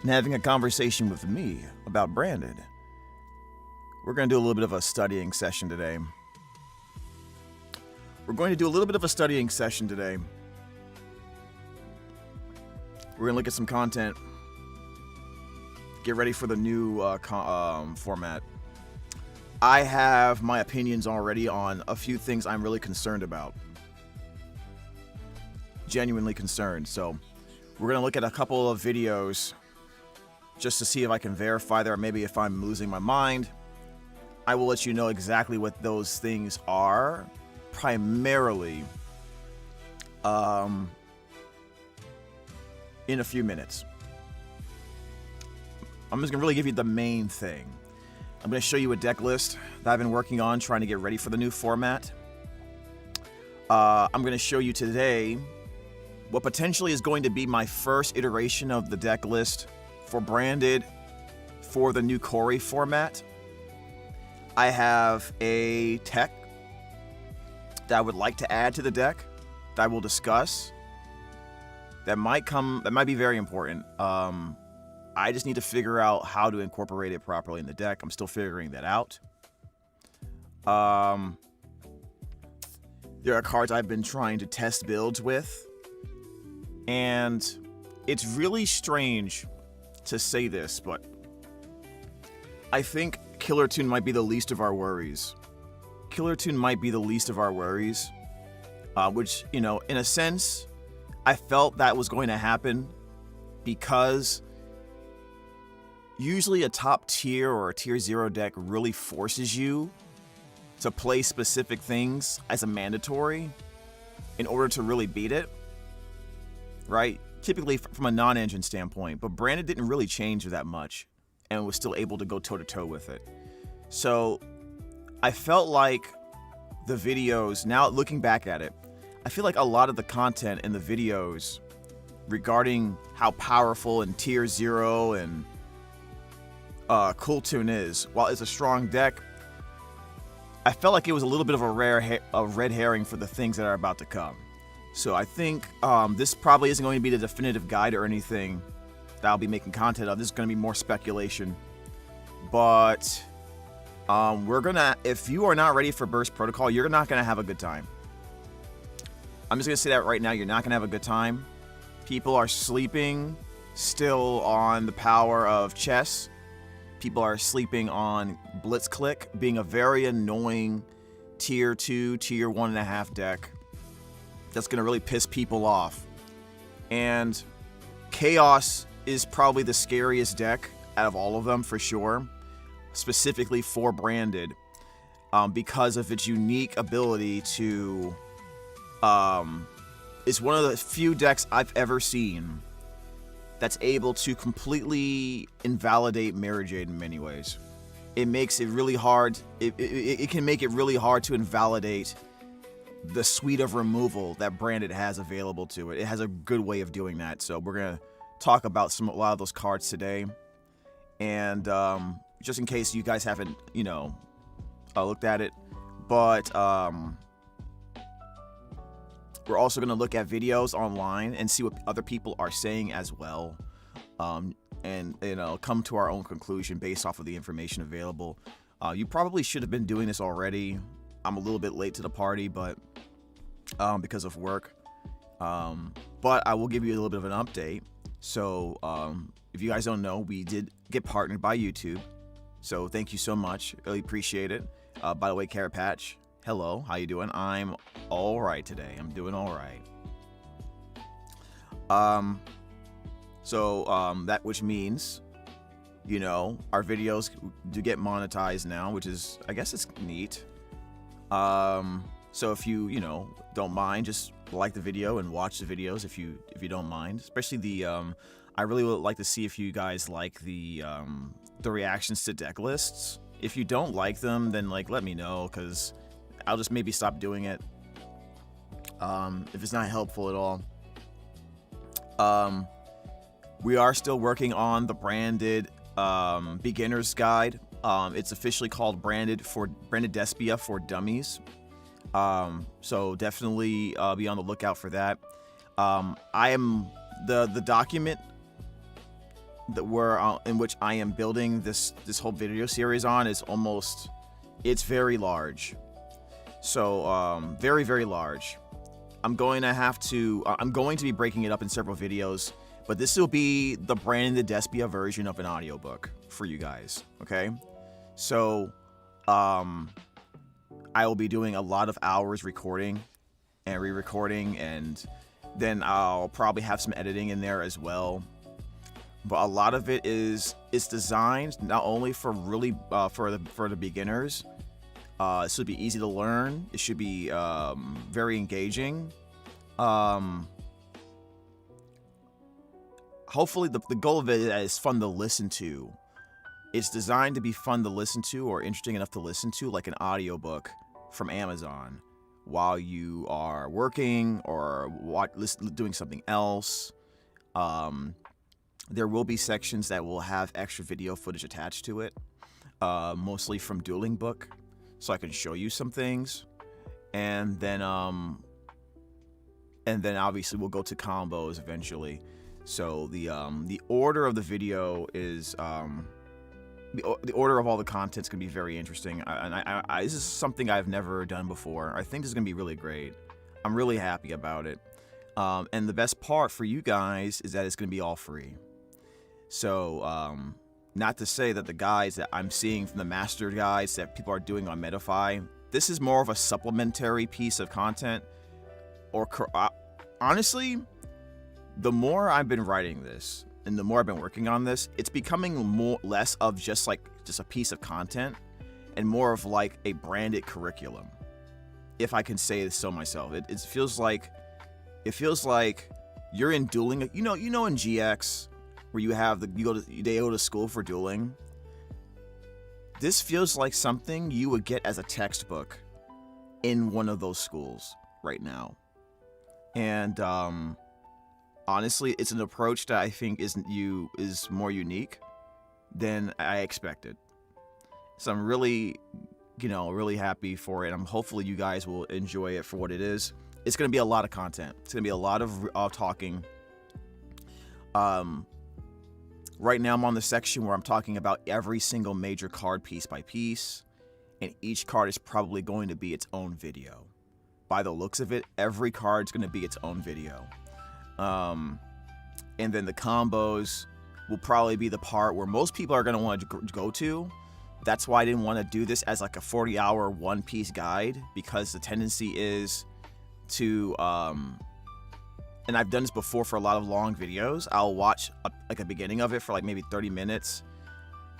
and having a conversation with me about Branded. We're going to do a little bit of a studying session today. We're going to look at some content, get ready for the new format. I have my opinions already on a few things I'm really concerned about. Genuinely concerned. So we're going to look at a couple of videos just to see if I can verify there, maybe if I'm losing my mind. I will let you know exactly what those things are, primarily in a few minutes. I'm just going to really give you the main thing. I'm going to show you a deck list that I've been working on trying to get ready for the new format. I'm going to show you today what potentially is going to be my first iteration of the deck list for Branded for the new Corey format. I have a tech that I would like to add to the deck that I will discuss. That might be very important. I just need to figure out how to incorporate it properly in the deck. I'm still figuring that out. There are cards I've been trying to test builds with, and it's really strange to say this, but I think Killer Tune might be the least of our worries. Which, in a sense, I felt that was going to happen because usually a top tier or a tier 0 deck really forces you to play specific things as a mandatory in order to really beat it, right? Typically from a non-engine standpoint, but Branded didn't really change that much and was still able to go toe-to-toe with it. So I felt like the videos, now looking back at it, I feel like a lot of the content in the videos regarding how powerful and tier 0 and Cool Tune is, while it's a strong deck, I felt like it was a little bit of a red herring for the things that are about to come. So I think this probably isn't going to be the definitive guide or anything that I'll be making content of. This is going to be more speculation. But if you are not ready for Burst Protocol, you're not going to have a good time. I'm just going to say that right now. You're not going to have a good time. People are sleeping still on the power of chess. People are sleeping on Blitzclick being a very annoying tier 2, tier 1.5 deck. That's going to really piss people off. And Chaos is probably the scariest deck out of all of them for sure, specifically for Branded, because of its unique ability to... it's one of the few decks I've ever seen that's able to completely invalidate Mirrorjade in many ways. It makes it really hard. It can make it really hard to invalidate the suite of removal that Branded has available to it. It has a good way of doing that. So we're going to talk about a lot of those cards today. And just in case you guys haven't, looked at it. But we're also going to look at videos online and see what other people are saying as well. And come to our own conclusion based off of the information available. You probably should have been doing this already. I'm a little bit late to the party, but because of work. But I will give you a little bit of an update. So if you guys don't know, we did get partnered by YouTube. So thank you so much. Really appreciate it. By the way, Carrot Patch, hello. How you doing? I'm all right today. I'm doing all right. That which means, our videos do get monetized now, which is, I guess it's neat. So if you, don't mind, just like the video and watch the videos if you don't mind. Especially the, I really would like to see if you guys like the reactions to deck lists. If you don't like them, then let me know, because I'll just maybe stop doing it. If it's not helpful at all. We are still working on the Branded beginner's guide. It's officially called Branded Despia for Dummies. So definitely be on the lookout for that. I am the document in which I am building this whole video series on is it's very large. So very, very large. I'm going to be breaking it up in several videos, but this will be the Branded Despia version of an audiobook for you guys, okay? So I will be doing a lot of hours recording and re-recording, and then I'll probably have some editing in there as well. But a lot of it's designed not only for really for the beginners. It should be easy to learn. It should be very engaging. Hopefully the goal of it is fun to listen to. It's designed to be fun to listen to, or interesting enough to listen to, like an audiobook from Amazon while you are working or doing something else. There will be sections that will have extra video footage attached to it, mostly from Dueling Book, so I can show you some things. And then obviously we'll go to combos eventually. So the order of the video is the order of all the content's gonna be very interesting. I this is something I've never done before. I think this is gonna be really great. I'm really happy about it. And the best part for you guys is that it's gonna be all free. So not to say that the guides that I'm seeing from the master guides that people are doing on Medify, this is more of a supplementary piece of content. Or honestly, the more I've been writing this and the more I've been working on this, it's becoming less of just a piece of content and more of like a branded curriculum, if I can say so myself. It feels like you're in dueling. You know in GX where you have they go to school for dueling. This feels like something you would get as a textbook in one of those schools right now. And honestly, it's an approach that I think is more unique than I expected. So I'm really, really happy for it. Hopefully you guys will enjoy it for what it is. It's going to be a lot of content. It's going to be a lot of talking. Right now I'm on the section where I'm talking about every single major card piece by piece, and each card is probably going to be its own video. By the looks of it, every card's going to be its own video. And then the combos will probably be the part where most people are going to want to go to. That's why I didn't want to do this as like a 40-hour one-piece guide, because the tendency is to and I've done this before for a lot of long videos. I'll watch a beginning of it for like maybe 30 minutes,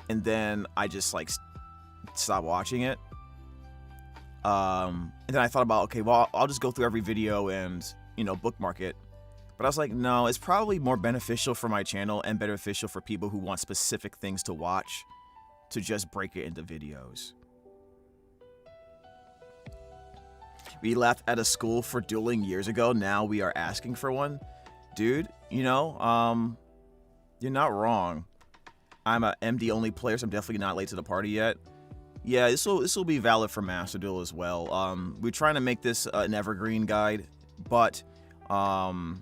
and then I just like stop watching it. And then I thought about, okay, well, I'll just go through every video and bookmark it. But I was like, no, it's probably more beneficial for my channel and beneficial for people who want specific things to watch to just break it into videos. We left at a school for dueling years ago. Now we are asking for one. Dude, you're not wrong. I'm a MD only player, so I'm definitely not late to the party yet. Yeah, this will be valid for Master Duel as well. We're trying to make this an evergreen guide, but I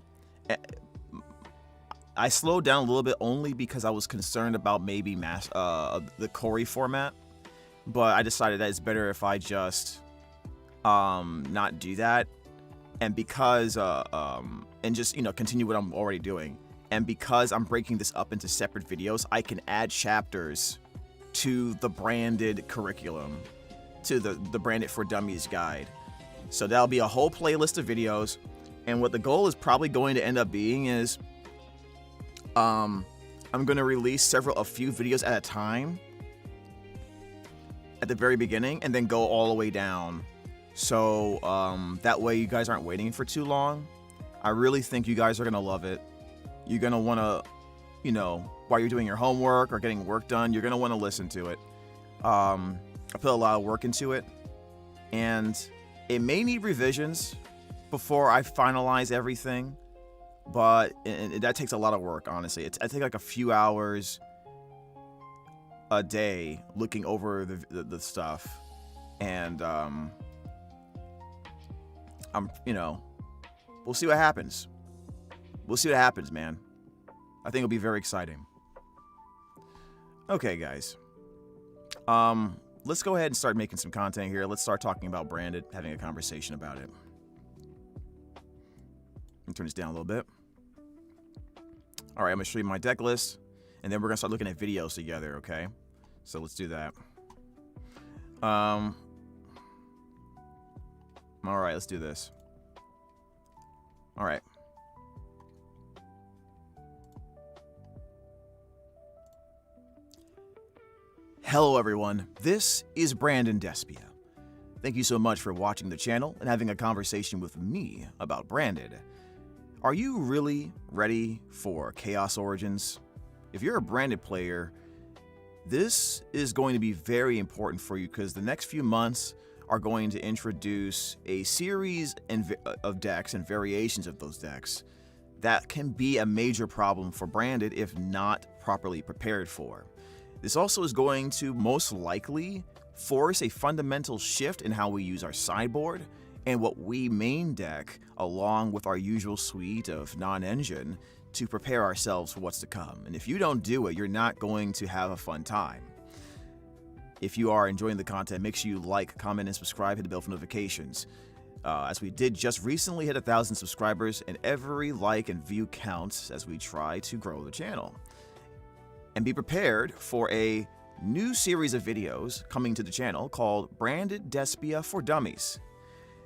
slowed down a little bit only because I was concerned about maybe the Corey format, but I decided that it's better if I just not do that, and because and just continue what I'm already doing. And because I'm breaking this up into separate videos, I can add chapters to the branded curriculum, to the Branded for Dummies guide. So that'll be a whole playlist of videos. And what the goal is probably going to end up being is I'm going to release a few videos at a time at the very beginning, and then go all the way down. So that way you guys aren't waiting for too long. I really think you guys are going to love it. You're going to want to, while you're doing your homework or getting work done, you're going to want to listen to it. I put a lot of work into it, and it may need revisions before I finalize everything, but that takes a lot of work, honestly. I take like a few hours a day looking over the stuff, and we'll see what happens. We'll see what happens, man. I think it'll be very exciting. Okay, guys. Let's go ahead and start making some content here. Let's start talking about Branded, having a conversation about it. Let me turn this down a little bit. All right, I'm gonna show you my deck list, and then we're gonna start looking at videos together, okay? So let's do that. All right, let's do this. All right. Hello everyone, this is Brandon Despia. Thank you so much for watching the channel and having a conversation with me about Branded. Are you really ready for Chaos Origins? If you're a Branded player, this is going to be very important for you because the next few months are going to introduce a series of decks and variations of those decks that can be a major problem for Branded if not properly prepared for. This also is going to most likely force a fundamental shift in how we use our sideboard and what we main deck along with our usual suite of non-engine to prepare ourselves for what's to come. And if you don't do it, you're not going to have a fun time. If you are enjoying the content, make sure you like, comment, and subscribe, hit the bell for notifications. As we did just recently hit 1,000 subscribers, and every like and view counts as we try to grow the channel. And be prepared for a new series of videos coming to the channel called Branded Despia for Dummies.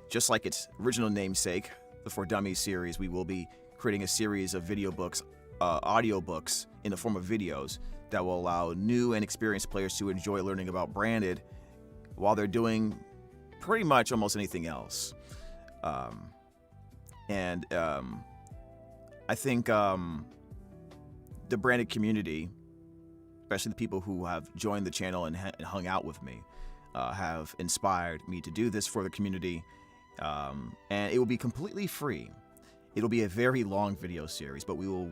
Just like its original namesake, the For Dummies series, we will be creating a series of video books, audio books in the form of videos that will allow new and experienced players to enjoy learning about Branded while they're doing pretty much almost anything else. I think the Branded community, especially the people who have joined the channel and hung out with me, have inspired me to do this for the community. And it will be completely free. It'll be a very long video series, but we will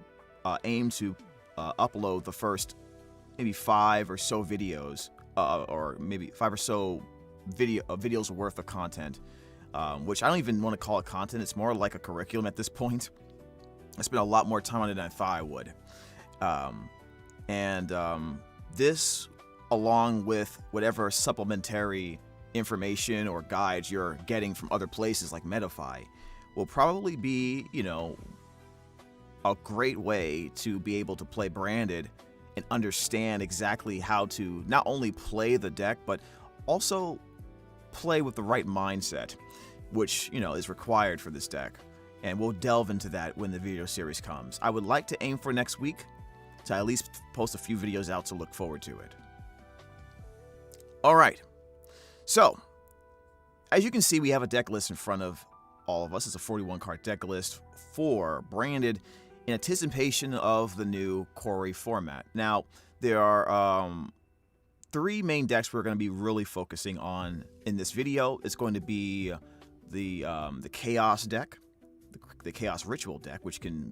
aim to upload the first maybe 5 or so videos, or maybe 5 or so videos worth of content, which I don't even want to call it content. It's more like a curriculum at this point. I spent a lot more time on it than I thought I would. This, along with whatever supplementary information or guides you're getting from other places like Metafy, will probably be, you know, a great way to be able to play Branded and understand exactly how to not only play the deck, but also play with the right mindset, which, you know, is required for this deck. And we'll delve into that when the video series comes. I would like to aim for next week to at least post a few videos out to look forward to it. All right. So, as you can see, we have a deck list in front of all of us. It's a 41 card deck list for Branded in anticipation of the new Quarry format. Now, there are 3 main decks we're going to be really focusing on in this video. It's going to be the Chaos deck, the Chaos Ritual deck, which can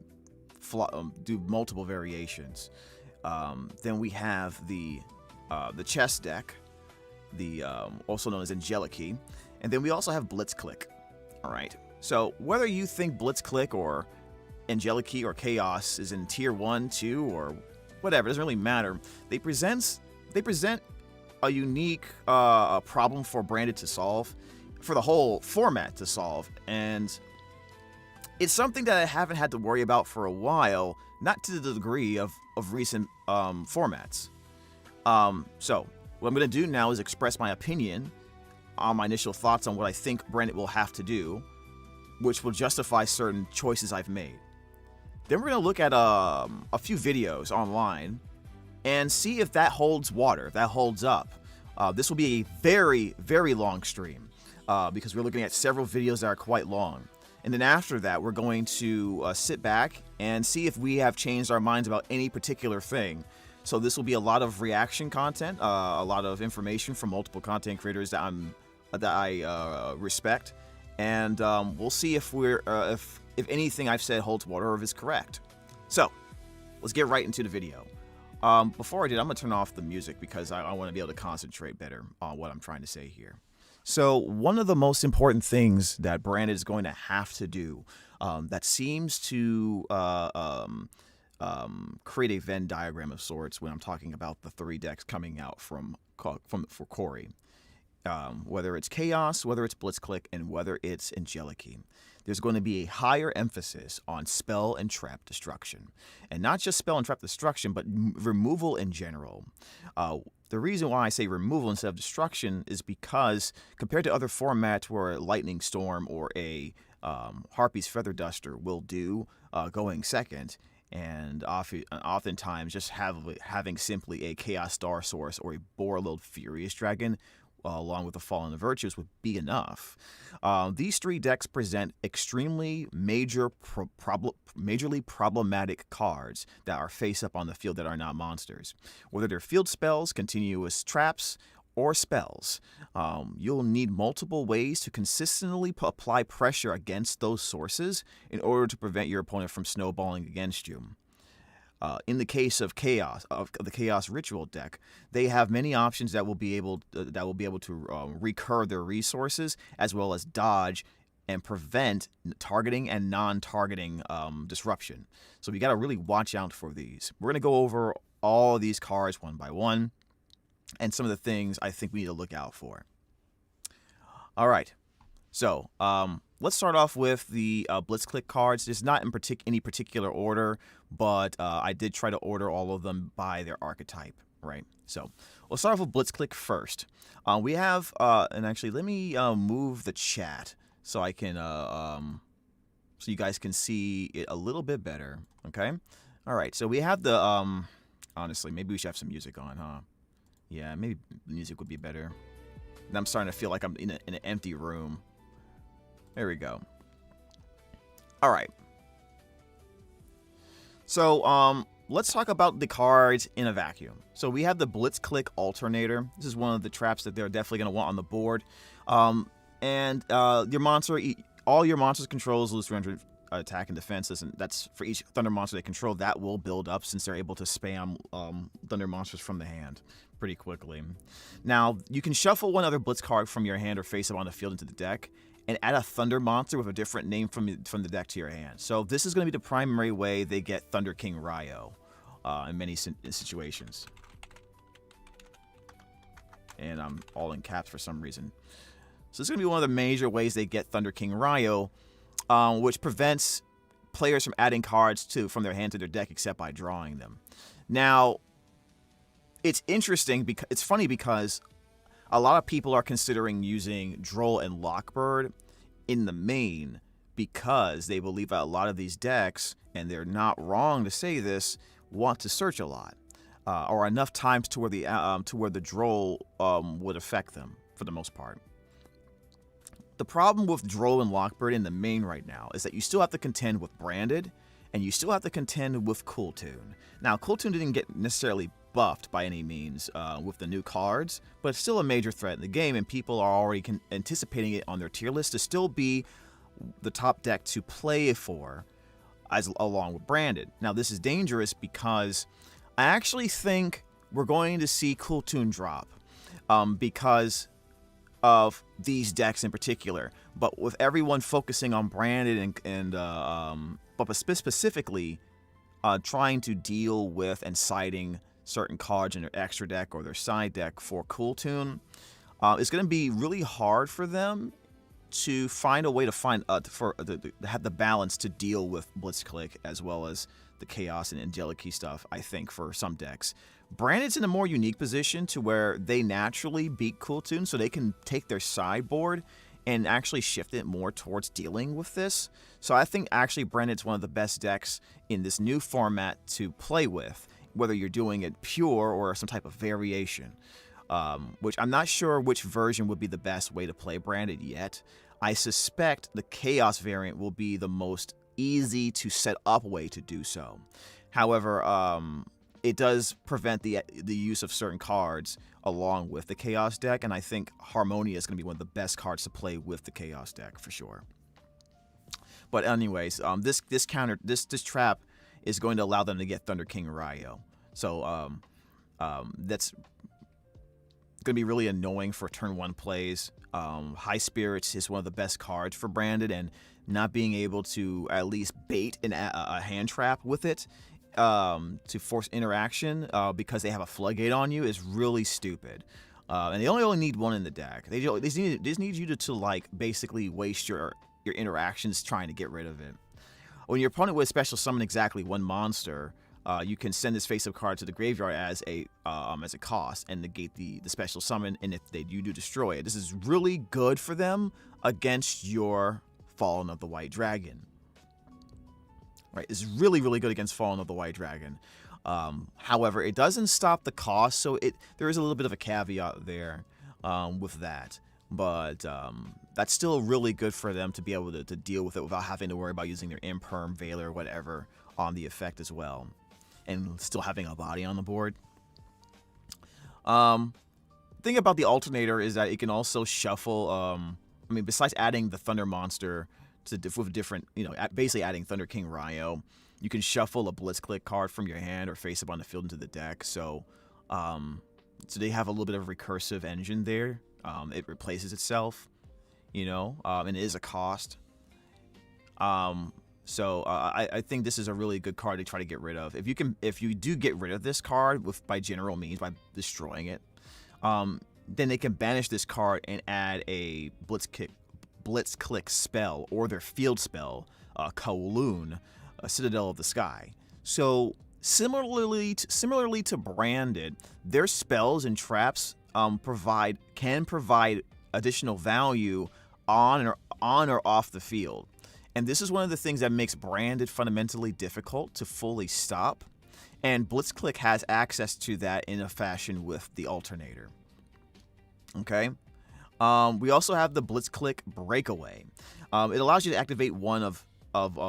do multiple variations. Then we have the Chess deck, also known as Angelici, and then we also have Blitzclick. All right. So whether you think Blitzclick or Angelici or Chaos is in tier 1, 2, or whatever, it doesn't really matter. They present a unique problem for Branded to solve, for the whole format to solve, and it's something that I haven't had to worry about for a while, not to the degree of recent formats. So what I'm going to do now is express my opinion on my initial thoughts on what I think Branded will have to do, which will justify certain choices I've made. Then we're going to look at a few videos online and see if that holds water, if that holds up. This will be a very, very long stream because we're looking at several videos that are quite long. And then after that, we're going to sit back and see if we have changed our minds about any particular thing. So this will be a lot of reaction content, a lot of information from multiple content creators that I respect, and we'll see if if anything I've said holds water or if it's correct. So let's get right into the video. Before I do, I'm gonna turn off the music because I want to be able to concentrate better on what I'm trying to say here. So one of the most important things that Branded is going to have to do that seems to create a Venn diagram of sorts when I'm talking about the 3 decks coming out for Corey. Whether it's Chaos, whether it's Blitzclick, and whether it's Angelici. There's going to be a higher emphasis on spell and trap destruction. And not just spell and trap destruction, but removal in general. The reason why I say removal instead of destruction is because compared to other formats where Lightning Storm or a Harpy's Feather Duster will do going second, and oftentimes just having simply a Chaos Star Source or a Borreload Furious Dragon along with the Fallen Virtues would be enough. These 3 decks present extremely majorly problematic cards that are face up on the field that are not monsters. Whether they're field spells, continuous traps, or spells, you'll need multiple ways to consistently apply pressure against those sources in order to prevent your opponent from snowballing against you. In the case of Chaos, of the Chaos Ritual deck, they have many options that will be able to recur their resources, as well as dodge and prevent targeting and non-targeting disruption. So we got to really watch out for these. We're going to go over all of these cards one by one, and some of the things I think we need to look out for. All right, so let's start off with the Blitzclick cards. It's not in any particular order, but I did try to order all of them by their archetype, right? So we'll start off with Blitzclick first. We have, and actually let me move the chat so I can, so you guys can see it a little bit better, okay? All right, so we have the, honestly, maybe we should have some music on, huh? Yeah, maybe music would be better. And I'm starting to feel like I'm in an empty room. There we go. All right. So, let's talk about the cards in a vacuum. So we have the Blitzclick Alternator. This is one of the traps that they're definitely going to want on the board. And your monster, all your monsters controls lose 300 attack and defenses, and that's for each Thunder monster they control. That will build up since they're able to spam Thunder monsters from the hand pretty quickly. Now, you can shuffle one other Blitz card from your hand or face up on the field into the deck, and add a Thunder monster with a different name from the deck to your hand. So this is going to be the primary way they get Thunder King YuGiOh in many situations. And I'm all in caps for some reason. So this is going to be one of the major ways they get Thunder King YuGiOh, which prevents players from adding cards from their hand to their deck except by drawing them. Now, it's interesting because it's funny because a lot of people are considering using Droll and Lockbird in the main because they believe that a lot of these decks, and they're not wrong to say this, want to search a lot, or enough times to where the Droll would affect them for the most part. The problem with Droll and Lockbird in the main right now is that you still have to contend with Branded, and you still have to contend with Cooltoon. Now, Cooltoon didn't get necessarily buffed by any means with the new cards, but it's still a major threat in the game, and people are already anticipating it on their tier list to still be the top deck to play for, along with Branded. Now, this is dangerous because I actually think we're going to see Cooltoon drop because of these decks in particular, but with everyone focusing on Branded but specifically trying to deal with and siding certain cards in their extra deck or their side deck for Cooltoon, it's going to be really hard for them to find a way to have the balance to deal with Blitzclick as well as the Chaos and Angelici stuff, I think, for some decks. Branded's in a more unique position to where they naturally beat Cooltoon, so they can take their sideboard and actually shift it more towards dealing with this. So I think actually Branded's one of the best decks in this new format to play with, whether you're doing it pure or some type of variation, which I'm not sure which version would be the best way to play Branded yet. I suspect the Chaos variant will be the most easy to set up way to do so. However, it does prevent the use of certain cards along with the Chaos deck, and I think Harmonia is going to be one of the best cards to play with the Chaos deck for sure. But anyways, this trap is going to allow them to get Thunder King YuGiOh. So that's going to be really annoying for turn 1 plays. High Spirits is one of the best cards for Branded, and not being able to at least bait a hand trap with it to force interaction because they have a floodgate on you is really stupid. And they only need one in the deck. They just need you to like basically waste your interactions trying to get rid of it. When your opponent would special summon exactly one monster, you can send this face-up card to the graveyard as a cost and negate the special summon. And if you do destroy it, this is really good for them against your Fallen of the White Dragon. Right, it's really good against Fallen of the White Dragon. However, it doesn't stop the cost, so there is a little bit of a caveat there with that. But that's still really good for them to be able to deal with it without having to worry about using their Imperm, Veiler, or whatever on the effect as well. And still having a body on the board. Thing about the alternator is that it can also shuffle, I mean, besides adding the Thunder monster with different, basically adding Thunder King Ryo, you can shuffle a Blitzclick card from your hand or face up on the field into the deck. So they have a little bit of a recursive engine there. It replaces itself, and it is a cost. So I think this is a really good card to try to get rid of. If you do get rid of this card by general means, by destroying it, then they can banish this card and add a Blitzclick spell or their field spell, Kowloon, Citadel of the Sky. So similarly to Branded, their spells and traps can provide additional value on or off the field. And this is one of the things that makes Branded fundamentally difficult to fully stop. And Blitzclick has access to that in a fashion with the alternator. Okay. We also have the Blitzclick Breakaway. It allows you to activate one of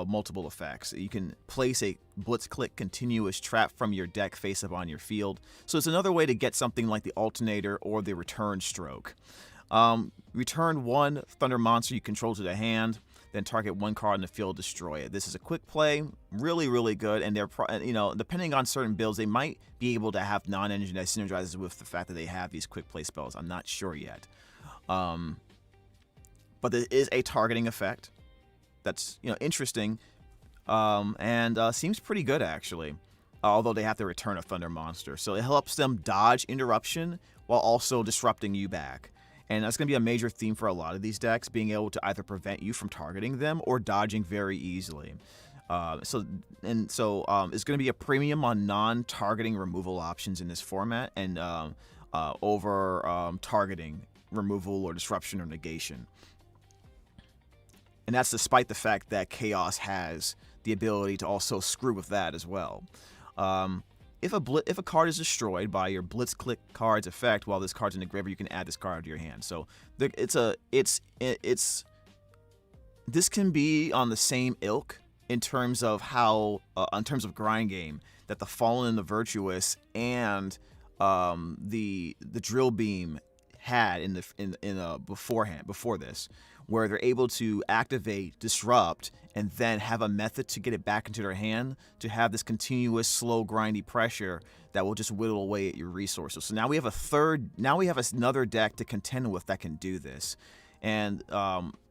multiple effects. You can place a Blitzclick continuous trap from your deck face up on your field. So it's another way to get something like the alternator or the return stroke. Return one Thunder monster you control to the hand, then target one card in the field, destroy it. This is a quick play, really good, and they're depending on certain builds, they might be able to have non-engine that synergizes with the fact that they have these quick play spells. I'm not sure yet, but there is a targeting effect that's interesting, and seems pretty good actually. Although they have to return a Thunder monster, so it helps them dodge interruption while also disrupting you back. And that's going to be a major theme for a lot of these decks, being able to either prevent you from targeting them or dodging very easily. So it's going to be a premium on non-targeting removal options in this format, and over targeting removal or disruption or negation. And that's despite the fact that Chaos has the ability to also screw with that as well. If a card is destroyed by your Blitzclick card's effect while this card's in the graveyard, you can add this card to your hand. So this can be on the same ilk in terms of how in terms of grind game that the Fallen and the Virtuous and the Drill Beam had before this, where they're able to activate, disrupt, and then have a method to get it back into their hand to have this continuous, slow, grindy pressure that will just whittle away at your resources. So now we have another deck to contend with that can do this. And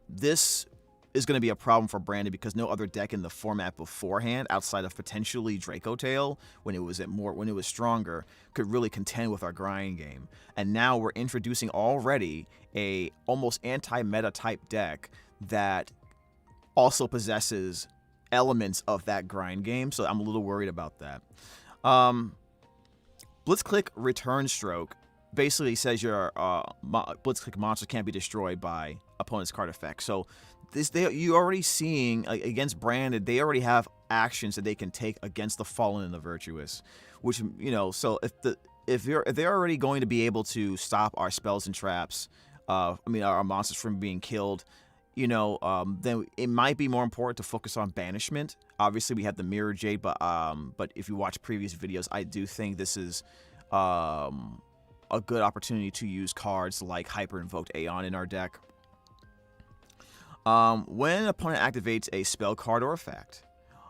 this is going to be a problem for Branded because no other deck in the format beforehand, outside of potentially Dracotail, when it was stronger, could really contend with our grind game. And now we're introducing already a almost anti-meta type deck that also possesses elements of that grind game, so I'm a little worried about that. Blitzclick Return Stroke basically says your Blitzclick monster can't be destroyed by opponent's card effect. So you're already seeing against Branded, they already have actions that they can take against the Fallen and the Virtuous, which so if they're already going to be able to stop our spells and traps, our monsters from being killed, then it might be more important to focus on banishment. Obviously, we have the Mirrorjade, but if you watch previous videos, I do think this is a good opportunity to use cards like Hyper Invoked Aeon in our deck. When an opponent activates a spell card or effect,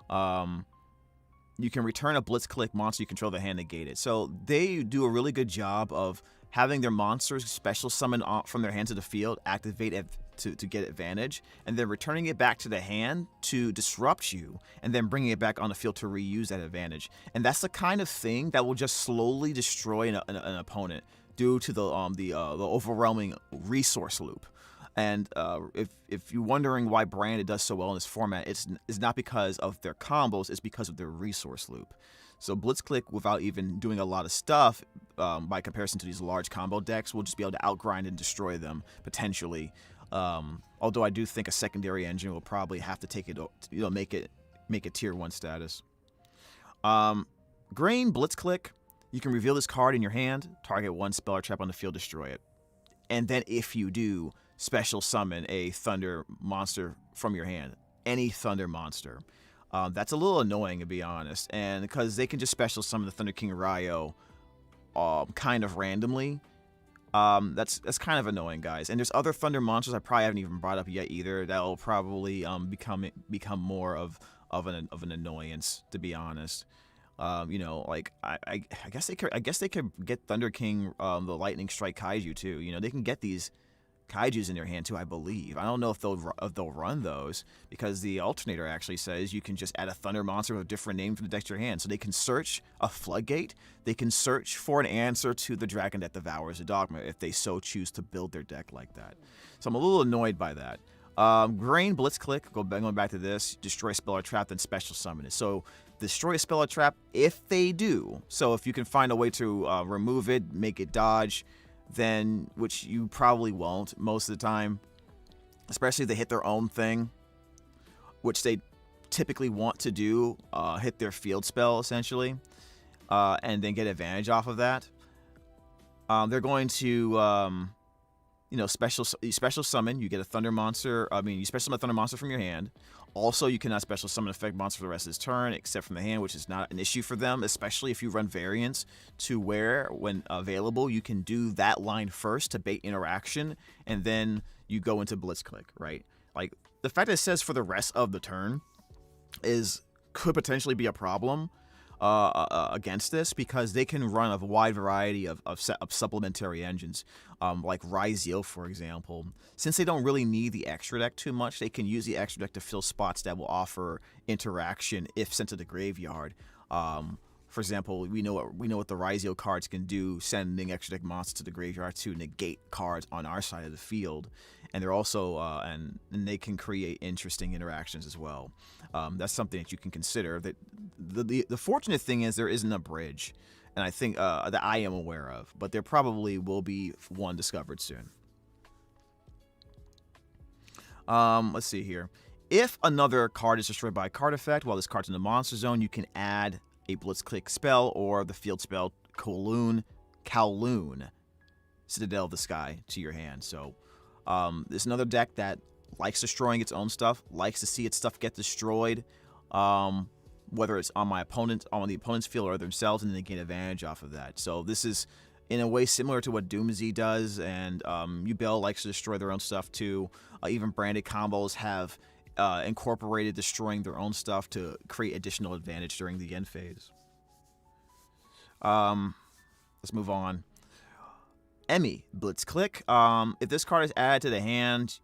you can return a Blitzclick monster you control the hand negated. So they do a really good job of having their monsters special summon from their hand to the field, activate to get advantage, and then returning it back to the hand to disrupt you, and then bringing it back on the field to reuse that advantage. And that's the kind of thing that will just slowly destroy an opponent due to the overwhelming resource loop. And if you're wondering why Branded does so well in this format, it's not because of their combos, it's because of their resource loop. So Blitzclick, without even doing a lot of stuff, by comparison to these large combo decks, will just be able to outgrind and destroy them, potentially. Although I do think a secondary engine will probably have to take it, make it tier 1 status. Green Blitzclick, you can reveal this card in your hand, target 1 spell or trap on the field, destroy it. And then if you do, special summon a thunder monster from your hand, any thunder monster. That's a little annoying, to be honest, and because they can just special summon the Thunder King YuGiOh kind of randomly. That's kind of annoying, guys. And there's other thunder monsters I probably haven't even brought up yet either that will probably become more of an annoyance, to be honest. Like I guess they could get Thunder King the Lightning Strike Kaiju too. They can get these Kaijus in their hand too, I believe. I don't know if they'll run those, because the alternator actually says you can just add a thunder monster with a different name from the deck to your hand. So they can search a floodgate. They can search for an answer to the dragon that devours a dogma if they so choose to build their deck like that. So I'm a little annoyed by that. Grain Blitzclick, going back to this, destroy spell or trap, then special summon it. So destroy a spell or trap if they do. So if you can find a way to remove it, make it dodge, then, which you probably won't most of the time, especially if they hit their own thing, which they typically want to do, hit their field spell essentially, and then get advantage off of that. They're going to special summon. You get a thunder monster. You special summon a thunder monster from your hand. Also, you cannot special summon an effect monster for the rest of this turn, except from the hand, which is not an issue for them, especially if you run variants to where, when available, you can do that line first to bait interaction, and then you go into Blitzclick, right? Like, the fact that it says for the rest of the turn could potentially be a problem against this, because they can run a wide variety of supplementary engines, like Ryzeal, for example. Since they don't really need the extra deck too much, they can use the extra deck to fill spots that will offer interaction if sent to the graveyard. For example, we know what the Ryzeal cards can do, sending extra deck monsters to the graveyard to negate cards on our side of the field, and they're also and they can create interesting interactions as well. That's something that you can consider. That the fortunate thing is there isn't a bridge, and I think that I am aware of, but there probably will be one discovered soon. Let's see here. If another card is destroyed by a card effect while this card's in the monster zone, you can add a Blitzclick spell or the field spell Kowloon, Citadel of the Sky, to your hand. So there's another deck that likes destroying its own stuff, likes to see its stuff get destroyed, whether it's on the opponent's field or themselves, and then they gain advantage off of that. So this is in a way similar to what Doomsday does, and YuGiOh likes to destroy their own stuff too. Even branded combos have incorporated destroying their own stuff to create additional advantage during the end phase. Let's move on. Emmy Blitzclick. If this card is added to the hand,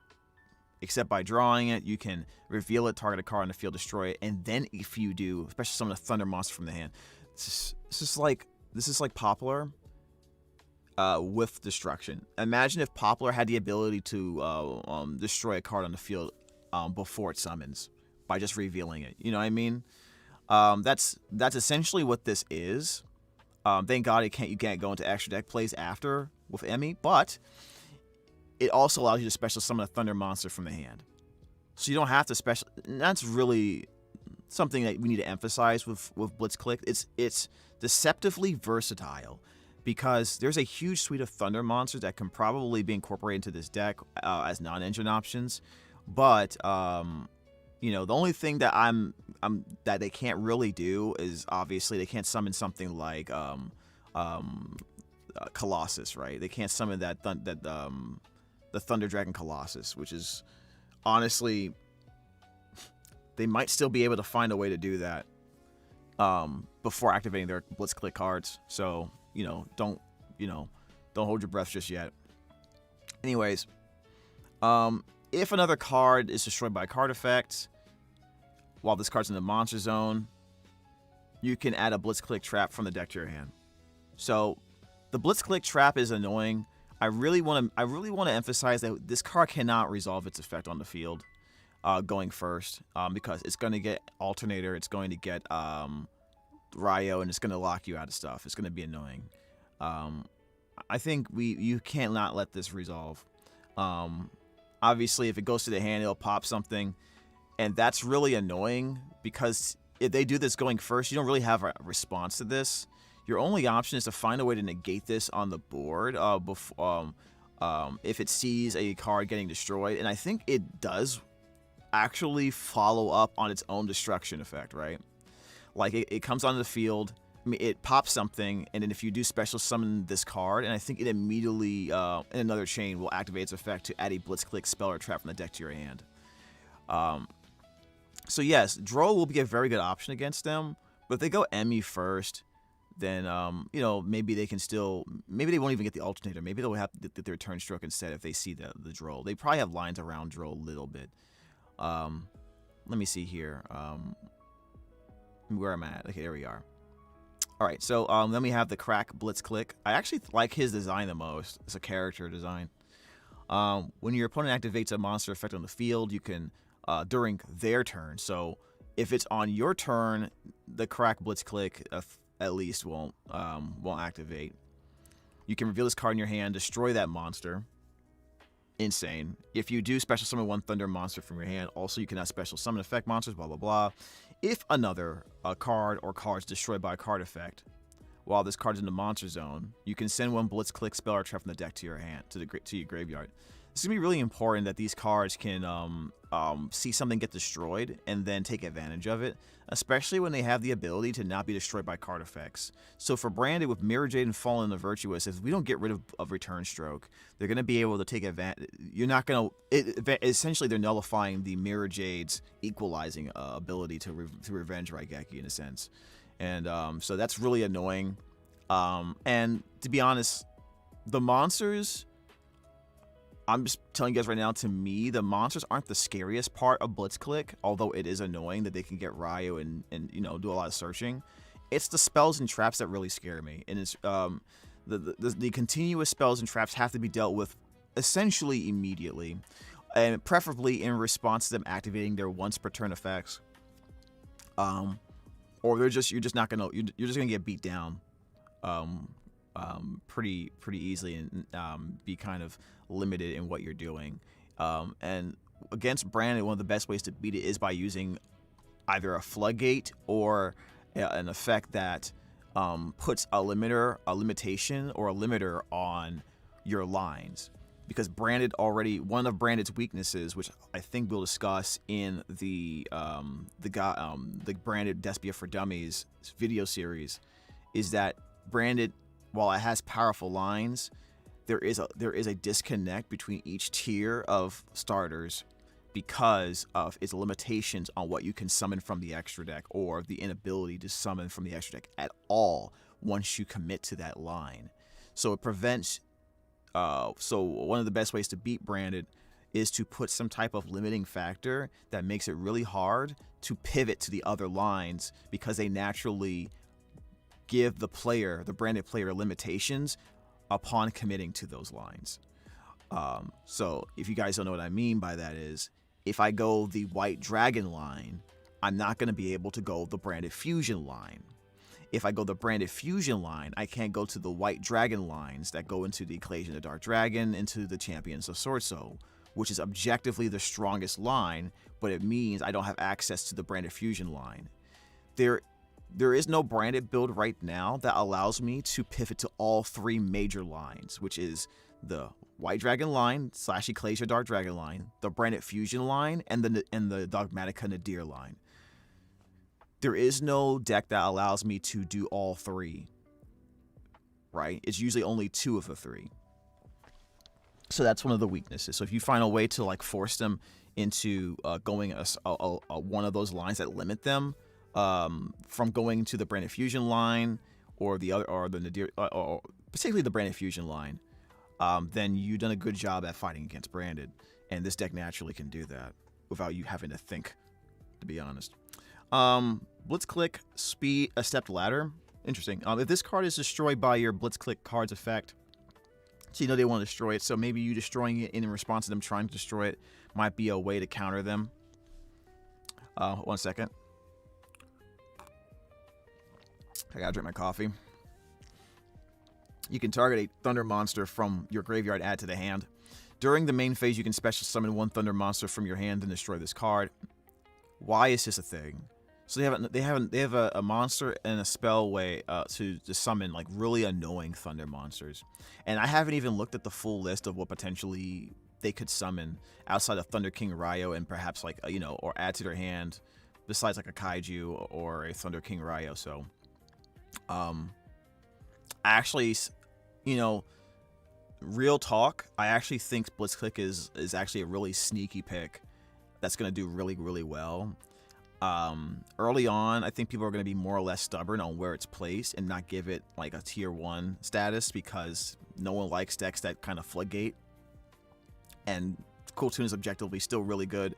except by drawing it, you can reveal it, target a card on the field, destroy it, and then if you do, especially summon a thunder monster from the hand. This is like Poplar with destruction. Imagine if Poplar had the ability to destroy a card on the field before it summons by just revealing it. You know what I mean? That's essentially what this is. Thank God you can't go into extra deck plays after with Emmy, but it also allows you to special summon a thunder monster from the hand. So you don't have to special. That's really something that we need to emphasize with Blitzclick. It's deceptively versatile, because there's a huge suite of thunder monsters that can probably be incorporated into this deck as non-engine options. But the only thing that that they can't really do is, obviously they can't summon something like Colossus, right? They can't summon the Thunder Dragon Colossus, which is honestly, they might still be able to find a way to do that before activating their Blitzclick cards. So don't Don't hold your breath just yet. Anyways, if another card is destroyed by a card effect while this card's in the monster zone, you can add a Blitzclick trap from the deck to your hand. So the Blitzclick trap is annoying. I really want to emphasize that this card cannot resolve its effect on the field going first, because it's going to get Alternator, it's going to get YuGiOh, and it's going to lock you out of stuff. It's going to be annoying. I think you can't not let this resolve. Obviously, if it goes to the hand, it'll pop something, and that's really annoying because if they do this going first, you don't really have a response to this. Your only option is to find a way to negate this on the board if it sees a card getting destroyed, and I think it does actually follow up on its own destruction effect, right? Like it comes onto the field, I mean, it pops something, and then if you do special summon this card, and I think it immediately in another chain will activate its effect to add a Blitzclick spell or trap from the deck to your hand. So yes, Draw will be a very good option against them, but if they go Emmy first, then you know, maybe they can still, maybe they won't even get the Alternator. Maybe they'll have to get their turn stroke instead if they see the Draw. They probably have lines around Draw a little bit. Let me see here. Where I'm at. Okay, there we are. All right, so then we have the Crack Blitzclick. I actually like his design the most. It's a character design. When your opponent activates a monster effect on the field, you can, during their turn. So if it's on your turn, the Crack Blitzclick at least won't activate. You can reveal this card in your hand, destroy that monster. Insane. If you do special summon one Thunder monster from your hand, also you cannot special summon effect monsters, blah, blah, blah. If another card or cards destroyed by a card effect while this card's in the monster zone, you can send one Blitzclick spell or trap from the deck to your hand, to your graveyard. It's going to be really important that these cards can see something get destroyed and then take advantage of it, especially when they have the ability to not be destroyed by card effects. So for Branded, with Mirrorjade and Fallen the Virtuous, if we don't get rid of Return Stroke, they're going to be able to take advantage. You're not going to... Essentially, they're nullifying the Mirrorjade's equalizing ability to revenge Raigeki, in a sense. And so that's really annoying. And to be honest, the monsters... I'm just telling you guys right now, to me, the monsters aren't the scariest part of Blitzclick, although it is annoying that they can get YuGiOh and you know, do a lot of searching. It's the spells and traps that really scare me. And it's the continuous spells and traps have to be dealt with essentially immediately, and preferably in response to them activating their once per turn effects. Or you're just gonna get beat down pretty easily and be kind of limited in what you're doing. And against Branded, one of the best ways to beat it is by using either a floodgate or an effect that puts a limitation or a limiter on your lines. Because Branded already, one of Branded's weaknesses, which I think we'll discuss in the Branded Despia for Dummies video series, is that Branded, while it has powerful lines, there is a disconnect between each tier of starters because of its limitations on what you can summon from the extra deck, or the inability to summon from the extra deck at all once you commit to that line. So it prevents. So one of the best ways to beat Branded is to put some type of limiting factor that makes it really hard to pivot to the other lines, because they naturally give the Branded player, limitations upon committing to those lines. So if you guys don't know what I mean by that, is if I go the White Dragon line, I'm not going to be able to go the Branded Fusion line. If I go the Branded Fusion line, I can't go to the White Dragon lines that go into the Equation of Dark Dragon, into the Champions of Swordsoul, which is objectively the strongest line, but it means I don't have access to the Branded Fusion line. There is no Branded build right now that allows me to pivot to all three major lines, which is the White Dragon line / Ecclesia Dark Dragon line, the Branded Fusion line, and the Dogmatica Nadir line. There is no deck that allows me to do all three, right? It's usually only two of the three. So that's one of the weaknesses. So if you find a way to like force them into going one of those lines that limit them from going to the Branded Fusion line or the other, or the Nadir, or particularly the Branded Fusion line, then you've done a good job at fighting against Branded. And this deck naturally can do that without you having to think, to be honest. Blitzclick, speed, a stepped ladder. Interesting. If this card is destroyed by your Blitzclick card's effect, so you know they want to destroy it, so maybe you destroying it in response to them trying to destroy it might be a way to counter them. 1 second. I gotta drink my coffee. You can target a Thunder monster from your graveyard, add to the hand. During the main phase, you can special summon 1 Thunder monster from your hand and destroy this card. Why is this a thing? So they have a monster and a spell way to summon like really annoying Thunder monsters, and I haven't even looked at the full list of what potentially they could summon outside of Thunder King Ryo and perhaps like or add to their hand, besides like a Kaiju or a Thunder King Ryo. So, actually, real talk, I actually think Blitzclick is actually a really sneaky pick that's gonna do really, really well. Early on, I think people are going to be more or less stubborn on where it's placed and not give it like a tier 1 status because no one likes decks that kind of floodgate. And Kotton is objectively still really good,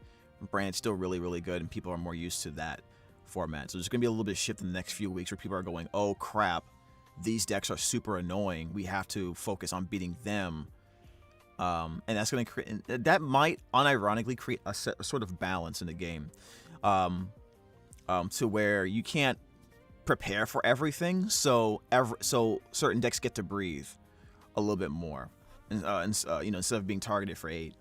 Brand's still really, really good, and people are more used to that format. So there's going to be a little bit of shift in the next few weeks where people are going, oh crap, these decks are super annoying, we have to focus on beating them. And that's going to create, that might unironically create a sort of balance in the game. To where you can't prepare for everything, so certain decks get to breathe a little bit more, instead of being targeted for 8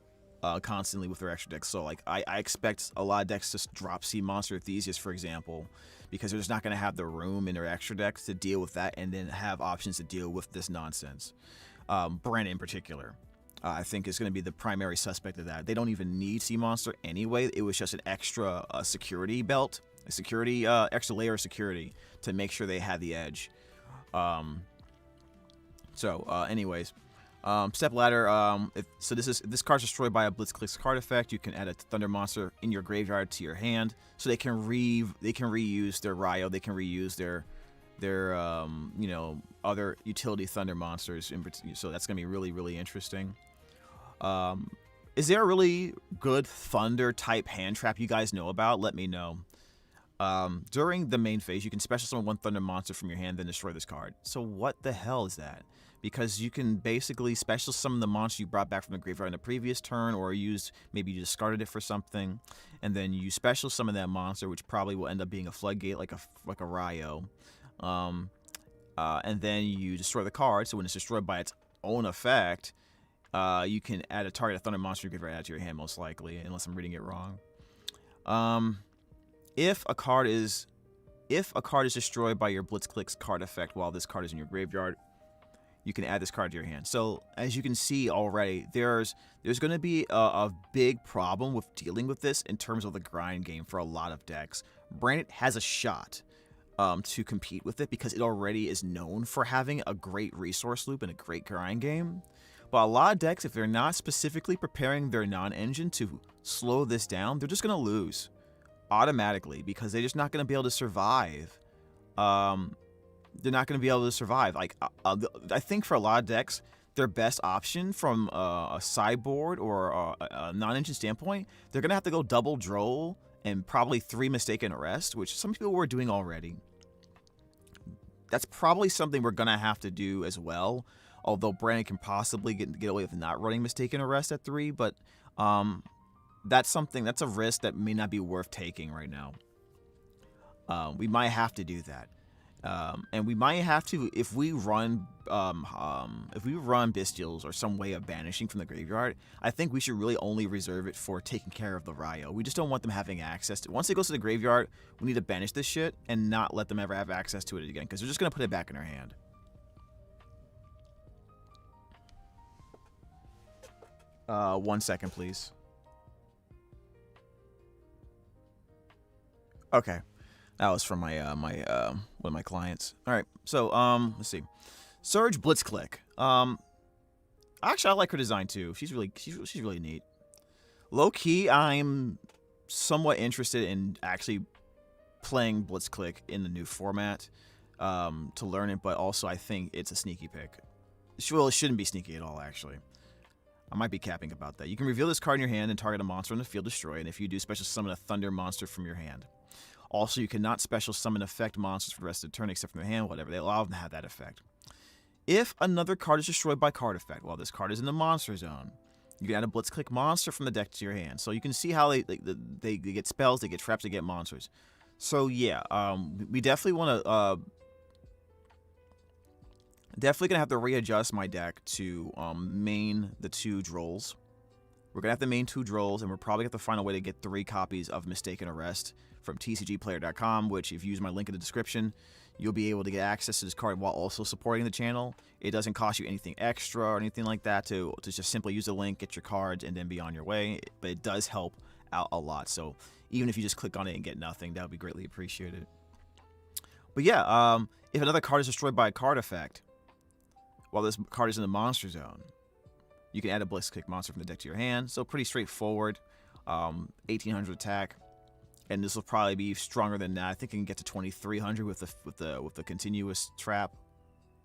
constantly with their extra decks. So like I expect a lot of decks to drop Sea Monster Theseus, for example, because they're just not going to have the room in their extra decks to deal with that, and then have options to deal with this nonsense. Branded in particular, I think is going to be the primary suspect of that. They don't even need Sea Monster anyway. It was just an extra security belt, a security extra layer of security to make sure they had the edge. Anyways, step ladder. If this card's destroyed by a Blitzclick card effect, you can add a Thunder monster in your graveyard to your hand, so they can reuse their Ryo, they can reuse their other utility Thunder monsters. So that's gonna be really, really interesting. Is there a really good Thunder type hand trap you guys know about? Let me know. During the main phase, you can special summon 1 Thunder monster from your hand, then destroy this card. So what the hell is that? Because you can basically special summon the monster you brought back from the graveyard in the previous turn, or maybe you discarded it for something, and then you special summon that monster, which probably will end up being a floodgate, like a Ryo. And then you destroy the card, so when it's destroyed by its own effect, you can add a target Thunder monster you could add to your hand, most likely, unless I'm reading it wrong. If a card is destroyed by your Blitzclick's card effect while this card is in your graveyard, you can add this card to your hand. So as you can see already, there's going to be a big problem with dealing with this in terms of the grind game for a lot of decks. Branded has a shot to compete with it because it already is known for having a great resource loop and a great grind game. But a lot of decks, if they're not specifically preparing their non-engine to slow this down, they're just going to lose automatically because they're just not going to be able to survive. They're not going to be able to survive. Like I think for a lot of decks, their best option from a sideboard or a non-engine standpoint, they're going to have to go double Droll and probably 3 Mistaken Arrest, which some people were doing already. That's probably something we're going to have to do as well, although Branded can possibly get away with not running Mistaken Arrest at 3, but that's a risk that may not be worth taking right now. We might have to do that. And we might have to, if we run Bystials or some way of banishing from the graveyard, I think we should really only reserve it for taking care of the Ryo. We just don't want them having access to. Once it goes to the graveyard, we need to banish this shit and not let them ever have access to it again, because they're just gonna put it back in our hand. One second, please. Okay. That was from my one of my clients. All right, so let's see, Surge Blitzclick. Actually, I like her design too. She's really neat. Low key, I'm somewhat interested in actually playing Blitzclick in the new format to learn it, but also I think it's a sneaky pick. Well, it shouldn't be sneaky at all, actually. I might be capping about that. You can reveal this card in your hand and target a monster on the field, destroy it. And if you do, special summon a thunder monster from your hand. Also, you cannot special summon effect monsters for the rest of the turn except from their hand, whatever. They allow them to have that effect. If another card is destroyed by card effect while this card is in the monster zone, you can add a Blitzclick monster from the deck to your hand. So you can see how they get spells, they get traps, they get monsters. So yeah, we definitely want to definitely gonna have to readjust my deck to main the 2 Drolls. We're gonna have to main 2 Drolls, and we're probably gonna have to find a way to get 3 copies of Mistaken Arrest from tcgplayer.com, which if you use my link in the description, you'll be able to get access to this card while also supporting the channel. It doesn't cost you anything extra or anything like that to just simply use the link, get your cards, and then be on your way. But it does help out a lot. So even if you just click on it and get nothing, that would be greatly appreciated. But yeah, if another card is destroyed by a card effect while this card is in the monster zone, you can add a Blitzclick monster from the deck to your hand. So pretty straightforward. 1800 attack. And this will probably be stronger than that. I think it can get to 2300 with the continuous trap,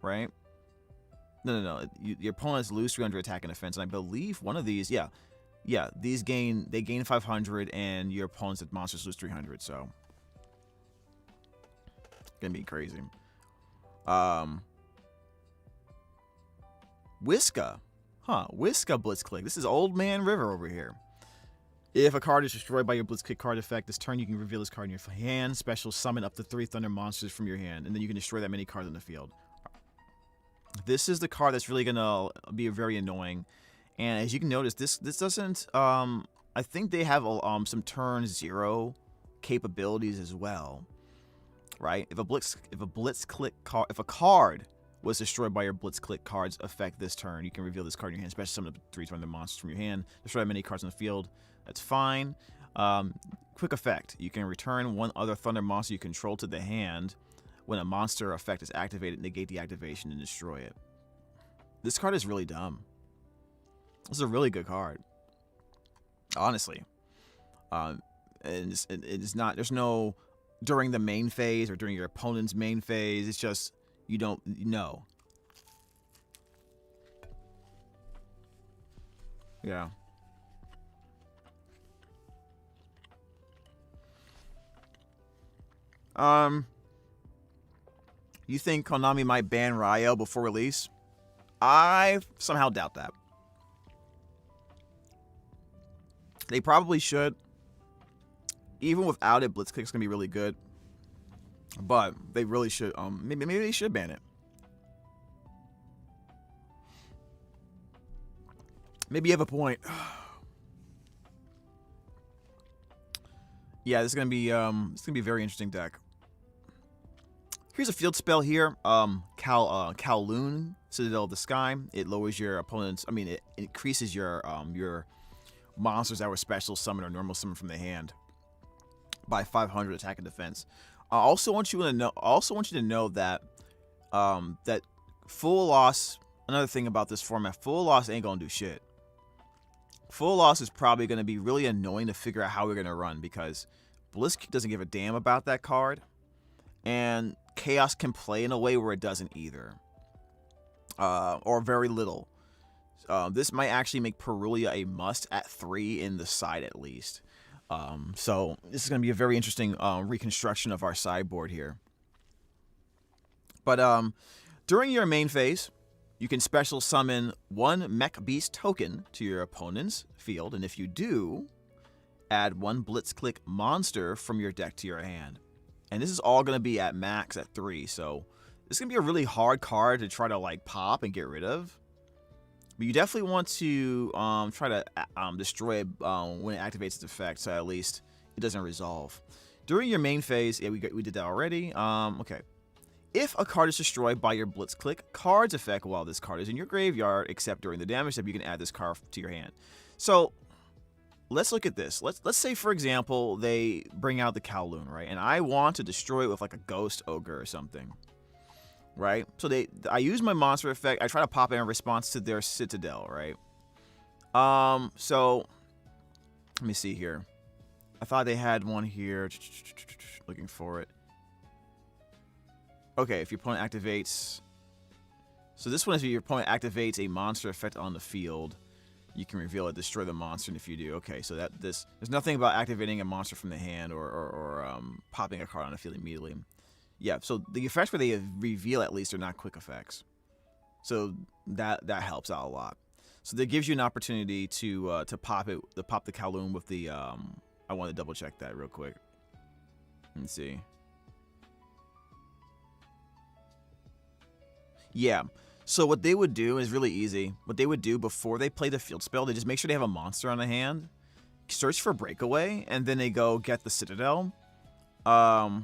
right? No. Your opponents lose 300 attack and defense, and I believe one of these, yeah, they gain 500, and your opponents and monsters lose 300. So gonna be crazy. Whiska, Whiska Blitzclick. This is Old Man River over here. If a card is destroyed by your Blitzclick card effect this turn, you can reveal this card in your hand, special summon up to 3 Thunder monsters from your hand, and then you can destroy that many cards on the field. This is the card that's really going to be very annoying. And as you can notice, this doesn't... I think they have some turn 0 capabilities as well, right? If a card was destroyed by your Blitzclick cards effect this turn, you can reveal this card in your hand, special summon up to 3 Thunder monsters from your hand, destroy that many cards on the field. That's fine. Quick effect. You can return 1 other Thunder monster you control to the hand. When a monster effect is activated, negate the activation and destroy it. This card is really dumb. This is a really good card. Honestly. It's not, there's no during the main phase or during your opponent's main phase. It's just, you don't know. Yeah. You think Konami might ban YuGiOh before release? I somehow doubt that. They probably should. Even without it, Blitzclick's gonna be really good. But they really should. Maybe they should ban it. Maybe you have a point. Yeah, this is gonna be a very interesting deck. Here's a field spell here. Kowloon, Citadel of the Sky. It lowers your opponent's. I mean, it increases your monsters that were special summon or normal summon from the hand by 500 attack and defense. I also want you to know that that full loss. Another thing about this format, full loss ain't gonna do shit. Full loss is probably gonna be really annoying to figure out how we're gonna run because Blitzkick doesn't give a damn about that card, and Chaos can play in a way where it doesn't either, or very little. This might actually make Perulia a must at 3 in the side at least. So this is going to be a very interesting reconstruction of our sideboard here. But during your main phase, you can special summon 1 Mech Beast token to your opponent's field, and if you do, add 1 Blitzclick monster from your deck to your hand. And this is all going to be at max at 3, so this is going to be a really hard card to try to like pop and get rid of. But you definitely want to try to destroy it when it activates its effect, so at least it doesn't resolve. During your main phase, yeah, we did that already. Okay. If a card is destroyed by your Blitzclick card's effect while this card is in your graveyard, except during the damage step, you can add this card to your hand. So let's look at this. Let's say, for example, they bring out the Kowloon, right? And I want to destroy it with like a Ghost Ogre or something. Right? So I use my monster effect. I try to pop it in response to their Citadel, right? So let me see here. I thought they had one here. Looking for it. Okay, if your opponent activates So this one is your opponent activates a monster effect on the field. You can reveal it, destroy the monster, and if you do, okay. So there's nothing about activating a monster from the hand or popping a card on the field immediately. Yeah. So the effects where they reveal at least are not quick effects. So that helps out a lot. So that gives you an opportunity to pop the Kowloon with the I want to double check that real quick. Let's see. Yeah. So what they would do is really easy. What they would do before they play the field spell, they just make sure they have a monster on the hand, search for breakaway, and then they go get the Citadel. Or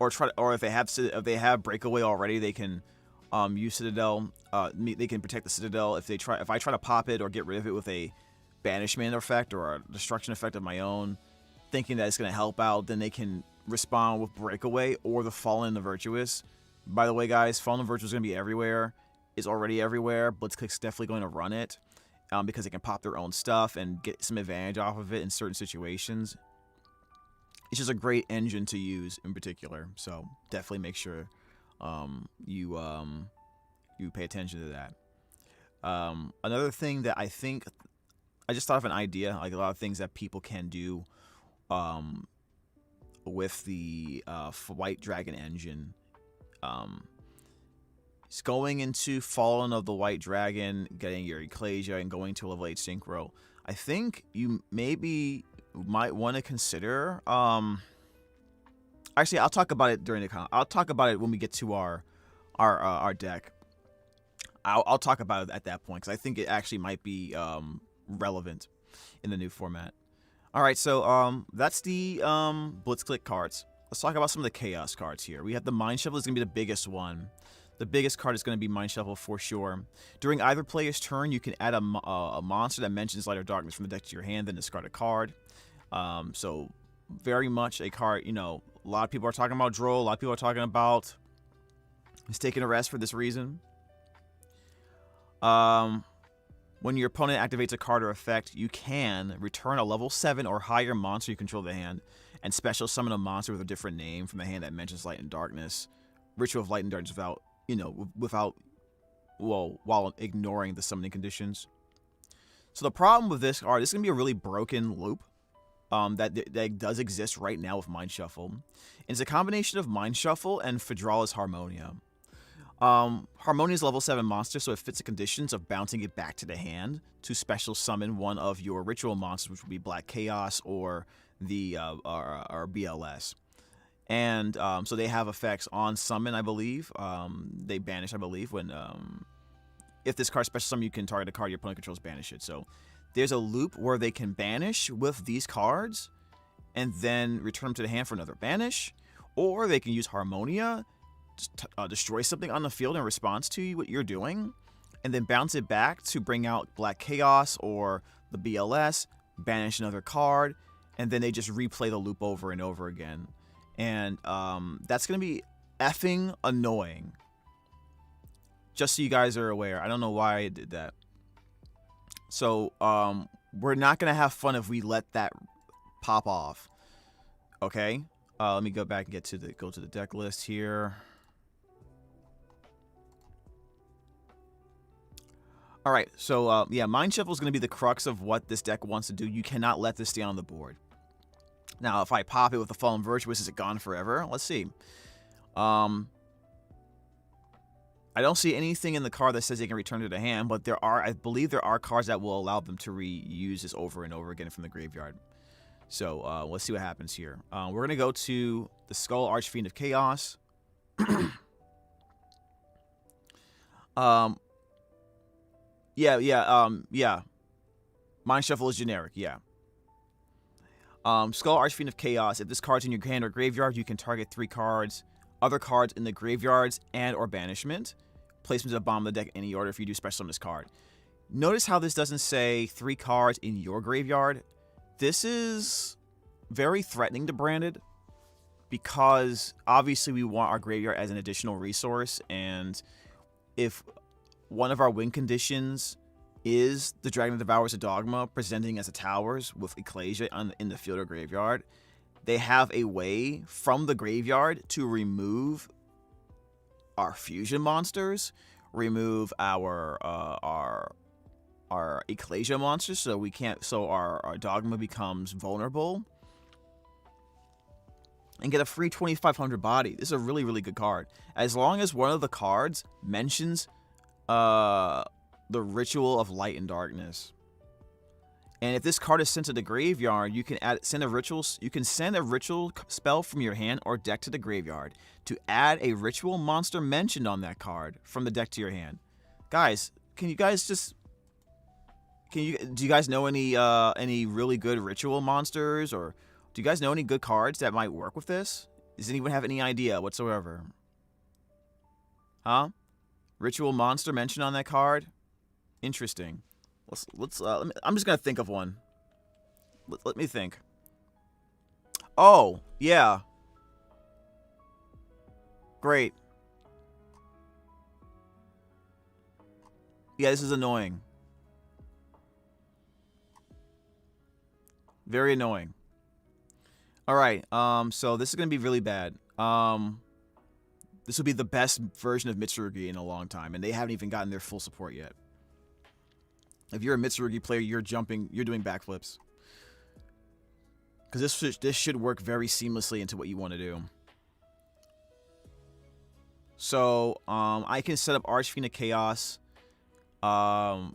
if they have breakaway already, they can use Citadel. They can protect the Citadel if I try to pop it or get rid of it with a banishment effect or a destruction effect of my own, thinking that it's going to help out, then they can respond with breakaway or the Fallen and the Virtuous. By the way, guys, Fallen and Virtuous is going to be everywhere. It's already everywhere. Blitzkrieg's definitely going to run it because they can pop their own stuff and get some advantage off of it in certain situations. It's just a great engine to use in particular. So definitely make sure you pay attention to that. Another thing that I think I just thought of an idea, like a lot of things that people can do with the White Dragon engine. It's going into Fallen of the White Dragon, getting your Ecclesia, and going to level 8 Synchro. I think you maybe might want to consider. Actually, I'll talk about it I'll talk about it when we get to our deck. I'll talk about it at that point because I think it actually might be relevant in the new format. All right, so that's the Blitzkrieg cards. Let's talk about some of the Chaos cards here. We have the Mind Shuffle is going to be the biggest one. The biggest card is going to be Mind Shuffle for sure. During either player's turn, you can add a monster that mentions Light or Darkness from the deck to your hand, then discard a card. So very much a card, you know, a lot of people are talking about Droll. A lot of people are talking about Mistaken Arrest for this reason. When your opponent activates a card or effect, you can return a level 7 or higher monster you control the hand and special summon a monster with a different name from the hand that mentions Light and Darkness. Ritual of Light and Darkness while ignoring the summoning conditions. So the problem with this card, this is going to be a really broken loop that does exist right now with Mind Shuffle. And it's a combination of Mind Shuffle and Phaedral's Harmonia. Harmonia is level 7 monster, so it fits the conditions of bouncing it back to the hand to special summon one of your ritual monsters, which would be Black Chaos or the or BLS. And so they have effects on summon, I believe. They banish, I believe, when if this card special summon, you can target a card your opponent controls, banish it. So there's a loop where they can banish with these cards and then return them to the hand for another banish, or they can use Harmonia, destroy something on the field in response to what you're doing, and then bounce it back to bring out Black Chaos or the BLS, banish another card, and then they just replay the loop over and over again. And that's going to be effing annoying. Just so you guys are aware. I don't know why I did that. So we're not going to have fun if we let that pop off. Okay? Let me go back and go to the deck list here. All right. So, yeah, Mind Shuffle is going to be the crux of what this deck wants to do. You cannot let this stay on the board. Now, if I pop it with the Fallen Virtuous, is it gone forever? Let's see. I don't see anything in the card that says they can return to the hand, but I believe there are cards that will allow them to reuse this over and over again from the graveyard. So let's see what happens here. We're going to go to the Skull Archfiend of Chaos. Yeah. Mind Shuffle is generic, yeah. Skull Archfiend of Chaos. If this card's in your hand or graveyard, you can target 3 cards, other cards in the graveyards and or banishment. Placement of bomb the deck in any order if you do special summon this card. Notice how this doesn't say 3 cards in your graveyard. This is very threatening to Branded because obviously we want our graveyard as an additional resource, and if one of our win conditions is the Dragon that Devours a Dogma presenting as a towers with Ecclesia in the field or graveyard, they have a way from the graveyard to remove our fusion monsters remove our Ecclesia monsters, so we can't. So our Dogma becomes vulnerable, and get a free 2,500 body. This is a really, really good card. As long as one of the cards mentions the Ritual of Light and Darkness. And if this card is sent to the graveyard, you can send a ritual spell from your hand or deck to the graveyard to add a ritual monster mentioned on that card from the deck to your hand. Guys, do you guys know any really good ritual monsters, or do you guys know any good cards that might work with this? Does anyone have any idea whatsoever? Huh? Ritual monster mentioned on that card? Interesting. I'm just gonna think of one. Let me think. Oh, yeah. Great. Yeah, this is annoying. Very annoying. All right. So this is gonna be really bad. This will be the best version of Mitsurugi in a long time, and they haven't even gotten their full support yet. If you're a Mitsurugi player, you're doing backflips. Because this should work very seamlessly into what you want to do. So, I can set up Archfiend of Chaos. You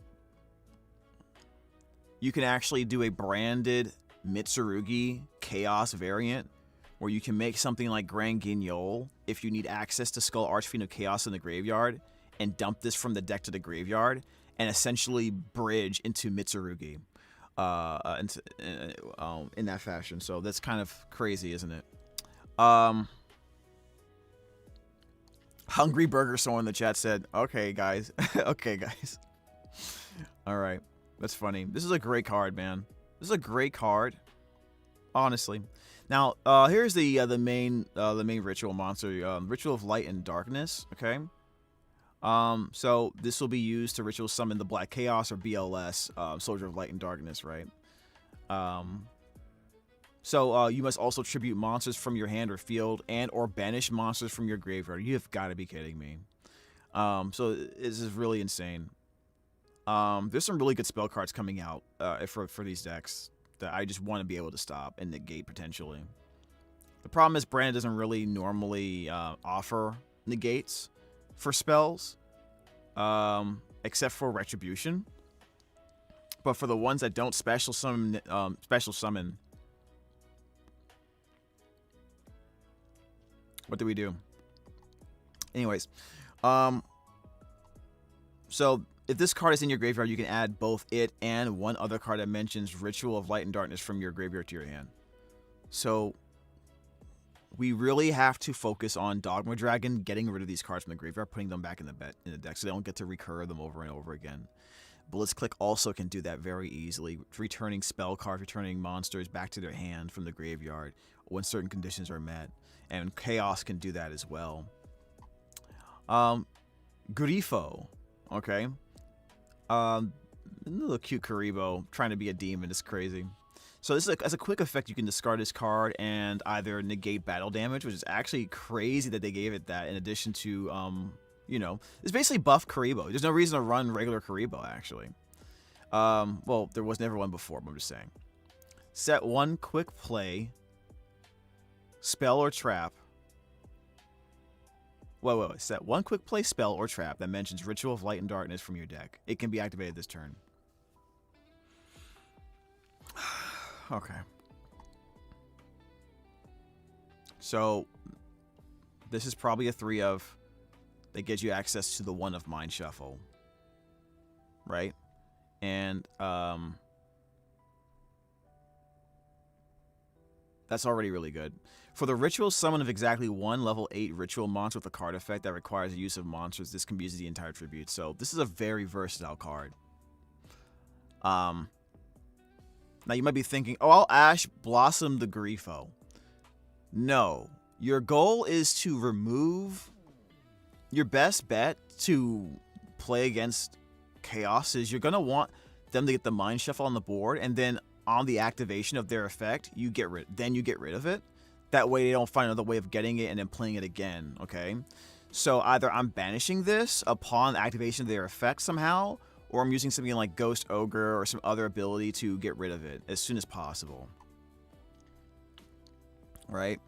can actually do a branded Mitsurugi Chaos variant, where you can make something like Grand Guignol if you need access to Skull Archfiend of Chaos in the graveyard, and dump this from the deck to the graveyard, and essentially bridge into Mitsurugi in that fashion. So that's kind of crazy, isn't it? Hungry Burger Someone in the chat said, okay, guys. Okay, guys. All right. That's funny. This is a great card, man. This is a great card. Honestly. Now, here's the main ritual monster, Ritual of Light and Darkness, okay? So this will be used to ritual summon the Black Chaos, or BLS, Soldier of Light and Darkness, right? So you must also tribute monsters from your hand or field, and or banish monsters from your graveyard. You have got to be kidding me. So this is really insane. There's some really good spell cards coming out for these decks that I just want to be able to stop and negate potentially. The problem is Brand doesn't really normally offer negates for spells, except for Retribution. But for the ones that don't special summon, what do we do? Anyways, so if this card is in your graveyard, you can add both it and one other card that mentions Ritual of Light and Darkness from your graveyard to your hand. So we really have to focus on Dogma Dragon, getting rid of these cards from the graveyard, putting them back in the deck, so they don't get to recur them over and over again. Blitzclick also can do that very easily, returning spell cards, returning monsters back to their hand from the graveyard when certain conditions are met. And Chaos can do that as well. Grifo, okay? A little cute Karibo trying to be a demon is crazy. So this is as a quick effect, you can discard this card and either negate battle damage, which is actually crazy that they gave it that, in addition to, you know, it's basically buff Karibo. There's no reason to run regular Karibo, actually. Well, there was never one before, but I'm just saying. Set one quick play, spell or trap. Wait. Set one quick play spell or trap that mentions Ritual of Light and Darkness from your deck. It can be activated this turn. Okay. So this is probably a 3 of that gives you access to the 1 of Mind Shuffle. Right? And that's already really good. For the ritual summon of exactly 1 level 8 ritual monster with a card effect that requires the use of monsters, this can be used as the entire tribute. So this is a very versatile card. Now you might be thinking, oh, I'll Ash Blossom the Grifo. No. Your goal is to remove... Your best bet to play against Chaos is you're going to want them to get the Mind Shuffle on the board, and then on the activation of their effect, you get rid of it. That way they don't find another way of getting it and then playing it again, okay? So either I'm banishing this upon activation of their effect somehow, or I'm using something like Ghost Ogre or some other ability to get rid of it as soon as possible. Right?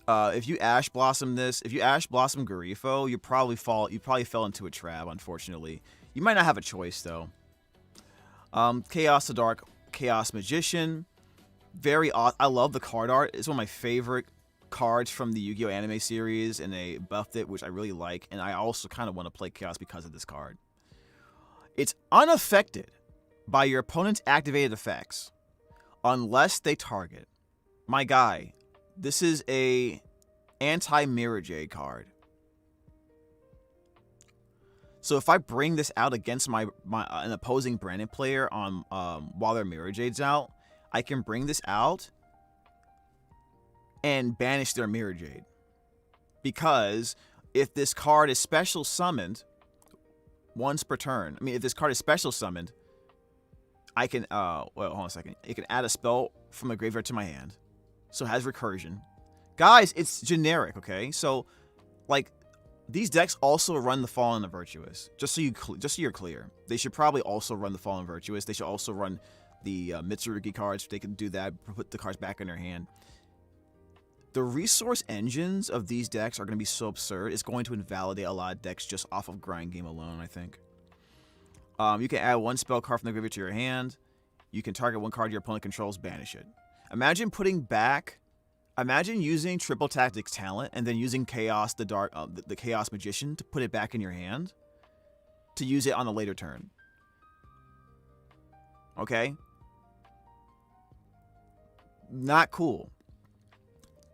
If you Ash Blossom this, if you Ash Blossom Garifo, you probably fell into a trap, unfortunately. You might not have a choice though. Chaos the Dark Chaos Magician. Very odd. I love the card art. It's one of my favorite cards from the Yu-Gi-Oh anime series, and they buffed it, which I really like. And I also kind of want to play Chaos because of this card. It's unaffected by your opponent's activated effects unless they target. My guy, this is a anti-Mirrorjade card. So if I bring this out against an opposing Branded player on while their Mirrorjade's out, I can bring this out and banish their Mirrorjade. Because if this card is special summoned once per turn, if this card is special summoned, I can well, hold on a second. It can add a spell from the graveyard to my hand. So it has recursion. Guys, it's generic, okay? So like these decks also run the Fallen and the Virtuous. Just so you're clear. They should probably also run the Fallen and Virtuous. They should also run the Mitsurugi cards. They can do that, put the cards back in their hand. The resource engines of these decks are going to be so absurd. It's going to invalidate a lot of decks just off of grind game alone, I think. You can add one spell card from the graveyard to your hand. You can target one card your opponent controls, banish it. Imagine using Triple Tactics Talent and then using Chaos the Dark, the Chaos Magician to put it back in your hand to use it on a later turn. Okay? Not cool.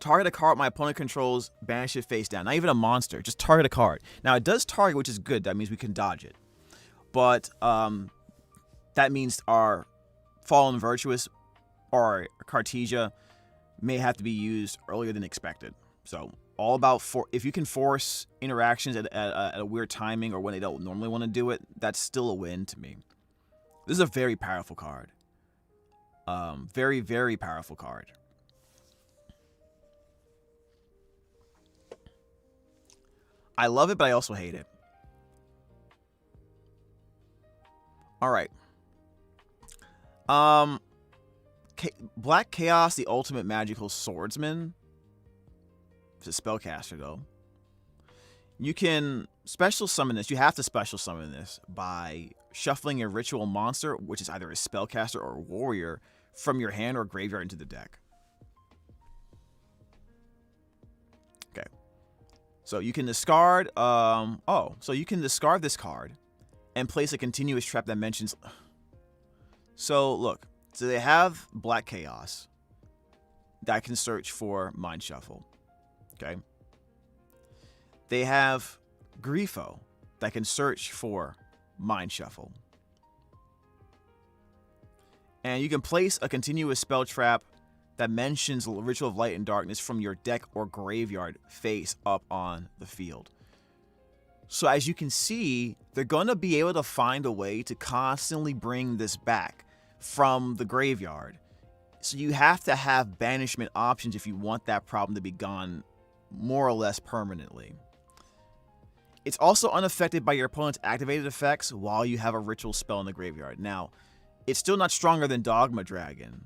Target a card my opponent controls, banish it face down. Not even a monster, just target a card. Now it does target, which is good. That means we can dodge it. But that means our Fallen Virtuous or Cartesia may have to be used earlier than expected. So all about if you can force interactions at a weird timing or when they don't normally want to do it, that's still a win to me. This is a very powerful card. Very, very powerful card. I love it, but I also hate it. All right. Black Chaos, the Ultimate Magical Swordsman. It's a spellcaster, though. You can special summon this. You have to special summon this by shuffling a ritual monster, which is either a spellcaster or a warrior, from your hand or graveyard into the deck. Okay. So you can discard, so you can discard this card and place a continuous trap that mentions. So look, so they have Black Chaos that can search for Mind Shuffle. Okay. They have Grifo that can search for Mind Shuffle. And you can place a continuous spell trap that mentions Ritual of Light and Darkness from your deck or graveyard face up on the field. So as you can see, they're going to be able to find a way to constantly bring this back from the graveyard. So you have to have banishment options if you want that problem to be gone more or less permanently. It's also unaffected by your opponent's activated effects while you have a ritual spell in the graveyard. Now, it's still not stronger than Dogma Dragon,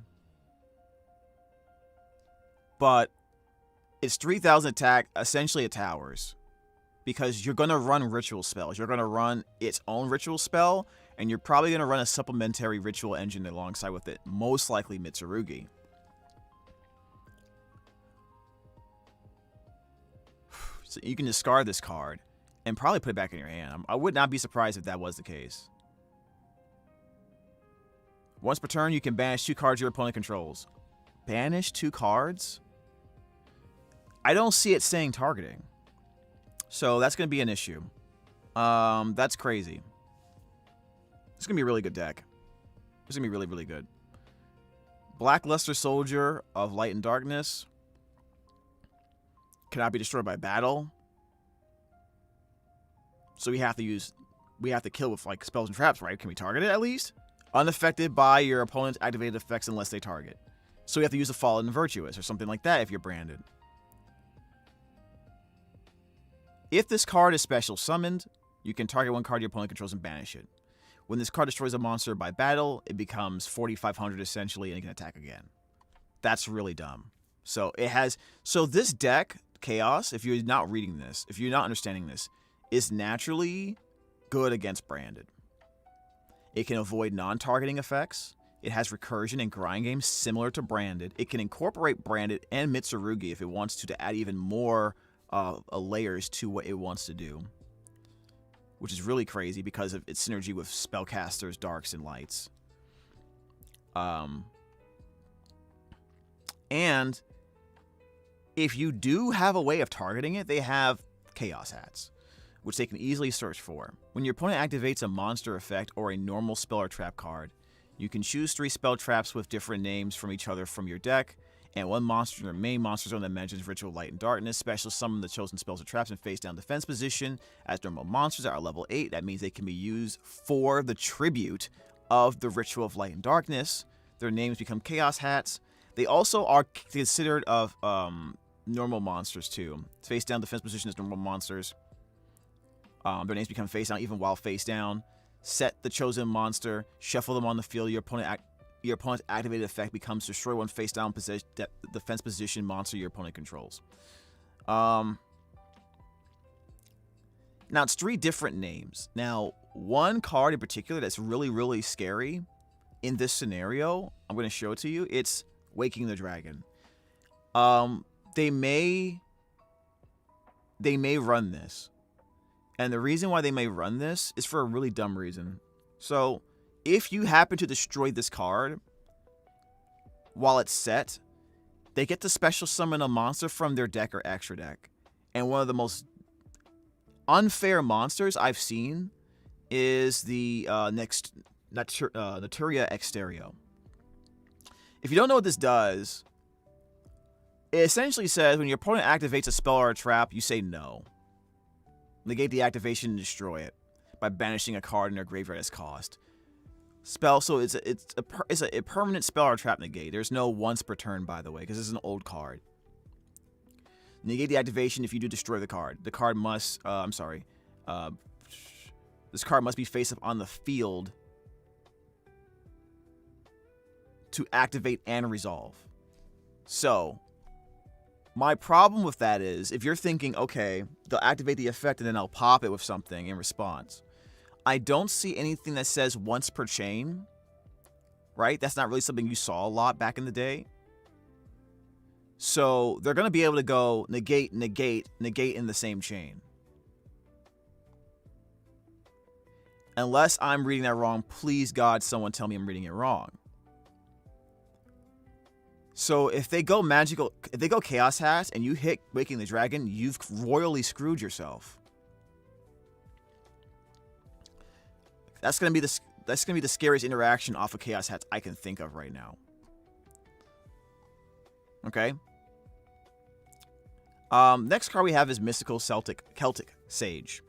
but it's 3,000 attack, essentially at towers, because you're going to run ritual spells. You're going to run its own ritual spell, and you're probably going to run a supplementary ritual engine alongside with it, most likely Mitsurugi. So you can discard this card and probably put it back in your hand. I would not be surprised if that was the case. Once per turn, you can banish 2 cards your opponent controls. Banish 2 cards? I don't see it saying targeting. So that's going to be an issue. That's crazy. It's going to be a really good deck. It's going to be really, really good. Blackluster Soldier of Light and Darkness cannot be destroyed by battle. So we have to kill with like spells and traps, right? Can we target it at least? Unaffected by your opponent's activated effects unless they target. So we have to use a Fallen and Virtuous or something like that if you're branded. If this card is special summoned, you can target one card your opponent controls and banish it. When this card destroys a monster by battle, it becomes 4,500 essentially, and it can attack again. That's really dumb. So this deck, Chaos, if you're not reading this, if you're not understanding this, is naturally good against Branded. It can avoid non-targeting effects. It has recursion and grind games similar to Branded. It can incorporate Branded and Mitsurugi if it wants to add even more layers to what it wants to do, which is really crazy because of its synergy with spellcasters, darks, and lights. And if you do have a way of targeting it, they have Chaos Hats, which they can easily search for. When your opponent activates a monster effect or a normal spell or trap card, you can choose 3 spell traps with different names from each other from your deck, and 1 monster in your main monster zone that mentions Ritual Light and Darkness. Special summon the chosen spells or traps in face down defense position. As normal monsters are level 8, that means they can be used for the tribute of the Ritual of Light and Darkness. Their names become Chaos Hats. They also are considered of normal monsters too. Face down defense position is normal monsters. Their names become face down even while face down. Set the chosen monster, shuffle them on the field. Your opponent's activated effect becomes destroy one face down defense position monster your opponent controls. Now it's 3 different names. Now, one card in particular that's really, really scary in this scenario, I'm going to show it to you. It's Waking the Dragon. They may run this. And the reason why they may run this is for a really dumb reason. So, if you happen to destroy this card while it's set, they get to special summon a monster from their deck or extra deck. And one of the most unfair monsters I've seen is the Naturia Exterio. If you don't know what this does, it essentially says when your opponent activates a spell or a trap, you say no. Negate the activation and destroy it by banishing a card in their graveyard as cost. So it's a permanent spell or trap negate. There's no once per turn, by the way, because this is an old card. Negate the activation if you do destroy the card. The card must, this card must be face up on the field to activate and resolve. So, my problem with that is, if you're thinking, okay, they'll activate the effect and then I'll pop it with something in response. I don't see anything that says once per chain, right? That's not really something you saw a lot back in the day. So they're going to be able to go negate, negate, negate in the same chain. Unless I'm reading that wrong, please God, someone tell me I'm reading it wrong. So if they go Chaos Hats and you hit Waking the Dragon, you've royally screwed yourself. That's gonna be the scariest interaction off of Chaos Hats I can think of right now. Okay. Next card we have is Mystical Celtic Sage.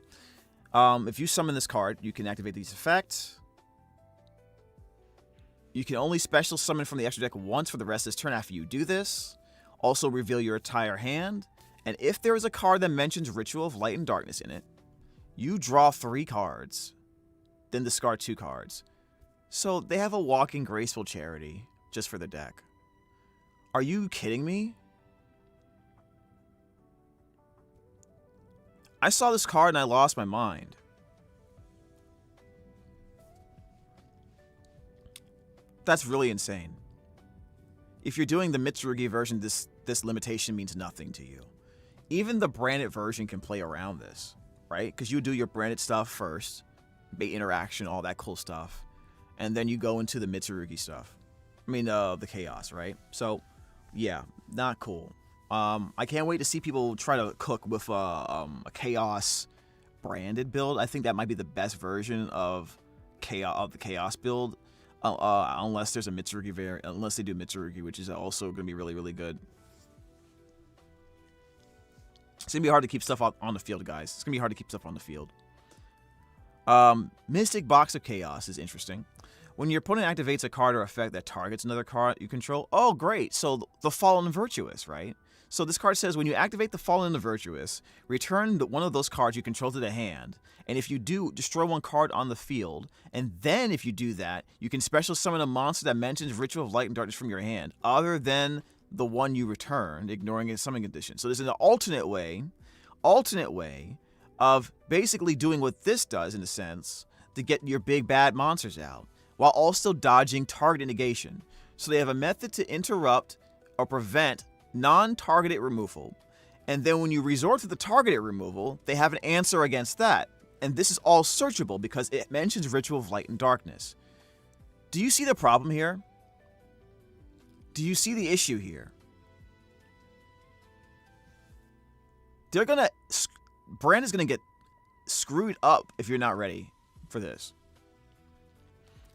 If you summon this card, you can activate these effects. You can only special summon from the extra deck once for the rest of this turn after you do this. Also reveal your entire hand. And if there is a card that mentions Ritual of Light and Darkness in it, you draw 3 cards, then discard 2 cards. So they have a walking graceful charity just for the deck. Are you kidding me? I saw this card and I lost my mind. That's really insane. If you're doing the Mitsurugi version, this limitation means nothing to you. Even the branded version can play around this, right? Because you do your branded stuff first, bait interaction, all that cool stuff, and then you go into the Mitsurugi stuff. I mean, the chaos, right? So, yeah, not cool. I can't wait to see people try to cook with a chaos branded build. I think that might be the best version of the chaos build. Unless there's a Mitsurugi variant, unless they do Mitsurugi, which is also going to be really, really good. It's going to be hard to keep stuff on the field, guys. It's going to be hard to keep stuff on the field. Mystic Box of Chaos is interesting. When your opponent activates a card or effect that targets another card you control, oh, great. So the Fallen Virtuous, right? So this card says, when you activate the Fallen and the Virtuous, return one of those cards you control to the hand. And if you do, destroy one card on the field. And then if you do that, you can special summon a monster that mentions Ritual of Light and Darkness from your hand, other than the one you returned, ignoring a summoning condition. So there's an alternate way of basically doing what this does, in a sense, to get your big bad monsters out, while also dodging target negation. So they have a method to interrupt or prevent non-targeted removal. And then when you resort to the targeted removal, they have an answer against that. And this is all searchable because it mentions Ritual of Light and Darkness. Do you see the problem here? Do you see the issue here? Brand is gonna get screwed up if you're not ready for this.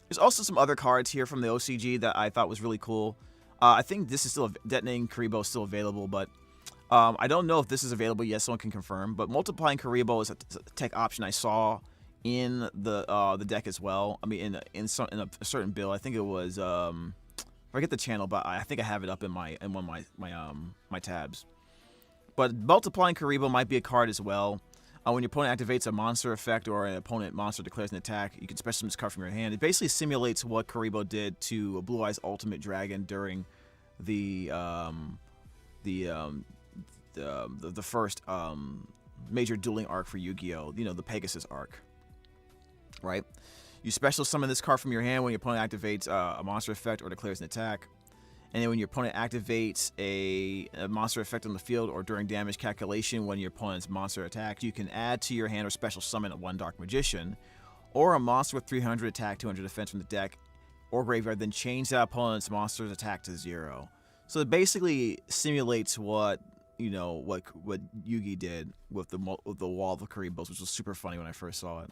There's also some other cards here from the OCG that I thought was really cool. I think this is still Detonating Karibo is still available, but I don't know if this is available yet. Someone can confirm. But Multiplying Karibo is a tech option I saw in the deck as well. I mean, in a certain build. I think it was I forget the channel, but I think I have it up in one of my tabs. But Multiplying Karibo might be a card as well. When your opponent activates a monster effect or an opponent monster declares an attack, you can special summon this card from your hand. It basically simulates what Karibo did to Blue Eyes Ultimate Dragon during the first major dueling arc for Yu-Gi-Oh! You know, the Pegasus arc. Right? You special summon this card from your hand when your opponent activates a monster effect or declares an attack. And then when your opponent activates a monster effect on the field or during damage calculation when your opponent's monster attacks, you can add to your hand or special summon a 1 Dark Magician or a monster with 300 attack, 200 defense from the deck or graveyard, then change that opponent's monster's attack to 0. So it basically simulates what, you know, what Yugi did with the Wall of the Karibos, which was super funny when I first saw it.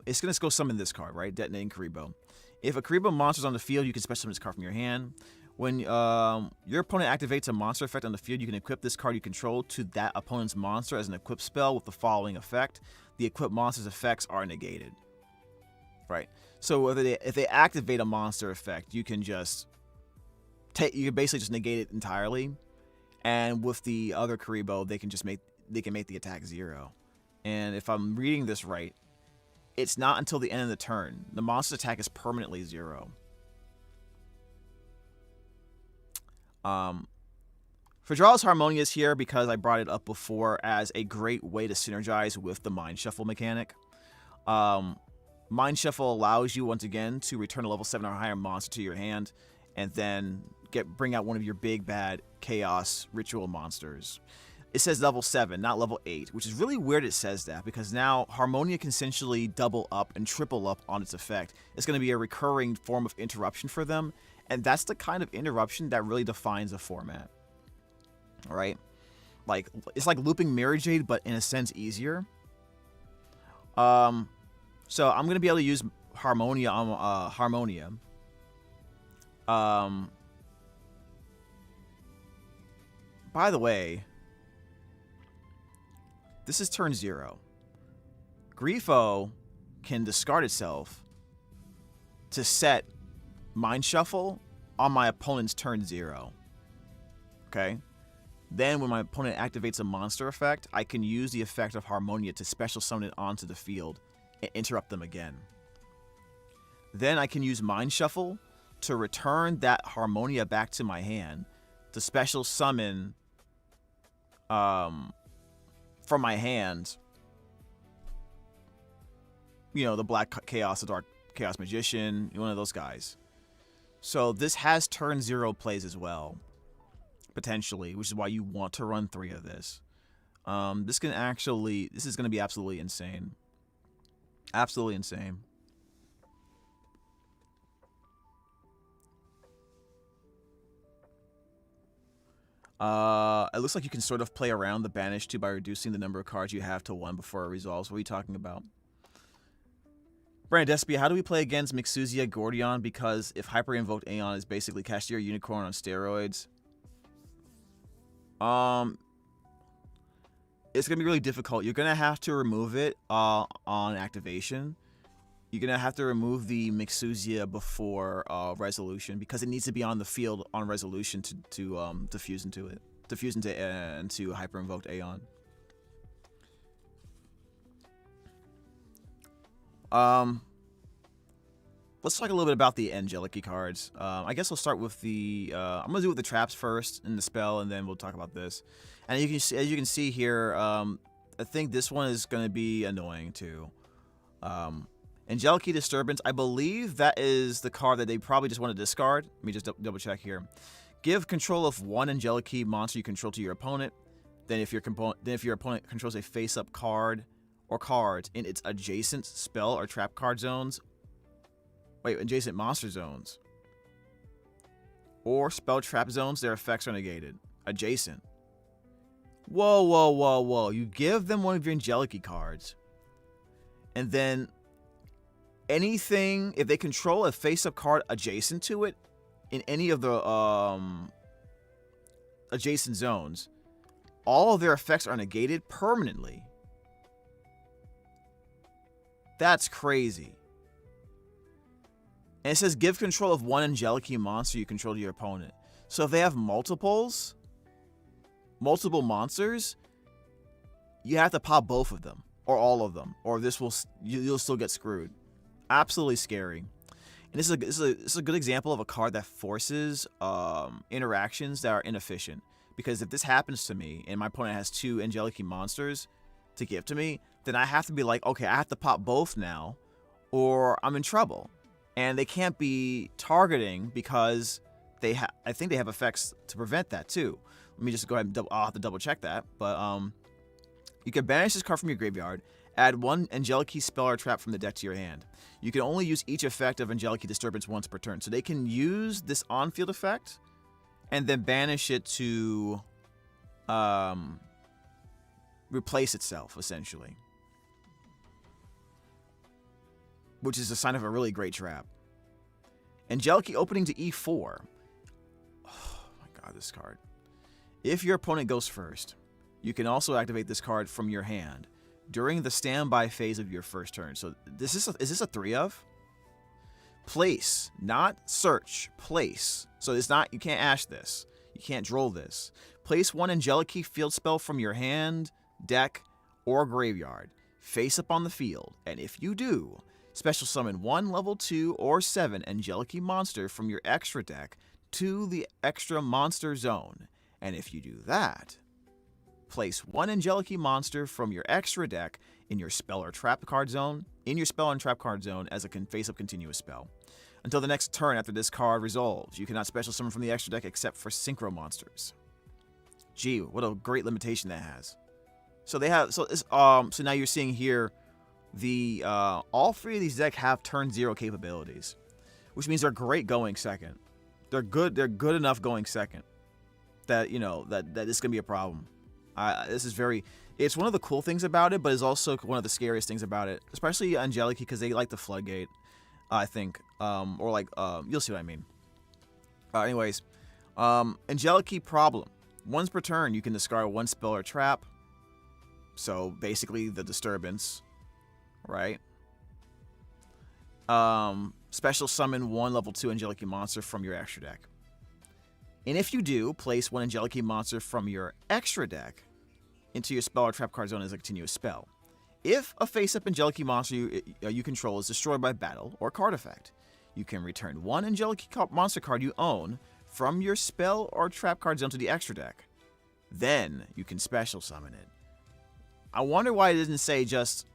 It's going to go summon this card, right? Detonating Karibo. If a Karibo monster is on the field, you can special summon this card from your hand. When your opponent activates a monster effect on the field, you can equip this card you control to that opponent's monster as an equip spell with the following effect. The equipped monster's effects are negated. Right? So if they activate a monster effect, you can basically just negate it entirely. And with the other Karibo, they can make the attack 0. And if I'm reading this right, it's not until the end of the turn. The monster's attack is permanently 0. Fajral's Harmonia is here because I brought it up before as a great way to synergize with the Mind Shuffle mechanic. Mind Shuffle allows you, once again, to return a level 7 or higher monster to your hand and then bring out one of your big bad Chaos Ritual monsters. It says level 7, not level 8, which is really weird it says that, because now Harmonia can essentially double up and triple up on its effect. It's going to be a recurring form of interruption for them, and that's the kind of interruption that really defines a format. Alright? Like, it's like looping Mirrorjade, but in a sense easier. So I'm going to be able to use Harmonia on Harmonia. By the way, this is turn 0. Grifo can discard itself to set Mind Shuffle on my opponent's turn 0. Okay? Then when my opponent activates a monster effect, I can use the effect of Harmonia to special summon it onto the field and interrupt them again. Then I can use Mind Shuffle to return that Harmonia back to my hand to special summon from my hand, you know, the Black Chaos, the Dark Chaos Magician, one of those guys. So this has turn 0 plays as well, potentially, which is why you want to run 3 of this. This is going to be absolutely insane. Absolutely insane. It looks like you can sort of play around the banish too by reducing the number of cards you have to 1 before it resolves. What are you talking about? Brandon Despia, how do we play against Mixuzia Gordion? Because if Hyper Invoked Aeon is basically Cashier Unicorn on steroids. It's going to be really difficult. You're going to have to remove it on activation. You're going to have to remove the Mixuzia before resolution because it needs to be on the field on resolution to fuse into it. diffuse into hyper invoked Aeon. Let's talk a little bit about the Angelic cards. I guess we'll start with the. I'm gonna do with the traps first in the spell, and then we'll talk about this. And you can see, as you can see here, I think this one is gonna be annoying too. Angelic Disturbance. I believe that is the card that they probably just want to discard. Let me just double check here. Give control of one Angelic monster you control to your opponent. Then if your opponent controls a face-up card or cards in its adjacent spell or trap card zones. Wait, adjacent monster zones. Or spell trap zones, their effects are negated. Adjacent. Whoa, whoa, whoa, whoa. You give them one of your Angelic cards. And then anything, if they control a face-up card adjacent to it, in any of the adjacent zones, all of their effects are negated permanently. That's crazy. And it says give control of one Angelic monster you control to your opponent. So if they have multiple monsters, you have to pop both of them or all of them, or you'll still get screwed. Absolutely scary. And this is a good example of a card that forces interactions that are inefficient. Because if this happens to me and my opponent has two Angelic monsters to give to me, then I have to be like, okay, I have to pop both now, or I'm in trouble. And they can't be targeting because I think they have effects to prevent that too. Let me just go ahead and I'll have to double check that. But you can banish this card from your graveyard. Add one Angelic spell or trap from the deck to your hand. You can only use each effect of Angelic Disturbance once per turn. So they can use this on-field effect and then banish it to replace itself, essentially. Which is a sign of a really great trap. Angelic opening to E4. Oh my god, this card. If your opponent goes first, you can also activate this card from your hand during the standby phase of your first turn. So is this a 3-of? Place, not search. Place. So it's not, you can't ash this. You can't droll this. Place one Angelic field spell from your hand, deck, or graveyard face up on the field. And if you do, special summon one level 2 or 7 Angelic monster from your extra deck to the extra monster zone. And if you do that, place one Angelic monster from your extra deck in your spell or trap card zone, as a face-up continuous spell. Until the next turn after this card resolves, you cannot special summon from the extra deck except for synchro monsters. Gee, what a great limitation that has. So so now you're seeing here the all three of these decks have turn 0 capabilities, which means they're great going second. They're good enough going second that that this can be a problem. It's one of the cool things about it, but it's also one of the scariest things about it, especially Angelic, because they like the floodgate, I think, or like, you'll see what I mean. Anyways, Angelic problem. Once per turn, you can discard one spell or trap. So basically the disturbance, right? Special summon one level 2 Angelic monster from your extra deck. And if you do, place one Angelic monster from your extra deck into your spell or trap card zone as a continuous spell. If a face-up Angelic monster you control is destroyed by battle or card effect, you can return one Angelic monster card you own from your spell or trap card zone to the extra deck. Then you can special summon it. I wonder why it didn't say just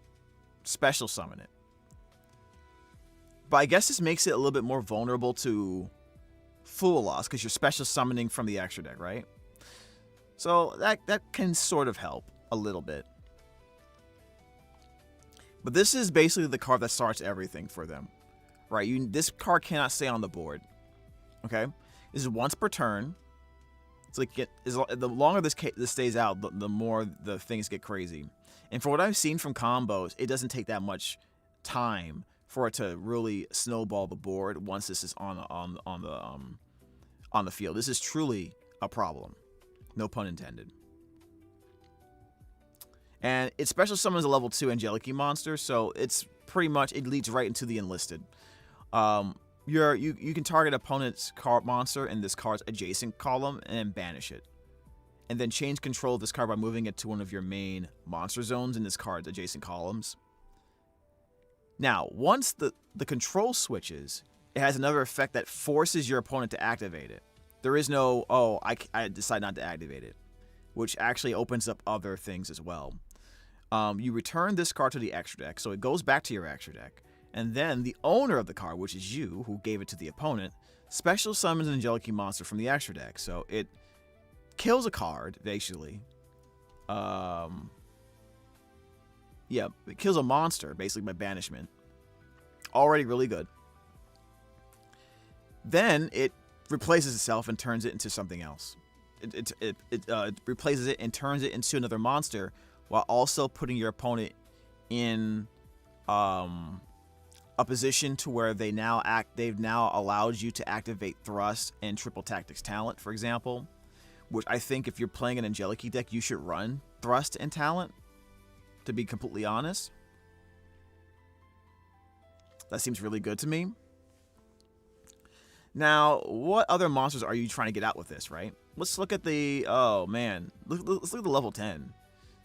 special summon it. But I guess this makes it a little bit more vulnerable to Fool loss because you're special summoning from the extra deck, right? So that can sort of help a little bit. But this is basically the card that starts everything for them, right? This card cannot stay on the board. Okay, this is once per turn. It's like the longer this stays out, the more the things get crazy. And for what I've seen from combos, it doesn't take that much time for it to really snowball the board once this is on the field. This is truly a problem. No pun intended. And it special summons a level 2 Angelic monster, so it's pretty much, it leads right into the enlisted. You can target opponent's card monster in this card's adjacent column and banish it. and then change control of this card by moving it to one of your main monster zones in this card's adjacent columns. Now, once the control switches, it has another effect that forces your opponent to activate it. There is no, oh, I decide not to activate it, which actually opens up other things as well. You return this card to the extra deck, so it goes back to your extra deck. And then the owner of the card, which is you, who gave it to the opponent, special summons an Angelic monster from the extra deck. So it kills a card, basically. Yeah, it kills a monster, basically, by banishment. Already really good. Then it replaces itself and turns it into something else. It replaces it and turns it into another monster, while also putting your opponent in a position to where they've now allowed you to activate Thrust and Triple Tactics Talent, for example. Which I think if you're playing an Angelic deck, you should run Thrust and Talent, to be completely honest. That seems really good to me. Now, what other monsters are you trying to get out with this, right? Let's look at the, oh man, let's look at the level 10.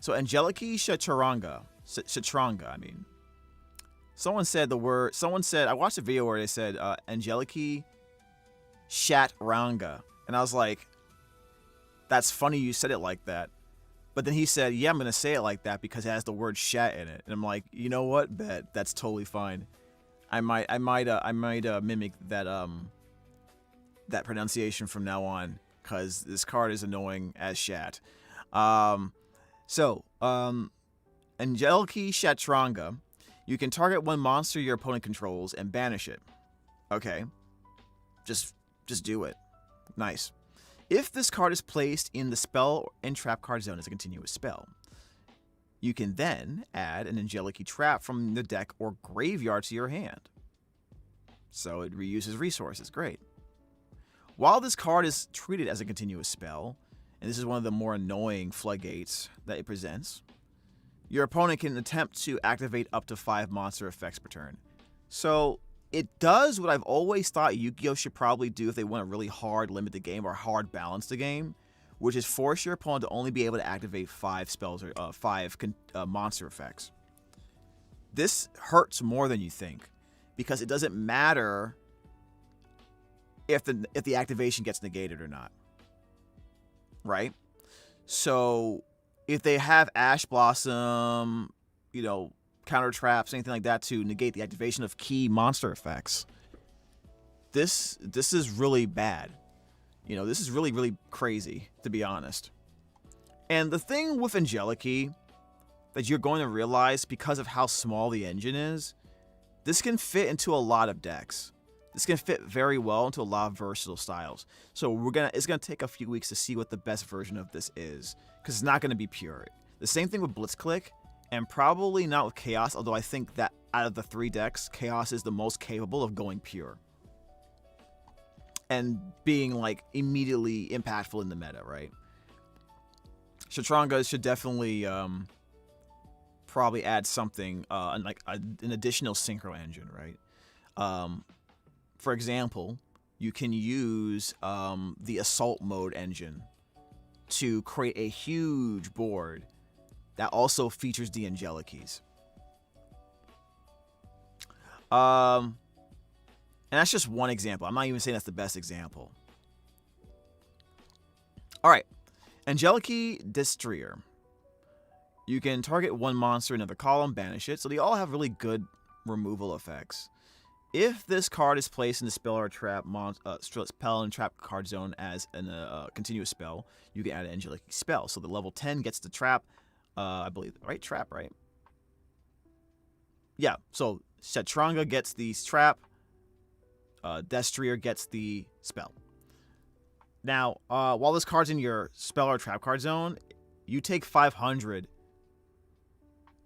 So Angelic Shatranga, I mean. Someone said, I watched a video where they said Angelic Shatranga. And I was like, that's funny you said it like that. But then he said, yeah, I'm going to say it like that because it has the word shat in it. And I'm like, you know what? Bet. That's totally fine. I might mimic that that pronunciation from now on, because this card is annoying as shat. Angelic Shatranga. You can target one monster your opponent controls and banish it. Okay. Just do it. Nice. If this card is placed in the spell and trap card zone as a continuous spell, you can then add an Angelic trap from the deck or graveyard to your hand. So it reuses resources. Great. While this card is treated as a continuous spell, and this is one of the more annoying floodgates that it presents, your opponent can attempt to activate up to 5 monster effects per turn. So it does what I've always thought Yu-Gi-Oh should probably do if they want to really hard limit the game or hard balance the game, which is force your opponent to only be able to activate 5 spells or 5 monster effects. This hurts more than you think, because it doesn't matter if the activation gets negated or not, right? So if they have Ash Blossom, counter traps, anything like that to negate the activation of key monster effects, this is really bad. This is really, really crazy, to be honest. And the thing with Angelic that you're going to realize, because of how small the engine is, this can fit into a lot of decks. This can fit very well into a lot of versatile styles. So it's gonna take a few weeks to see what the best version of this is, because it's not gonna be pure. The same thing with Blitzclick, and probably not with Chaos, although I think that out of the 3 decks, Chaos is the most capable of going pure and being like immediately impactful in the meta, right? Shatranga should definitely probably add something like an additional synchro engine, right? For example, you can use the Assault Mode engine to create a huge board that also features the Angelic keys. And that's just one example. I'm not even saying that's the best example. All right. Angelic Despia. You can target one monster in another column, banish it. So they all have really good removal effects. If this card is placed in the spell or trap spell and trap card zone as a continuous spell, you can add an Angelic spell. So the level 10 gets the trap, I believe, right? Trap, right? Yeah, so Shatranga gets the trap, Despia gets the spell. Now, while this card's in your spell or trap card zone, you take 500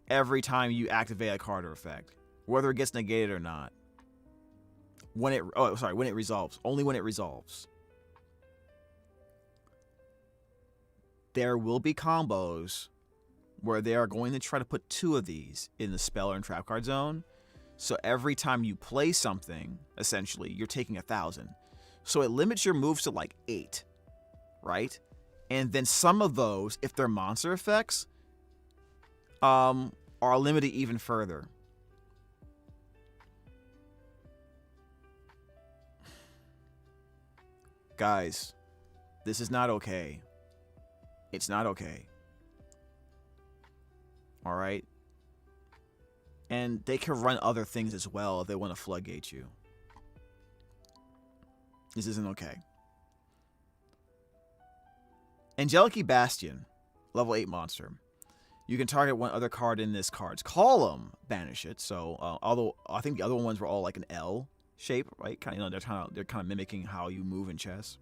every time you activate a card or effect, whether it gets negated or not. When it resolves. Only when it resolves. There will be combos where they are going to try to put 2 of these in the spell or in trap card zone. So every time you play something, essentially, you're taking 1,000. So it limits your moves to like 8, right? And then some of those, if they're monster effects, are limited even further. Guys, this is not okay. It's not okay. All right? And they can run other things as well if they want to floodgate you. This isn't okay. Angelic Bastion, level 8 monster. You can target one other card in this card's column, banish it. So, although I think the other ones were all like an L shape, right? Kind of, they're kind of mimicking how you move in chess.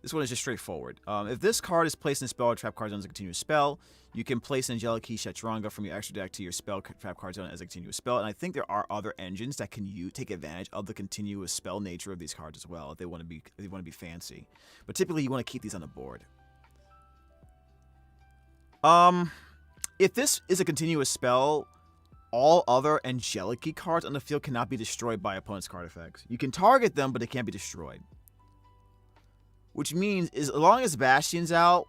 This one is just straightforward. If this card is placed in a spell or trap card zone as a continuous spell, you can place Angelic Shattranga from your extra deck to your spell trap card zone as a continuous spell. And I think there are other engines that can take advantage of the continuous spell nature of these cards as well if they want to be fancy. But typically, you want to keep these on the board. If this is a continuous spell, all other Angelic cards on the field cannot be destroyed by opponent's card effects. You can target them, but they can't be destroyed. Which means, as long as Bastion's out,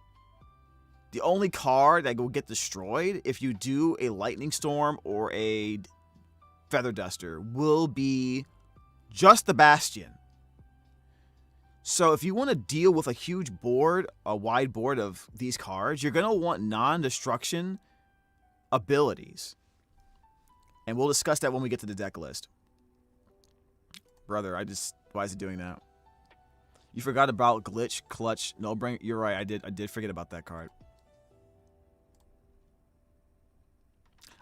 the only card that will get destroyed if you do a Lightning Storm or a Feather Duster will be just the Bastion. So if you want to deal with a huge board, a wide board of these cards, you're going to want non-destruction abilities. And we'll discuss that when we get to the deck list. Brother, why is it doing that? You forgot about Glitch, Clutch, Nullbringer. You're right, I did forget about that card.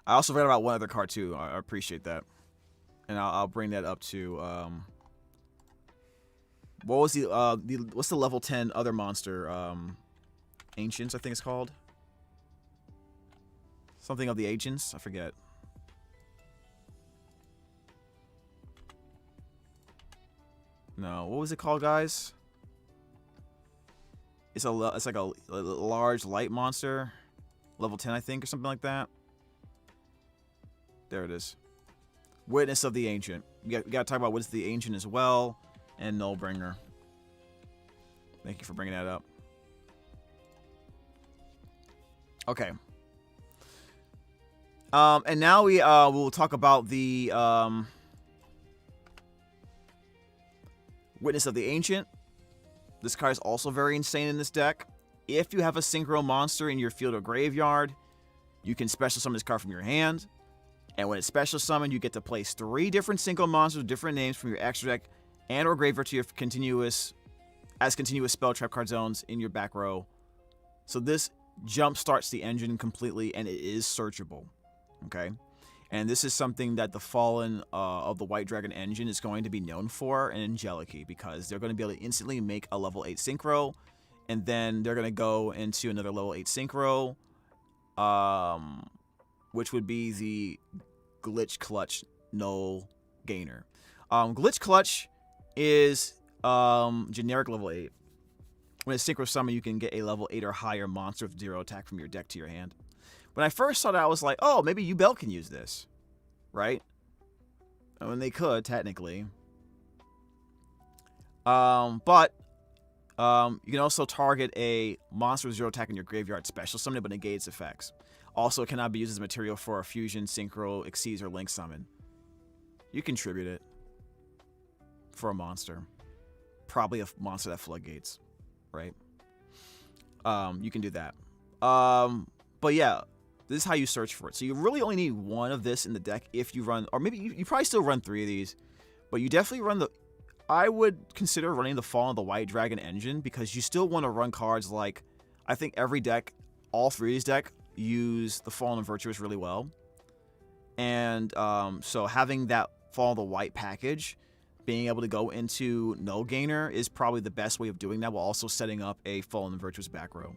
I also forgot about one other card too. I appreciate that. And I'll bring that up to what was what's the level 10 other monster? Ancients, I think it's called. Something of the Ancients, I forget. No, what was it called, guys? It's like a large light monster, level 10, I think, or something like that. There it is. Witness of the Ancient. We got to talk about Witness of the Ancient as well, and Nullbringer. Thank you for bringing that up. Okay. And now we'll talk about the Witness of the Ancient. This card is also very insane in this deck. If you have a synchro monster in your field or graveyard, you can special summon this card from your hand. And when it's special summoned, you get to place 3 different synchro monsters with different names from your extra deck and or graveyard to your continuous spell trap card zones in your back row. So this jump starts the engine completely, and it is searchable. Okay? And this is something that the Fallen of the White Dragon engine is going to be known for in Angelic, because they're going to be able to instantly make a level 8 synchro, and then they're going to go into another level 8 synchro, which would be the Glitch Clutch Null Gainer. Glitch Clutch is generic level 8. When it's synchro summon, you can get a level 8 or higher monster with 0 attack from your deck to your hand. When I first saw that, I was like, oh, maybe YuGiOh can use this, right? I mean, they could, technically. But you can also target a monster with 0 attack in your graveyard, special summon it, but negate its effects. Also, it cannot be used as material for a fusion, synchro, exceeds, or link summon. You can tribute it for a monster. Probably a monster that floodgates, right? You can do that. But yeah, this is how you search for it. So you really only need 1 of this in the deck if you run, or maybe you probably still run 3 of these, but you definitely run I would consider running the Fallen of the White Dragon engine, because you still want to run cards like, I think every deck, all 3 of these decks, use the Fallen of Virtuous really well. And so having that Fallen of the White package, being able to go into Null Gainer is probably the best way of doing that, while also setting up a Fallen of Virtuous back row.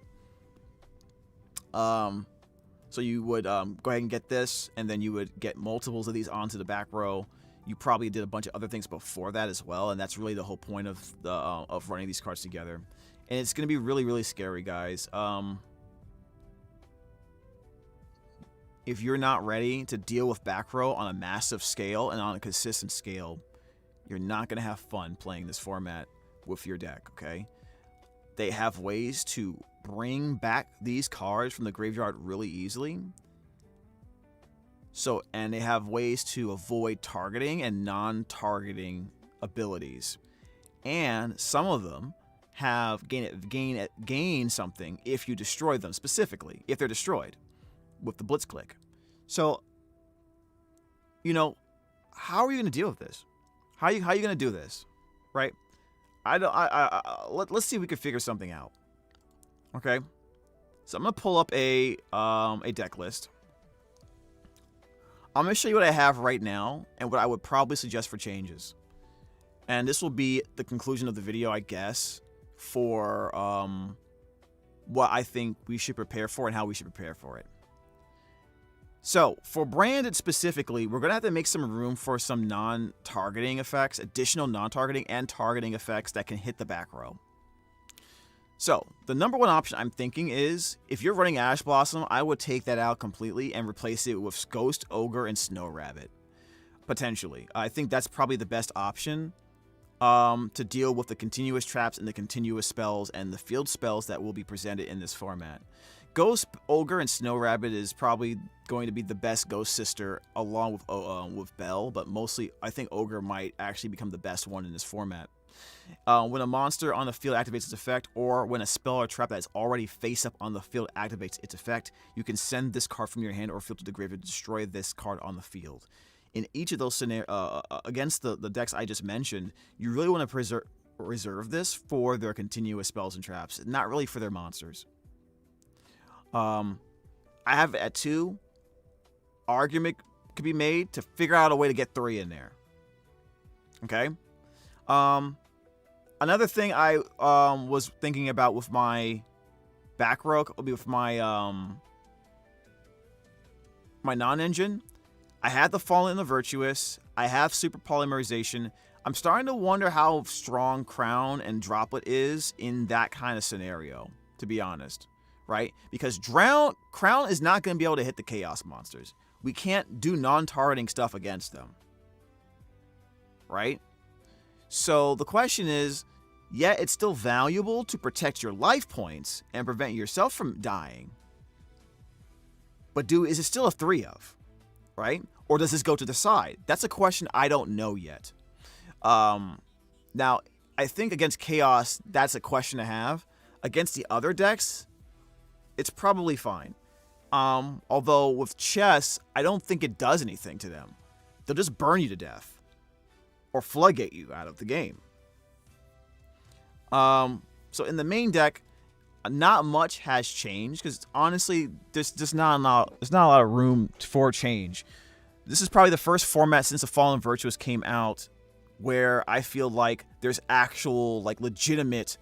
So you would go ahead and get this, and then you would get multiples of these onto the back row. You probably did a bunch of other things before that as well, and that's really the whole point of of running these cards together. And it's going to be really, really scary, guys. If you're not ready to deal with back row on a massive scale and on a consistent scale, you're not going to have fun playing this format with your deck, okay? they have ways to bring back these cards from the graveyard really easily. So, and they have ways to avoid targeting and non-targeting abilities. And some of them have gain something if you destroy them, specifically if they're destroyed with the blitz click. So, you know, how are you going to deal with this? How are you going to do this, right? Let's see if we can figure something out. Okay, so I'm gonna pull up a deck list. I'm gonna show you what I have right now and what I would probably suggest for changes. And this will be the conclusion of the video, I guess, for what I think we should prepare for and how we should prepare for it. So, for Branded specifically, we're going to have to make some room for some non-targeting effects, additional non-targeting and targeting effects that can hit the back row. So, the number one option I'm thinking is, if you're running Ash Blossom, I would take that out completely and replace it with Ghost, Ogre, and Snow Rabbit. Potentially. I think that's probably the best option to deal with the continuous traps and the continuous spells and the field spells that will be presented in this format. Ghost, Ogre, and Snow Rabbit is probably going to be the best Ghost Sister along with Belle, but mostly I think Ogre might actually become the best one in this format. When a monster on the field activates its effect, or when a spell or trap that is already face up on the field activates its effect, you can send this card from your hand or field to the graveyard to destroy this card on the field. In each of those scenarios, against the decks I just mentioned, you really want to reserve this for their continuous spells and traps, not really for their monsters. I have it at 2. Argument could be made to figure out a way to get 3 in there. Okay. Another thing I was thinking about with my back row, with my my non-engine, I had the Fallen and the Virtuous. I have Super Polymerization. I'm starting to wonder how strong Crown and Droplet is in that kind of scenario, to be honest. Right? Because Crown is not going to be able to hit the Chaos monsters. We can't do non-targeting stuff against them. Right? So the question is, yeah, it's still valuable to protect your life points and prevent yourself from dying. But is it still a 3 of? Right? Or does this go to the side? That's a question I don't know yet. Now, I think against Chaos, that's a question to have. Against the other decks, it's probably fine. Although with Chess, I don't think it does anything to them. They'll just burn you to death. Or floodgate you out of the game. So in the main deck, not much has changed. Because honestly, there's just not a lot of room for change. This is probably the first format since the Fallen Virtuous came out where I feel like there's actual, like, legitimate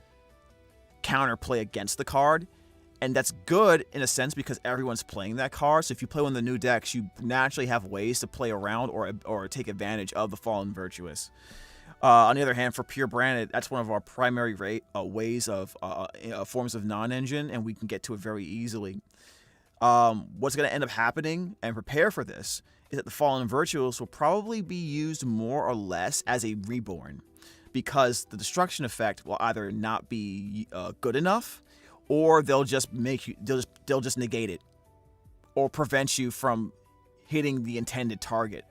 counterplay against the card. And that's good in a sense because everyone's playing that card. So if you play one of the new decks, you naturally have ways to play around or take advantage of the Fallen Virtuous. On the other hand, for pure Branded, that's one of our primary ways of forms of non-engine, and we can get to it very easily. What's going to end up happening, and prepare for this, is that the Fallen Virtuous will probably be used more or less as a reborn, because the destruction effect will either not be good enough, or they'll just they'll just negate it, or prevent you from hitting the intended target.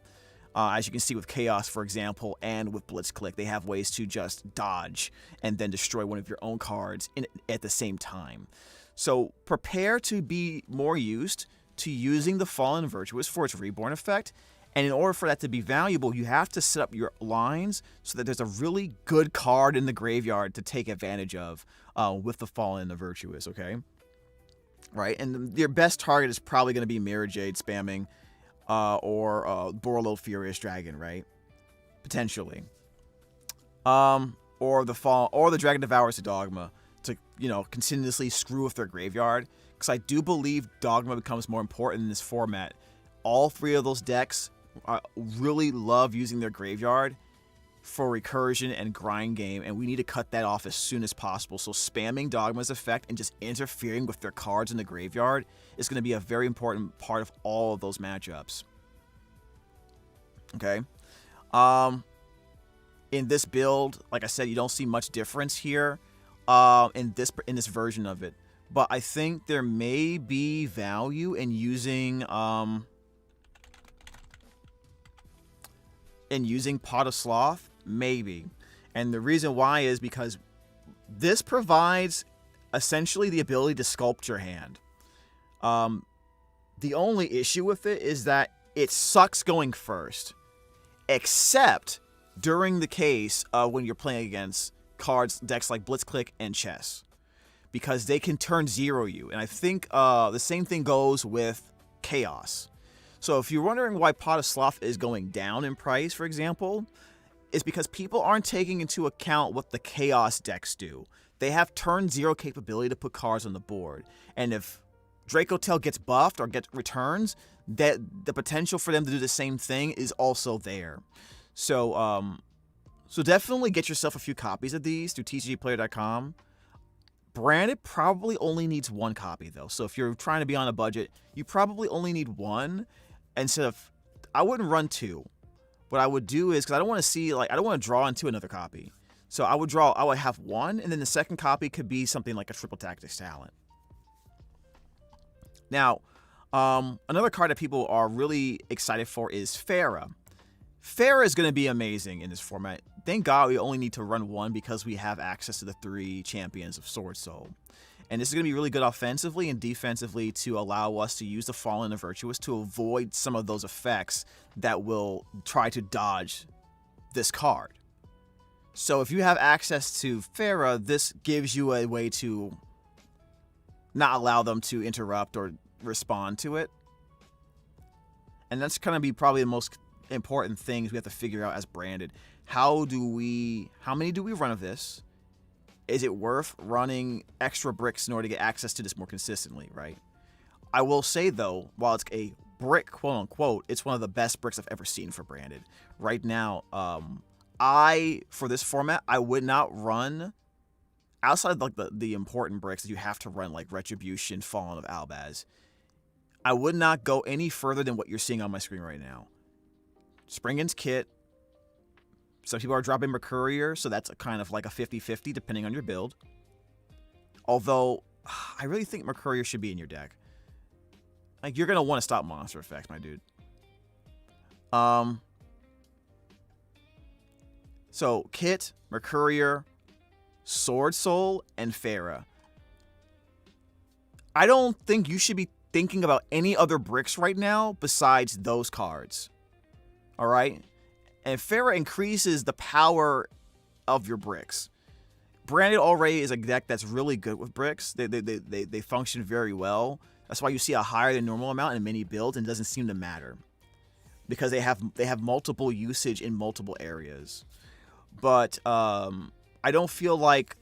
As you can see with Chaos, for example, and with Blitzclick, they have ways to just dodge and then destroy one of your own cards at the same time. So prepare to be more used to using the Fallen Virtuous for its reborn effect. And in order for that to be valuable, you have to set up your lines so that there's a really good card in the graveyard to take advantage of with the Fallen and the Virtuous, okay? Right? And your best target is probably going to be Mirrorjade spamming or Borlo Furious Dragon, right? Potentially. Or the Dragon Devours the Dogma to, continuously screw with their graveyard. Because I do believe Dogma becomes more important in this format. All 3 of those decks really love using their graveyard for recursion and grind game, and we need to cut that off as soon as possible. So spamming Dogma's effect and just interfering with their cards in the graveyard is going to be a very important part of all of those matchups. Okay. In this build, like I said, you don't see much difference here. in this version of it. But I think there may be value in using Pot of Sloth, maybe. And the reason why is because this provides essentially the ability to sculpt your hand. The only issue with it is that it sucks going first, except during the case of when you're playing against decks like Blitzclick and Chess, because they can turn 0 you. And I think the same thing goes with Chaos. So if you're wondering why Pot of Sloth is going down in price, for example, it's because people aren't taking into account what the Chaos decks do. They have turn 0 capability to put cards on the board. And if Dracotail gets buffed or returns, that the potential for them to do the same thing is also there. So so definitely get yourself a few copies of these through tcgplayer.com. Branded probably only needs 1 copy though. So if you're trying to be on a budget, you probably only need 1 instead of, I wouldn't run 2. What I would do is, because I don't want to see, like, I don't want to draw into another copy. So I would have 1, and then the second copy could be something like a Triple Tactics Talent. Now, another card that people are really excited for is Pharah. Pharah is going to be amazing in this format. Thank God we only need to run 1 because we have access to the 3 champions of Sword Soul. And this is going to be really good offensively and defensively to allow us to use the Fallen and Virtuous to avoid some of those effects that will try to dodge this card. So if you have access to Pharah, this gives you a way to not allow them to interrupt or respond to it. And that's going to be probably the most important things we have to figure out as Branded. How many do we run of this? Is it worth running extra bricks in order to get access to this more consistently, right? I will say though, while it's a brick, quote unquote, it's one of the best bricks I've ever seen for Branded. Right now, for this format, I would not run outside of like the important bricks that you have to run, like Retribution, Fallen of Albaz. I would not go any further than what you're seeing on my screen right now. Springen's Kit. Some people are dropping Mercurier, so that's kind of like a 50-50 depending on your build. Although, I really think Mercurier should be in your deck. Like, you're going to want to stop monster effects, my dude. So, Kit, Mercurier, Sword Soul, and Pharah. I don't think you should be thinking about any other bricks right now besides those cards. Alright? And Pharah increases the power of your bricks. Branded already is a deck that's really good with bricks. They function very well. That's why you see a higher than normal amount in many builds, and it doesn't seem to matter. Because they have multiple usage in multiple areas. But I don't feel like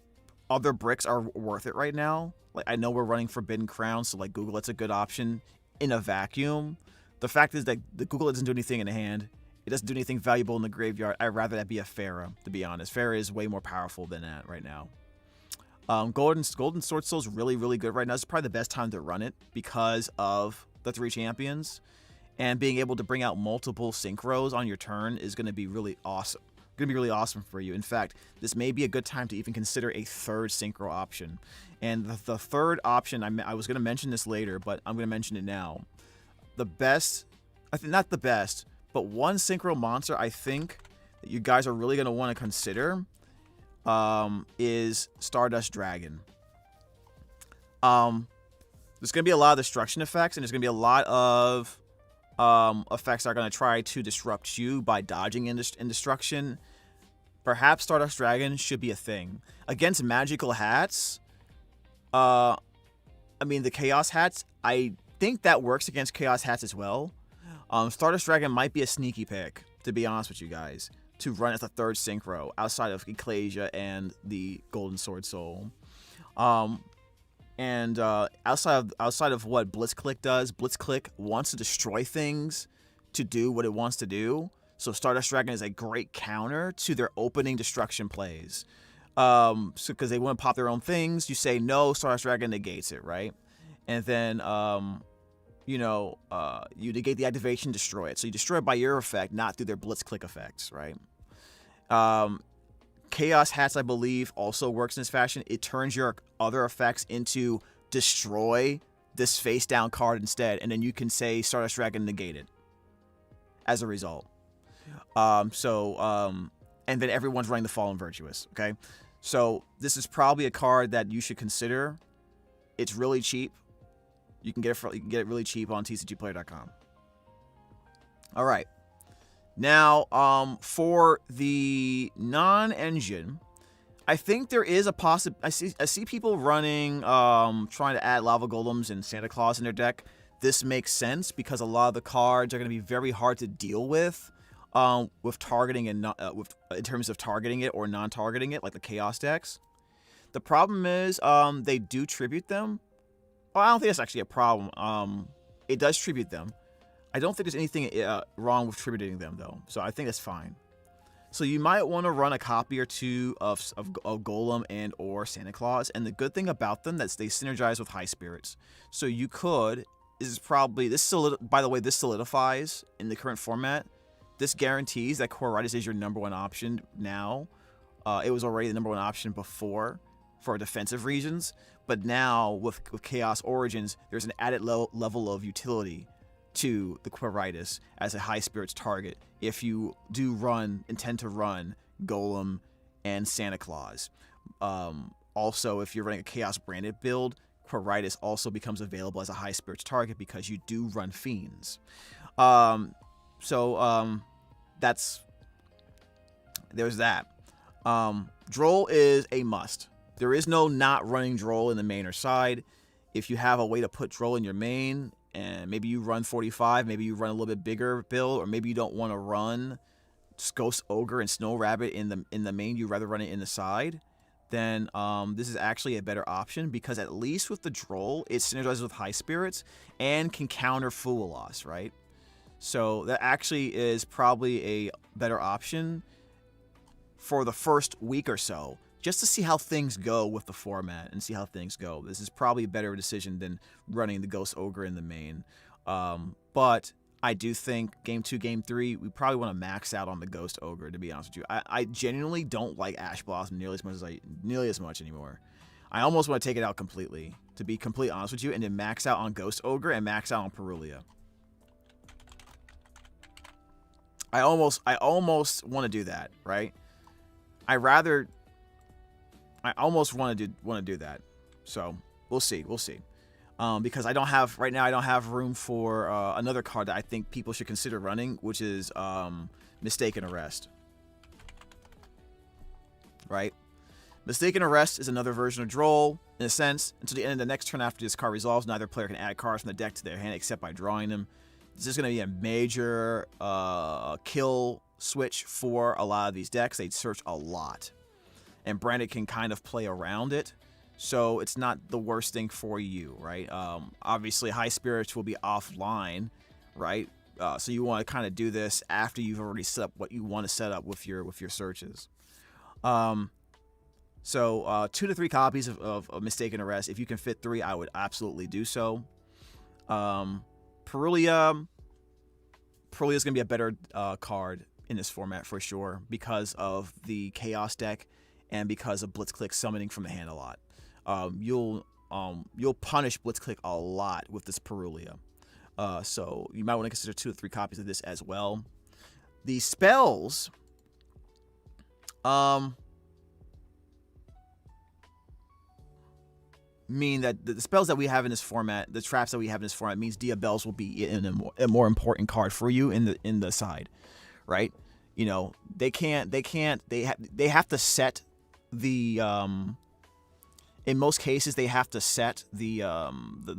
other bricks are worth it right now. Like, I know we're running Forbidden Crown, so like Googlet's a good option in a vacuum. The fact is that the Googlet doesn't do anything in the hand. It doesn't do anything valuable in the graveyard. I'd rather that be a Pharah, to be honest. Pharah is way more powerful than that right now. Golden Sword Soul is really, really good right now. It's probably the best time to run it because of the 3 champions. And being able to bring out multiple synchros on your turn is going to be really awesome. Going to be really awesome for you. In fact, this may be a good time to even consider a 3rd synchro option. And the 3rd option, I was going to mention this later, but I'm going to mention it now. The best, I think not the best, but one synchro monster I think that you guys are really going to want to consider is Stardust Dragon. There's going to be a lot of destruction effects, and there's going to be a lot of effects that are going to try to disrupt you by dodging in destruction. Perhaps Stardust Dragon should be a thing. Against magical hats, I mean the Chaos hats, I think that works against Chaos hats as well. Stardust Dragon might be a sneaky pick, to be honest with you guys, to run as a 3rd synchro outside of Ecclesia and the Golden Sword Soul. And outside of what Blitzclick does, Blitzclick wants to destroy things to do what it wants to do. So Stardust Dragon is a great counter to their opening destruction plays. So because they want to pop their own things, you say no, Stardust Dragon negates it, right? And then you negate the activation, destroy it. So you destroy it by your effect, not through their Blitzclick effects, right? Chaos Hats, I believe, also works in this fashion. It turns your other effects into destroy this face down card instead, and then you can say Stardust Dragon negated as a result. And then everyone's running the Fallen Virtuous. Okay, so this is probably a card that you should consider. It's really cheap. You can get it really cheap on tcgplayer.com. All right. Now, for the non-engine, I think there is a I see people running, trying to add Lava Golems and Santa Claus in their deck. This makes sense because a lot of the cards are going to be very hard to deal with targeting and in terms of targeting it or non-targeting it, like the Chaos decks. The problem is, they do tribute them. Well, I don't think that's actually a problem. It does tribute them. I don't think there's anything wrong with tributing them, though. So I think that's fine. So you might want to run a copy or two of Golem and or Santa Claus. And the good thing about them is they synergize with High Spirits. So you could, by the way, this solidifies in the current format. This guarantees that Quiritis is your number 1 option now. It was already the number 1 option before for defensive reasons. But now with Chaos Origins, there's an added level of utility to the Quiritis as a High Spirits target if you do intend to run Golem and Santa Claus. Also, if you're running a Chaos Branded build, Quiritis also becomes available as a High Spirits target because you do run Fiends. There's that. Droll is a must. There is no not running Droll in the main or side. If you have a way to put Droll in your main, and maybe you run 45, maybe you run a little bit bigger build, or maybe you don't want to run Ghost Ogre and Snow Rabbit in the main, you rather run it in the side, then this is actually a better option because at least with the Droll, it synergizes with High Spirits and can counter Fool Loss, right? So that actually is probably a better option for the first week or so, just to see how things go with the format and see how things go. This is probably a better decision than running the Ghost Ogre in the main. But I do think Game 2, Game 3, we probably want to max out on the Ghost Ogre, to be honest with you. I genuinely don't like Ash Blossom nearly as much anymore. I almost want to take it out completely, to be completely honest with you, and then max out on Ghost Ogre and max out on Perulia. I almost want to do that, right? I almost want to do that. So we'll see. Because I don't have room for another card that I think people should consider running, which is Mistaken Arrest. Right? Mistaken Arrest is another version of Droll, in a sense. Until the end of the next turn after this card resolves, neither player can add cards from the deck to their hand except by drawing them. This is going to be a major kill switch for a lot of these decks. They search a lot. And Branded can kind of play around it. So it's not the worst thing for you, right? Obviously, High Spirits will be offline, right? So you want to kind of do this after you've already set up what you want to set up with your searches. So 2 to 3 copies of Mistaken Arrest. If you can fit 3, I would absolutely do so. Perulia is going to be a better card in this format for sure because of the Chaos deck and because of Blitzclick summoning from the hand a lot. You'll punish Blitzclick a lot with this Perulia. So you might want to consider 2 to 3 copies of this as well. The spells, mean that the spells that we have in this format, the traps that we have in this format, means Diabels will be a more important card for you in the side, right? You know, they have to set the in most cases they have to set the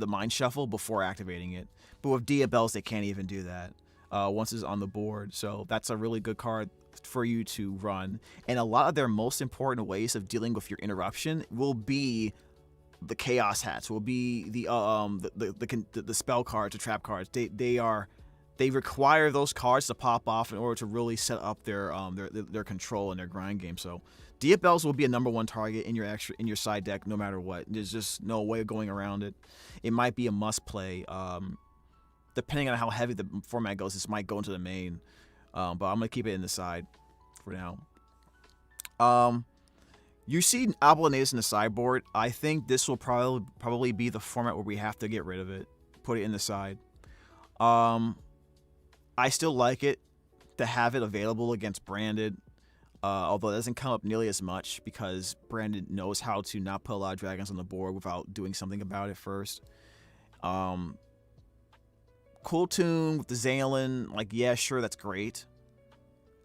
Mind Shuffle before activating it. But with Diabels, they can't even do that once it's on the board. So that's a really good card for you to run. And a lot of their most important ways of dealing with your interruption will be the Chaos Hats, will be the spell cards, the trap cards. They require those cards to pop off in order to really set up their control and their grind game. So Diabels will be a number 1 target in your side deck no matter what. There's just no way of going around it. It might be a must play. Depending on how heavy the format goes, this might go into the main. But I'm gonna keep it in the side for now. You see Albaz in the sideboard. I think this will probably be the format where we have to get rid of it, put it in the side. I still like it to have it available against Branded, although it doesn't come up nearly as much because Branded knows how to not put a lot of dragons on the board without doing something about it first. Cool tune with the Zaylin, like, yeah, sure, that's great.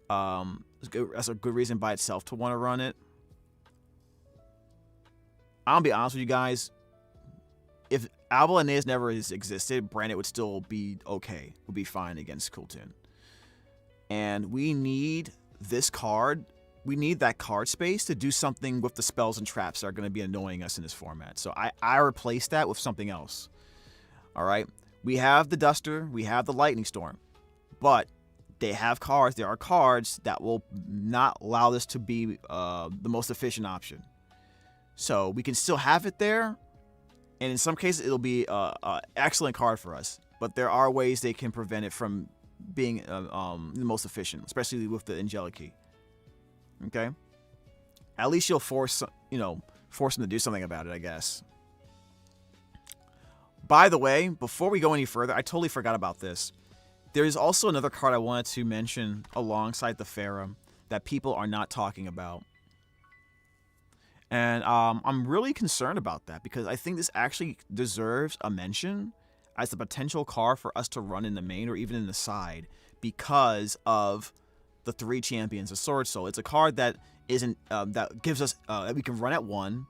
That's a good reason by itself to want to run it. I'll be honest with you guys. If Albaz never has existed, Branded would still be okay. Would be fine against Kotton. And we need this card. We need that card space to do something with the spells and traps that are going to be annoying us in this format. So I replaced that with something else. All right. We have the Duster. We have the Lightning Storm. But they have cards. There are cards that will not allow this to be the most efficient option. So we can still have it there. And in some cases, it'll be an excellent card for us. But there are ways they can prevent it from being the most efficient, especially with the Angelic Key. Okay? At least you'll force them to do something about it, I guess. By the way, before we go any further, I totally forgot about this. There is also another card I wanted to mention alongside the Pharaoh that people are not talking about. And I'm really concerned about that because I think this actually deserves a mention as a potential card for us to run in the main or even in the side because of the 3 champions of Sword Soul. It's a card that isn't that gives us that we can run at 1,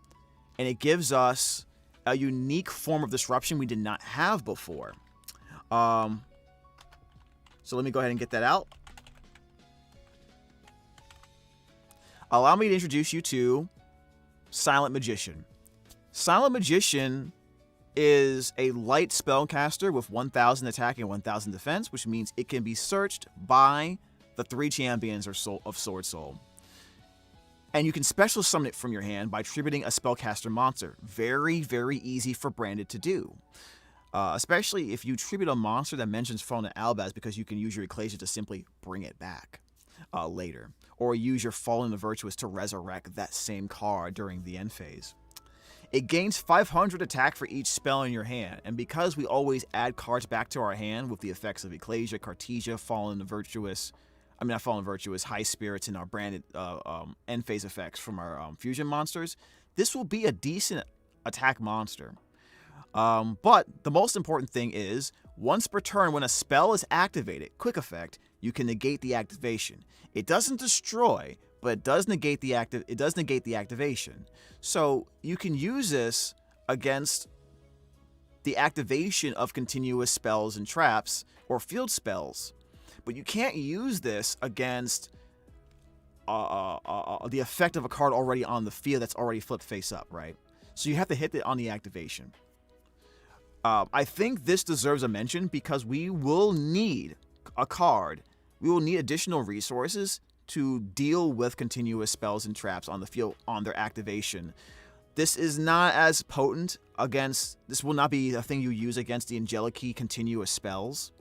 and it gives us a unique form of disruption we did not have before. So let me go ahead and get that out. Allow me to introduce you to Silent Magician. Silent Magician is a light spellcaster with 1,000 attack and 1,000 defense, which means it can be searched by the 3 champions of Sword Soul. And you can special summon it from your hand by tributing a spellcaster monster. Very, very easy for Branded to do. Especially if you tribute a monster that mentions Fallen Albaz, because you can use your Ecclesia to simply bring it back later. Or use your Fallen the Virtuous to resurrect that same card during the end phase. It gains 500 attack for each spell in your hand, and because we always add cards back to our hand with the effects of Ecclesia, Cartesia, Fallen the Virtuous, not Fallen Virtuous, High Spirits, and our Branded end phase effects from our fusion monsters, this will be a decent attack monster. But the most important thing is, once per turn when a spell is activated, quick effect, you can negate the activation. It doesn't destroy, but it does negate the activation. So you can use this against the activation of continuous spells and traps or field spells. But you can't use this against the effect of a card already on the field that's already flipped face up, right? So you have to hit it on the activation. I think this deserves a mention because we will need a card. We will need additional resources to deal with continuous spells and traps on the field on their activation. This is not as potent against, this will not be a thing you use against the Angelic Key continuous spells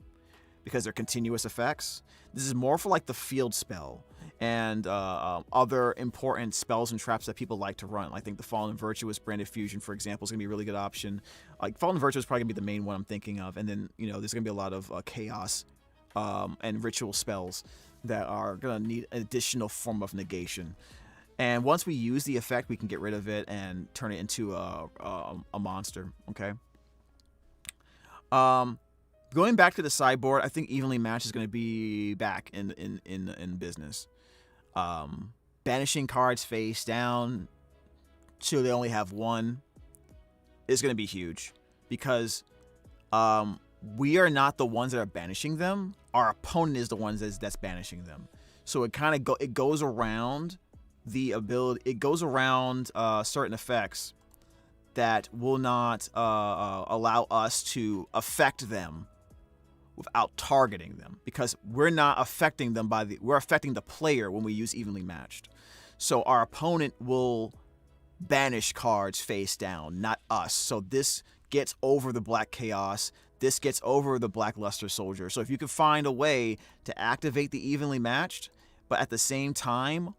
because they're continuous effects. This is more for like the field spell and other important spells and traps that people like to run. I think the Fallen Virtuous Branded Fusion, for example, is going to be a really good option. Like Fallen Virtuous is probably going to be the main one I'm thinking of. And then, there's going to be a lot of chaos and ritual spells that are going to need an additional form of negation. And once we use the effect, we can get rid of it and turn it into a monster, okay? Going back to the sideboard, I think Evenly Matched is going to be back in business. Banishing cards face down till they only have 1 is going to be huge because we are not the ones that are banishing them. Our opponent is the ones that's banishing them. So it kind of it goes around the ability. It goes around certain effects that will not allow us to affect them without targeting them, because we're not affecting them we're affecting the player when we use Evenly Matched. So our opponent will banish cards face down, not us. So this gets over the Black Chaos. This gets over the Black Luster Soldier. So if you can find a way to activate the Evenly Matched, but at the same time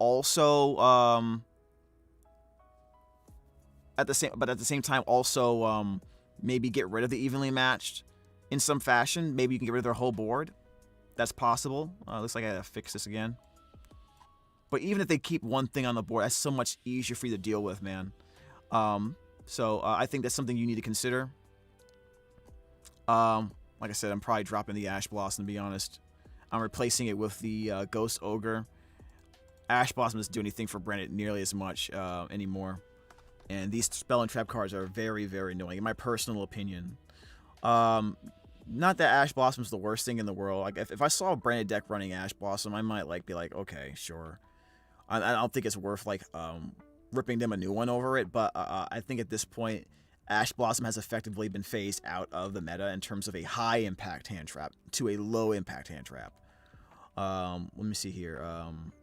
also at the same time also maybe get rid of the evenly matched in some fashion. Maybe you can get rid of their whole board. That's possible. Looks like I gotta fix this again. But even if they keep one thing on the board, that's so much easier for you to deal with, man. So I think that's something you need to consider. Like I said, I'm probably dropping the Ash Blossom, to be honest. I'm replacing it with the Ghost Ogre. Ash Blossom doesn't do anything for Branded nearly as much anymore. And these spell and trap cards are very, very annoying, in my personal opinion. Not that Ash Blossom is the worst thing in the world. Like if I saw a Branded deck running Ash Blossom, I might like be like, okay, sure. I don't think it's worth like ripping them a new one over it. But I think at this point, Ash Blossom has effectively been phased out of the meta in terms of a high impact hand trap to a low impact hand trap. Let me see here.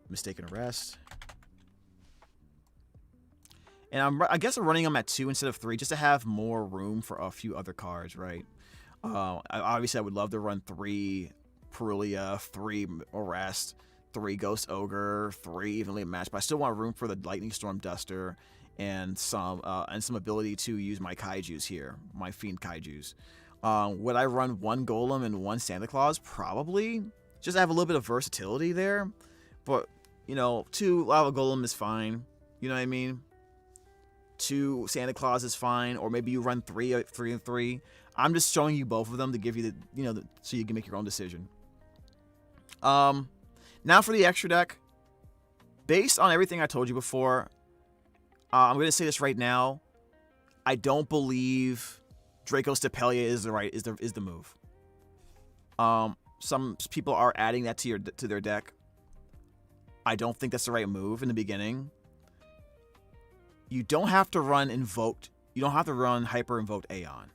Mistaken Arrest. And I guess I'm running them at 2 instead of 3 just to have more room for a few other cards, right? Obviously, I would love to run 3 Perulia, 3 Arrest, 3 Ghost Ogre, 3 Evenly Matched, but I still want room for the Lightning Storm Duster and some ability to use my Kaijus here, my Fiend Kaijus. Would I run 1 Golem and 1 Santa Claus? Probably. Just have a little bit of versatility there. But, you know, 2 Lava Golem is fine. You know what I mean? 2 Santa Claus is fine. Or maybe you run 3 and 3. I'm just showing you both of them to give you so you can make your own decision. Now for the extra deck. Based on everything I told you before, I'm going to say this right now. I don't believe Draco's Depelia is the move. Some people are adding that to their deck. I don't think that's the right move in the beginning. You don't have to run Invoked. You don't have to run Hyper Invoked Aeon.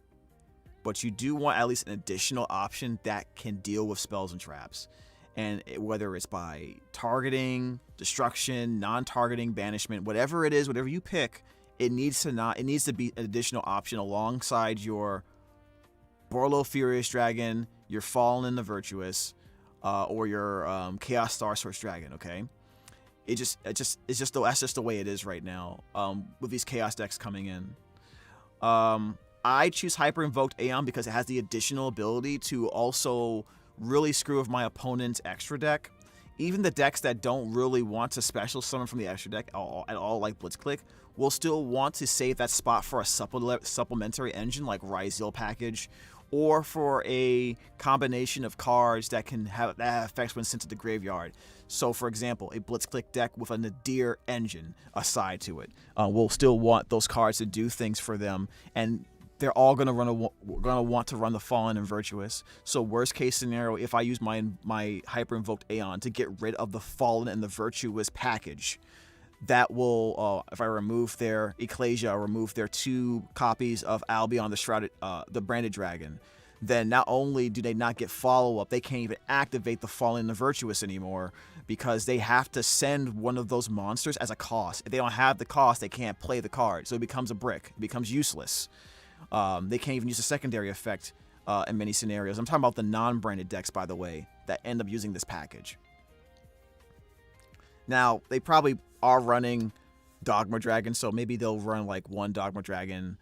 But you do want at least an additional option that can deal with spells and traps. And whether it's by targeting, destruction, non-targeting, banishment, whatever it is, whatever you pick, it needs to be an additional option alongside your Borlo Furious Dragon, your Fallen and the Virtuous, or your Chaos Star Source Dragon. Okay, that's just the way it is right now. With these Chaos decks coming in, I choose Hyper Invoked Aeon because it has the additional ability to also really screw with my opponent's extra deck. Even the decks that don't really want to special summon from the extra deck at all, like Blitzclick, will still want to save that spot for a supplementary engine like Ryzeal package, or for a combination of cards that have effects when sent to the graveyard. So, for example, a Blitzclick deck with a Nadir engine aside to it will still want those cards to do things for them, and they're all gonna want to run the Fallen and Virtuous. So worst case scenario, if I use my Hyper Invoked Aeon to get rid of the Fallen and the Virtuous package, that will, if I remove their Ecclesia or remove their 2 copies of Albion the Branded Dragon, then not only do they not get follow-up, they can't even activate the Fallen and the Virtuous anymore because they have to send one of those monsters as a cost. If they don't have the cost, they can't play the card. So it becomes a brick. It becomes useless. They can't even use a secondary effect in many scenarios. I'm talking about the non-branded decks, by the way, that end up using this package. Now, they probably are running Dogma Dragon, so maybe they'll run like 1 Dogma Dragon,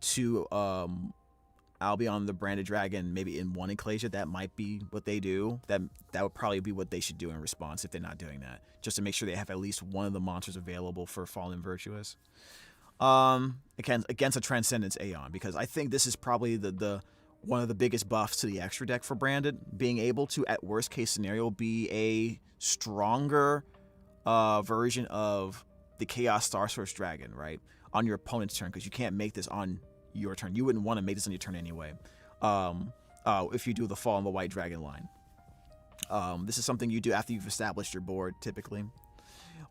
2 Albion the Branded Dragon, maybe in 1 Ecclesia. That might be what they do. That would probably be what they should do in response if they're not doing that, just to make sure they have at least one of the monsters available for Fallen Virtuous. Against a Transcendence Aeon, because I think this is probably the one of the biggest buffs to the extra deck for Branded, being able to, at worst case scenario, be a stronger version of the Chaos Star Source Dragon, right, on your opponent's turn, because you can't make this on your turn. You wouldn't want to make this on your turn anyway, if you do the Fall on the White Dragon line. This is something you do after you've established your board, typically.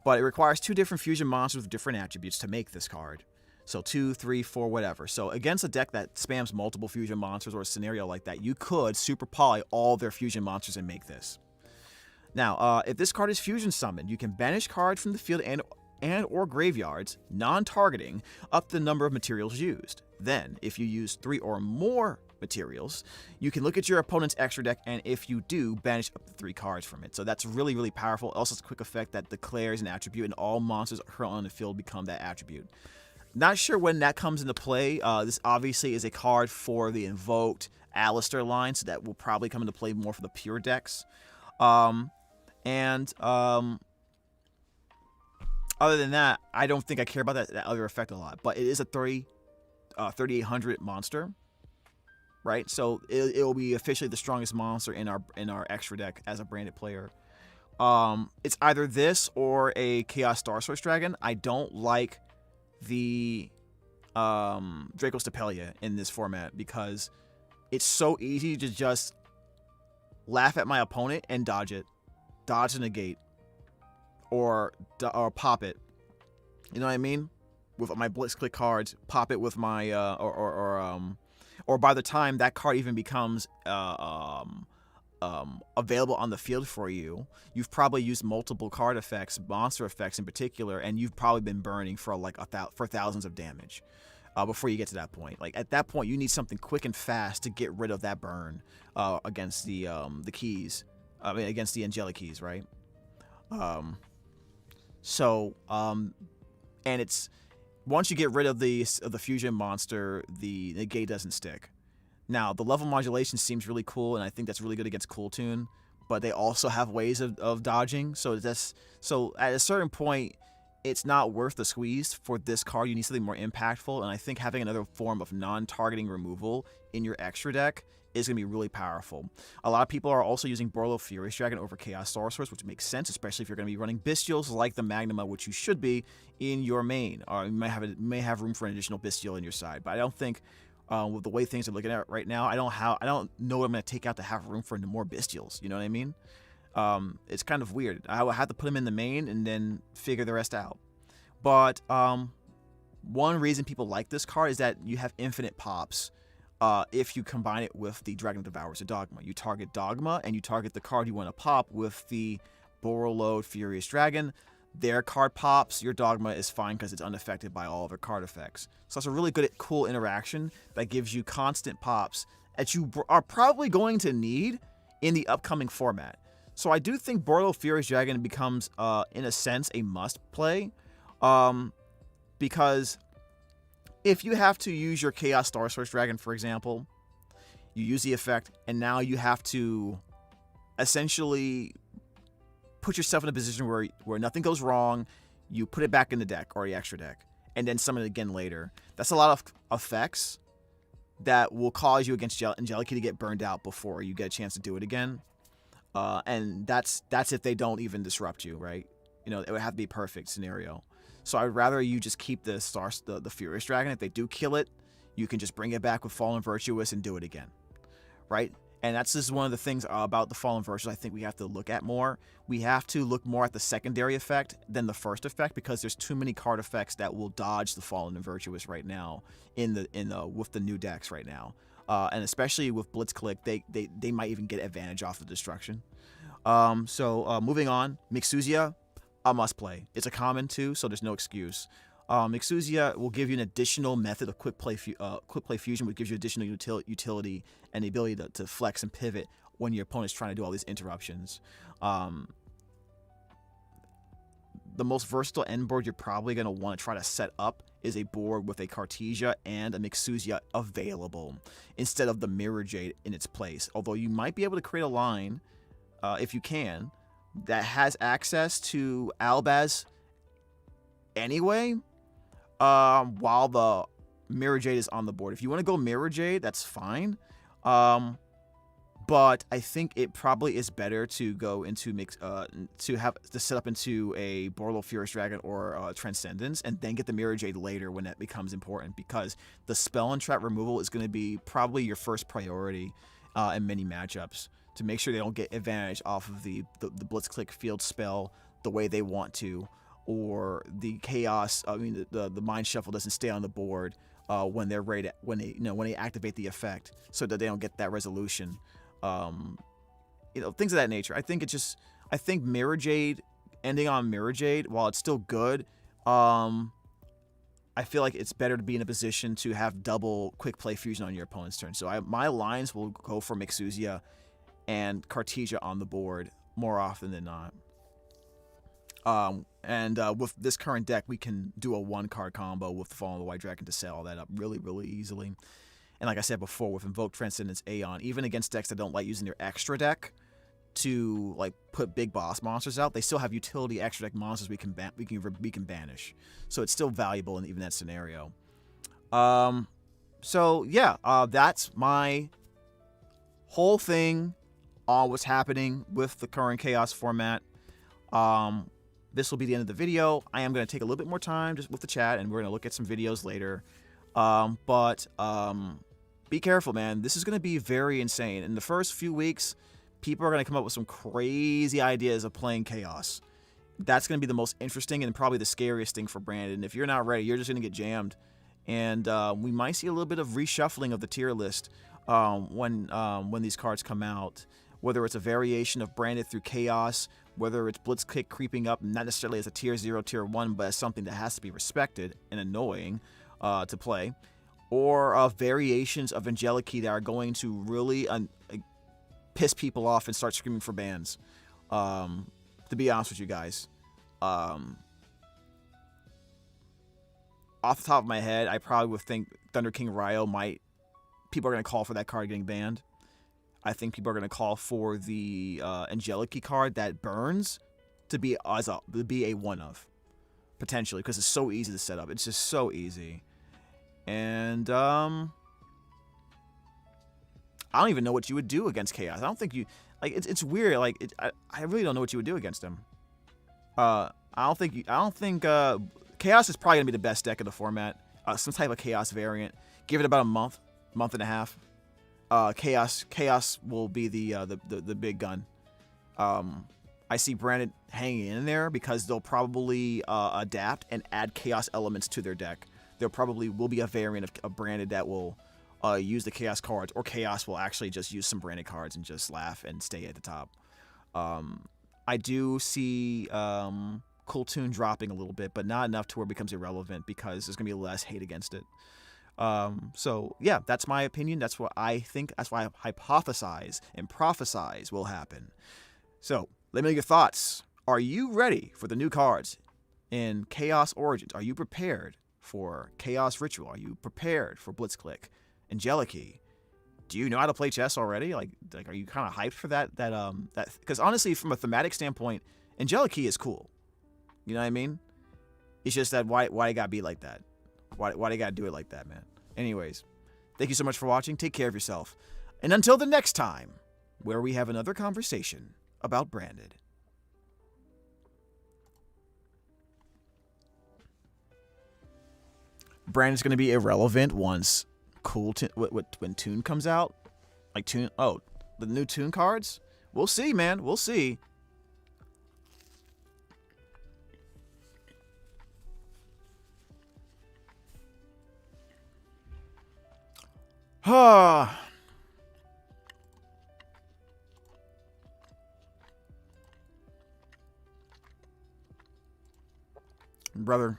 But it requires 2 different fusion monsters with different attributes to make this card. So 2, 3, 4, whatever. So against a deck that spams multiple fusion monsters or a scenario like that, you could super poly all their fusion monsters and make this. Now, if this card is fusion summoned, you can banish cards from the field and or graveyards, non-targeting, up the number of materials used. Then, if you use 3 or more materials. You can look at your opponent's extra deck, and if you do, banish up to 3 cards from it. So that's really, really powerful. Also, it's a quick effect that declares an attribute, and all monsters currently on the field become that attribute. Not sure when that comes into play. This obviously is a card for the invoked Alistair line, so that will probably come into play more for the pure decks. Other than that, I don't think I care about that other effect a lot. But it is a 3,800 monster, right? So it will be officially the strongest monster in our extra deck as a branded player. It's either this or a Chaos Star Source Dragon. I don't like the Dracotail in this format because it's so easy to just laugh at my opponent and dodge it, dodge and negate, or pop it. You know what I mean? With my Blitzclick cards, pop it with my or by the time that card even becomes available on the field for you, you've probably used multiple card effects, monster effects in particular, and you've probably been burning for like for thousands of damage before you get to that point. Like at that point, you need something quick and fast to get rid of that burn against the keys. I mean, against the angelic keys, right? And it's once you get rid of the fusion monster, the negate doesn't stick. Now, the level modulation seems really cool, and I think that's really good against Cool Tune, but they also have ways of dodging. So at a certain point, it's not worth the squeeze for this card. You need something more impactful, and I think having another form of non-targeting removal in your extra deck is going to be really powerful. A lot of people are also using Bystial Furious Dragon over Chaos Star Source, which makes sense, especially if you're going to be running Bystials like the Magnuma, which you should be in your main. Or you may have room for an additional Bystial in your side, but I don't think with the way things are looking at right now, I don't know what I'm going to take out to have room for more Bystials. You know what I mean? It's kind of weird. I will have to put them in the main and then figure the rest out. But one reason people like this card is that you have infinite pops if you combine it with the Dragon Devours a Dogma. You target Dogma and you target the card you want to pop with the Borreload Furious Dragon. Their card pops, your Dogma is fine because it's unaffected by all of their card effects. So that's a really good, cool interaction that gives you constant pops that you are probably going to need in the upcoming format. So I do think Borreload Furious Dragon becomes, in a sense, a must play. Because if you have to use your Chaos Star Source Dragon, for example, you use the effect, and now you have to essentially put yourself in a position where nothing goes wrong, you put it back in the deck or the extra deck, and then summon it again later. That's a lot of effects that will cause you against Angelic to get burned out before you get a chance to do it again. And that's if they don't even disrupt you, right? You know, it would have to be a perfect scenario. So I'd rather you just keep the Furious Dragon. If they do kill it, you can just bring it back with Fallen Virtuous and do it again, right? And that's just one of the things about the Fallen Virtuous I think we have to look at more. We have to look more at the secondary effect than the first effect because there's too many card effects that will dodge the Fallen and Virtuous right now with the new decks right now. And especially with Blitzclick, they might even get advantage off the destruction. Moving on, Mixuzia, a must play. It's a common too, so there's no excuse. Mixuzia will give you an additional method of quick play fusion, which gives you additional utility and the ability to flex and pivot when your opponent's trying to do all these interruptions. The most versatile end board you're probably going to want to try to set up is a board with a Cartesia and a Mixuzia available instead of the Mirrorjade in its place. Although you might be able to create a line, if you can, that has access to Albaz anyway, while the Mirrorjade is on the board. If you want to go Mirrorjade, that's fine. But I think it probably is better to go into to set up into a Borreload Furious Dragon or Transcendence and then get the Mirrorjade later when that becomes important, because the spell and trap removal is going to be probably your first priority in many matchups to make sure they don't get advantage off of the Blitzclick field spell the way they want to, or the chaos. I mean, the Mind Shuffle doesn't stay on the board when they're ready to, when they activate the effect, so that they don't get that resolution. Things of that nature. I think Mirrorjade, ending on Mirrorjade, while it's still good, I I feel like it's better to be in a position to have double quick play fusion on your opponent's turn. So my lines will go for Mixuzia and Cartesia on the board more often than not. With this current deck, we can do a 1-card combo with the Fall of the White Dragon to set all that up really, really easily. And like I said before, with Invoke Transcendence Aeon, even against decks that don't like using their extra deck to like put big boss monsters out, they still have utility extra deck monsters we can banish. So it's still valuable in even that scenario. So yeah, that's my whole thing on what's happening with the current Chaos format. This will be the end of the video. I am going to take a little bit more time just with the chat, and we're going to look at some videos later. Be careful, man. This is going to be very insane. In the first few weeks, people are going to come up with some crazy ideas of playing Chaos. That's going to be the most interesting and probably the scariest thing for Brandon. If you're not ready, you're just going to get jammed. And we might see a little bit of reshuffling of the tier list when these cards come out. Whether it's a variation of Branded through Chaos, whether it's Blitzkick creeping up, not necessarily as a tier 0, tier 1, but as something that has to be respected and annoying to play. Or variations of Angeliki that are going to really piss people off and start screaming for bans. To be honest with you guys. Off the top of my head, I probably would think Thunder King Ryo people are going to call for that card getting banned. I think people are going to call for the Angeliki card that burns to be a one of, potentially, because it's so easy to set up. It's just so easy. And I don't even know what you would do against Chaos. I don't think you it's weird. Like I really don't know what you would do against him. I don't think Chaos is probably gonna be the best deck of the format. Some type of Chaos variant. Give it about a month and a half. Chaos will be the big gun. I see Branded hanging in there because they'll probably adapt and add Chaos elements to their deck. There probably will be a variant of Branded that will use the Chaos cards, or Chaos will actually just use some Branded cards and just laugh and stay at the top. I do see Cool Tune dropping a little bit, but not enough to where it becomes irrelevant because there's going to be less hate against it. So yeah, that's my opinion. That's what I think. That's why I hypothesize and prophesize will happen. So let me know your thoughts. Are you ready for the new cards in Chaos Origins? Are you prepared for Chaos Ritual? Are you prepared for Blitzkrieg? Angeliki? Do you know how to play chess already? Like are you kind of hyped for that? Because honestly, from a thematic standpoint, Angeliki is cool. You know what I mean? It's just that why it gotta be like that? Why they gotta do it like that, man? Anyways, thank you so much for watching. Take care of yourself. And until the next time, where we have another conversation about Branded. Branded's going to be irrelevant once when Tune comes out. Like Tune, the new Tune cards? We'll see, man. We'll see. Brother.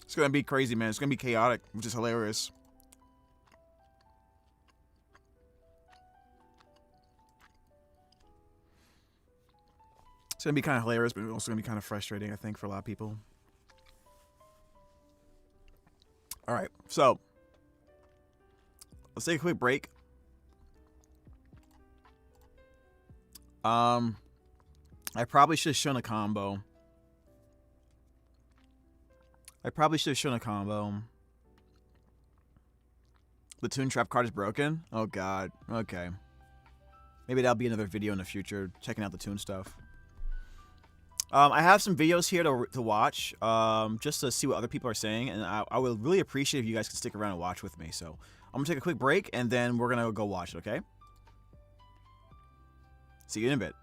It's going to be crazy, man. It's going to be chaotic, which is hilarious. It's going to be kind of hilarious, but also going to be kind of frustrating, I think, for a lot of people. All right, so let's take a quick break. I probably should have shown a combo. The Toon Trap card is broken? Oh, God. Okay. Maybe that'll be another video in the future, checking out the Toon stuff. I have some videos here to watch, just to see what other people are saying, and I would really appreciate if you guys could stick around and watch with me. So I'm going to take a quick break, and then we're going to go watch it, okay? See you in a bit.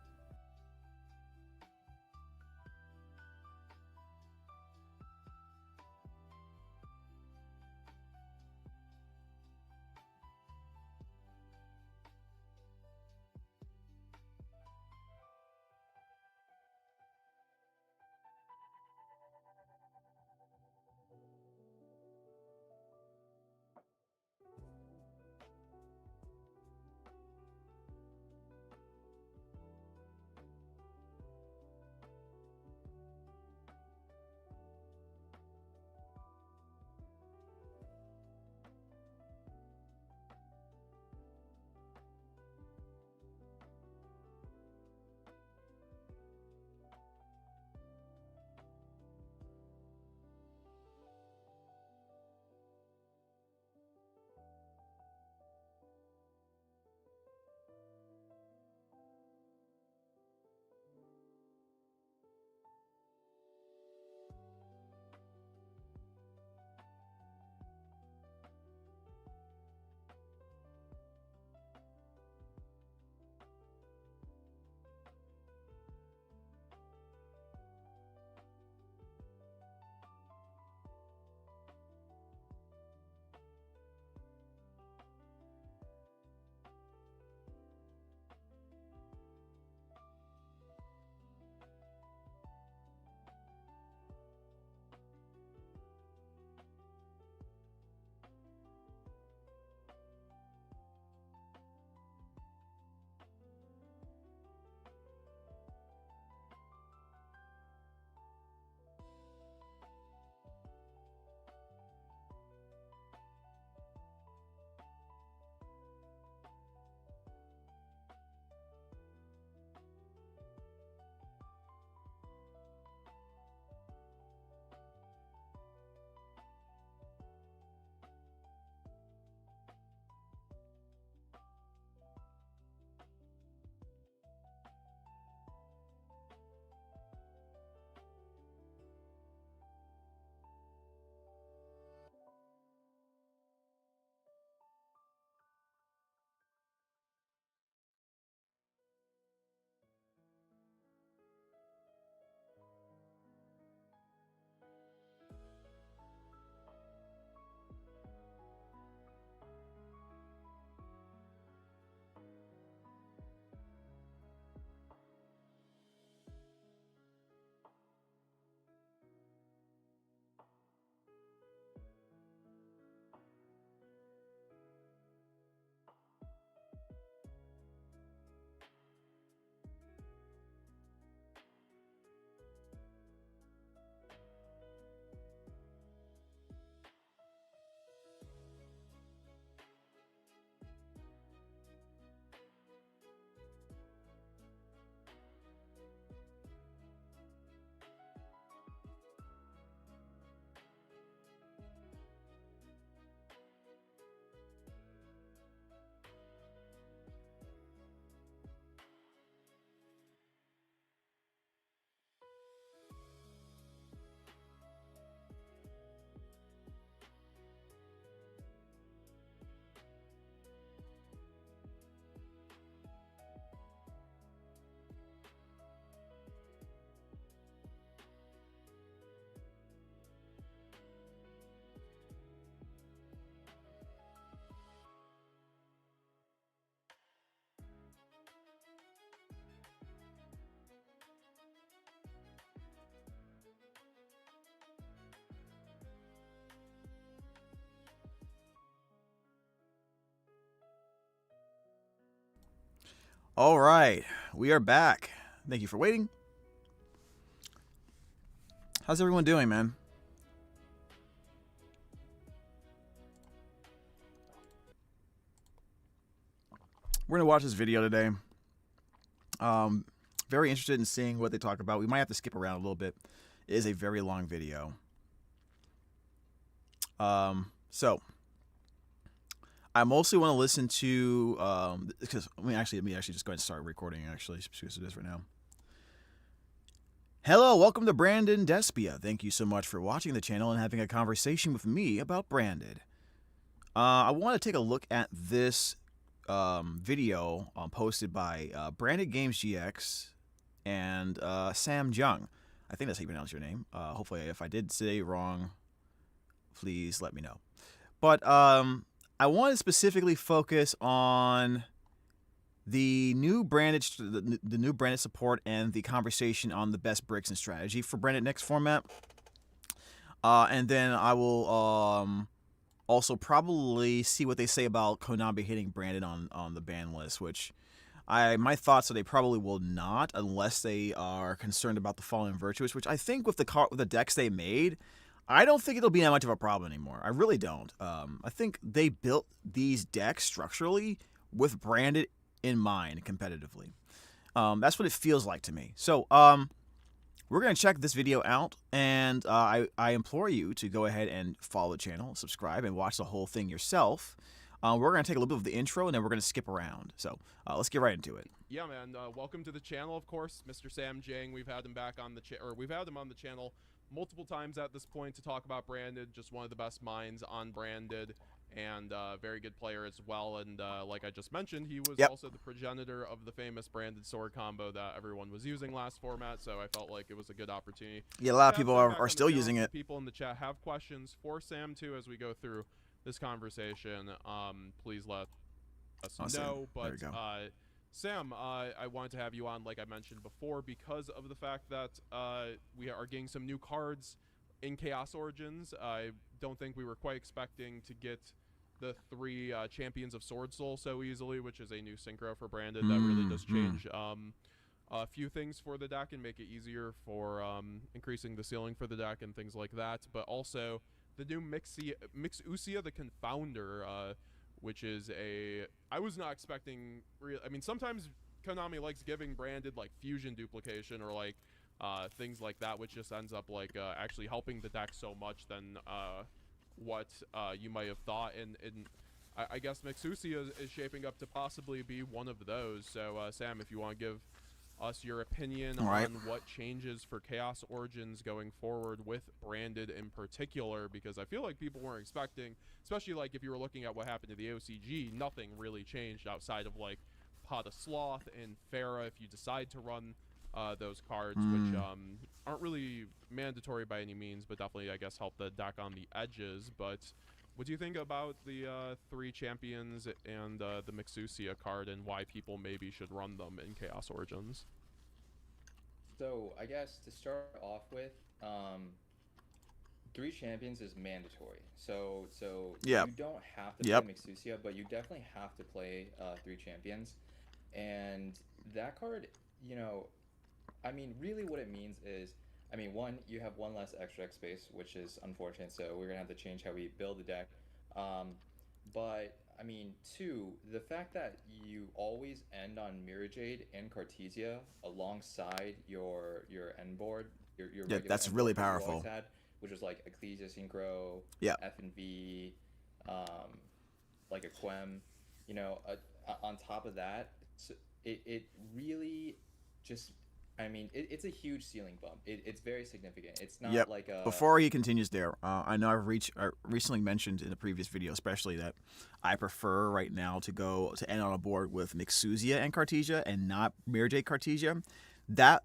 All right, we are back. Thank you for waiting. How's everyone doing, man? We're gonna watch this video today. Very interested in seeing what they talk about. We might have to skip around a little bit. It is a very long video. So I mostly want to listen to because let me actually just go ahead and start recording. Actually, because it is right now. Hello, welcome to Brandon Despia. Thank you so much for watching the channel and having a conversation with me about Branded. I want to take a look at this video posted by Branded Games GX and Sam Jung. I think that's how you pronounce your name. Hopefully, if I did say wrong, please let me know. But I want to specifically focus on the new branded support and the conversation on the best bricks and strategy for Branded next format. And then I will also probably see what they say about Konami hitting Branded on the ban list, which my thoughts are they probably will not unless they are concerned about the Fallen Virtuous, which I think with the decks they made, I don't think it'll be that much of a problem anymore. I really don't. I think they built these decks structurally with Branded in mind competitively. That's what it feels like to me. So we're going to check this video out, and I implore you to go ahead and follow the channel, subscribe, and watch the whole thing yourself. We're going to take a little bit of the intro, and then we're going to skip around. So let's get right into it. Yeah, man. Welcome to the channel, of course, Mr. Sam Jang. We've had him back on the we've had him on the channel multiple times at this point to talk about Branded. Just one of the best minds on Branded, and very good player as well. And like I just mentioned, he was also the progenitor of the famous Branded sword combo that everyone was using last format. So I felt like it was a good opportunity. Yeah, a lot of people are still using it. People in the chat have questions for Sam too as we go through this conversation. Please let us know. But Sam, I wanted to have you on, like I mentioned before, because of the fact that we are getting some new cards in Chaos Origins. I don't think we were quite expecting to get the 3 Champions of Sword Soul so easily, which is a new synchro for Branded that really does change a few things for the deck and make it easier for increasing the ceiling for the deck and things like that. But also the new Mixusia the Confounder, which is I was not expecting I mean, sometimes Konami likes giving Branded like fusion duplication or like things like that, which just ends up like actually helping the deck so much than what you might have thought. And I guess Mixusia is shaping up to possibly be one of those. So Sam, if you want to give us your opinion on what changes for Chaos Origins going forward with Branded in particular, because I feel like people weren't expecting, especially like if you were looking at what happened to the OCG, nothing really changed outside of like Pot of Sloth and Farah if you decide to run those cards, which aren't really mandatory by any means, but definitely I guess help the deck on the edges. But what do you think about the 3 champions and the Mixusia card and why people maybe should run them in Chaos Origins? So I guess to start off with, 3 champions is mandatory. So you don't have to play Mixusia, but you definitely have to play 3 champions. And that card, you know, I mean, really what it means is, I mean, 1, you have 1 less extra deck space, which is unfortunate, so we're gonna have to change how we build the deck. But I mean, 2, the fact that you always end on Mirrorjade and Cartesia alongside your end board, your that's really powerful. Had, which was like Ecclesia Synchro, F and V, like a Quem, you know. On top of that, it really just, I mean, it's a huge ceiling bump. It's very significant. It's not like a... Before he continues there, I know I recently mentioned in a previous video especially that I prefer right now to end on a board with Mixusia and Cartesia and not Mirrorjade Cartesia. That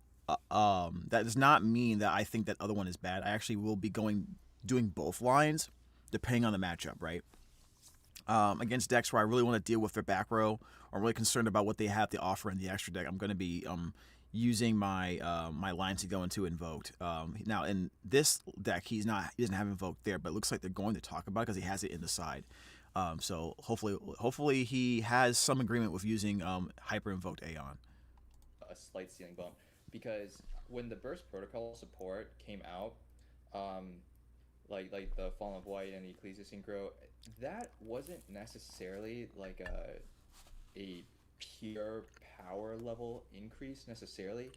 does not mean that I think that other one is bad. I actually will be doing both lines depending on the matchup, right? Against decks where I really want to deal with their back row, or I'm really concerned about what they have to offer in the extra deck, I'm going to be using my my lines to go into Invoked. Now in this deck, he doesn't have Invoked there, but it looks like they're going to talk about it because he has it in the side. So hopefully he has some agreement with using hyper invoked Aeon. A slight ceiling bump, because when the burst protocol support came out, like the Fallen of White and Ecclesia Synchro, that wasn't necessarily like a pure power level increase necessarily.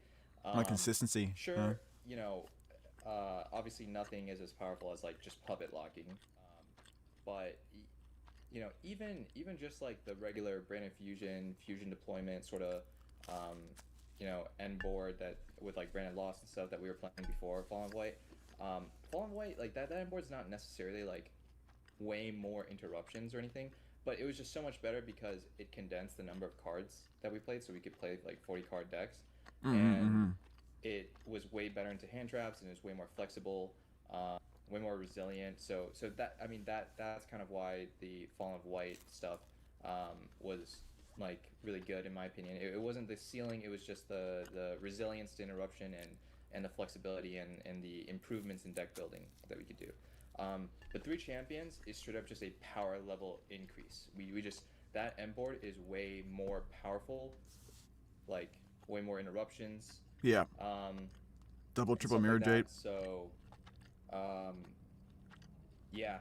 Like consistency. Sure, you know, obviously nothing is as powerful as like just puppet locking, but you know, even just like the regular Branded fusion deployment sort of, you know, end board that with like Branded Lost and stuff that we were playing before Fallen of White. Fallen of White, like that end board's not necessarily like way more interruptions or anything, but it was just so much better because it condensed the number of cards that we played, so we could play like 40 card decks, and it was way better into hand traps, and it was way more flexible, way more resilient. So that, I mean, that's kind of why the Fallen of White stuff was like really good in my opinion. It wasn't the ceiling, it was just the resilience to interruption and the flexibility and the improvements in deck building that we could do. But 3 champions is straight up just a power level increase. We just, that end board is way more powerful, like way more interruptions. Yeah. Double, triple Mirrorjade. Like so, yeah,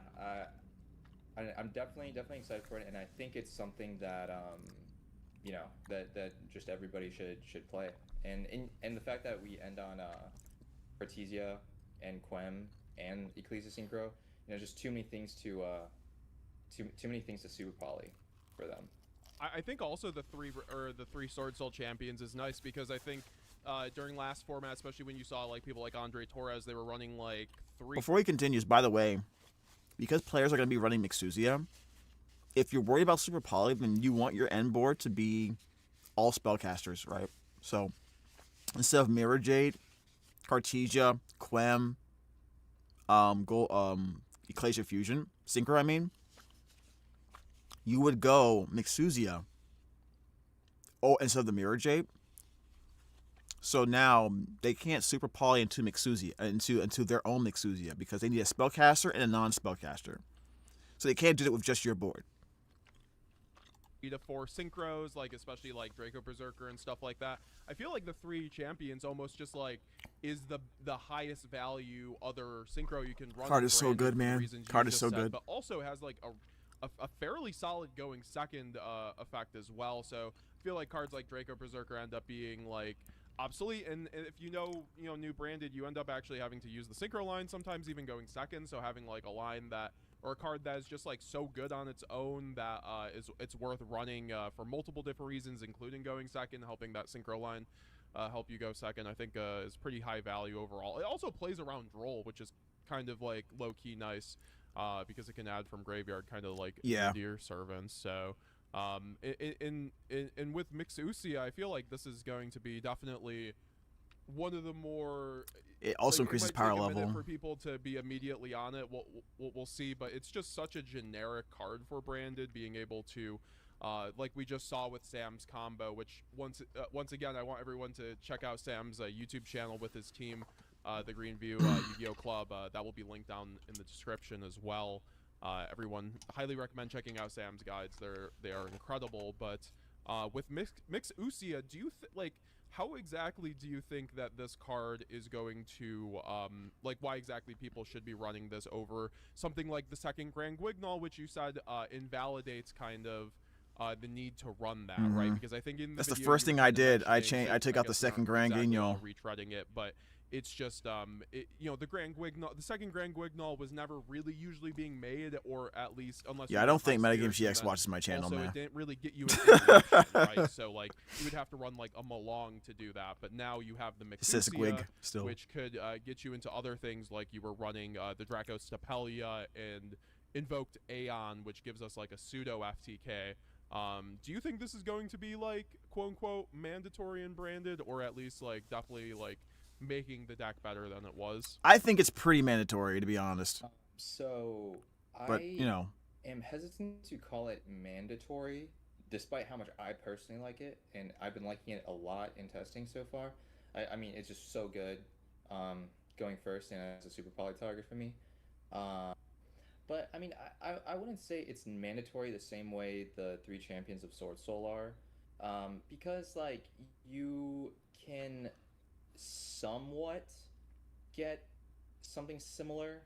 I'm definitely excited for it, and I think it's something that you know, that just everybody should play. And the fact that we end on Cartesia and Quem and Ecclesia Synchro, you know, just too many things to super poly for them. I think also the three Sword Soul champions is nice, because I think during last format, especially when you saw like people like Andre Torres, they were running like 3. Before he continues, by the way, because players are going to be running Mixuzia, if you're worried about super poly, then you want your end board to be all spellcasters, right? So instead of Mirrorjade, Cartesia, Quem, Ecclesia Fusion, Synchro, I mean, you would go Mixuzia instead of the Mirrorjade. So now they can't super poly into Mixuzia, into their own Mixuzia, because they need a spellcaster and a non-spellcaster. So they can't do it with just your board. 3 to 4 synchros, like especially like Draco Berserker and stuff like that. I feel like the 3 champions almost just like is the highest value other synchro you can run. Card is so good, man. Card is so good. But also has like a fairly solid going second effect as well. So I feel like cards like Draco Berserker end up being like obsolete, and if you know new Branded, you end up actually having to use the synchro line, sometimes even going second. So having like a line that, or a card that is just like so good on its own that it's worth running for multiple different reasons, including going second, helping that synchro line help you go second, I think is pretty high value overall. It also plays around Droll, which is kind of like low-key nice, because it can add from graveyard, kind of like Deer Servants. So in with Mixuzia, I feel like this is going to be definitely one of the more. It also increases power level for people to be immediately on it. We'll see, but it's just such a generic card for Branded, being able to, like we just saw with Sam's combo. Which once again, I want everyone to check out Sam's YouTube channel with his team, the Greenview Yu-Gi-Oh Club. That will be linked down in the description as well. Everyone highly recommend checking out Sam's guides. They are incredible. But with Mixuzia, do you like? How exactly do you think that this card is going to, like, why exactly people should be running this over something like the second Grand Guignol, which you said invalidates kind of the need to run that, right? Because I think in that's the first thing I did. I took out the second Grand Guignol. Retreading it, but it's just, the second Grand Guignol was never really usually being made, or at least unless. Yeah, I don't think Metagame GX watches my channel, also, man. It didn't really get you into right? So like you would have to run like a Malong to do that, but now you have the Mixuzia, which could get you into other things, like you were running the Draco Stapelia and Invoked Aeon, which gives us like a pseudo FTK. Do you think this is going to be like quote unquote mandatory and Branded, or at least like definitely like making the deck better than it was? I think it's pretty mandatory, to be honest. But am hesitant to call it mandatory, despite how much I personally like it, and I've been liking it a lot in testing so far. I mean, it's just so good, going first and as a super poly target for me. But I mean, I wouldn't say it's mandatory the same way the three champions of Sword Soul are, because like you can somewhat get something similar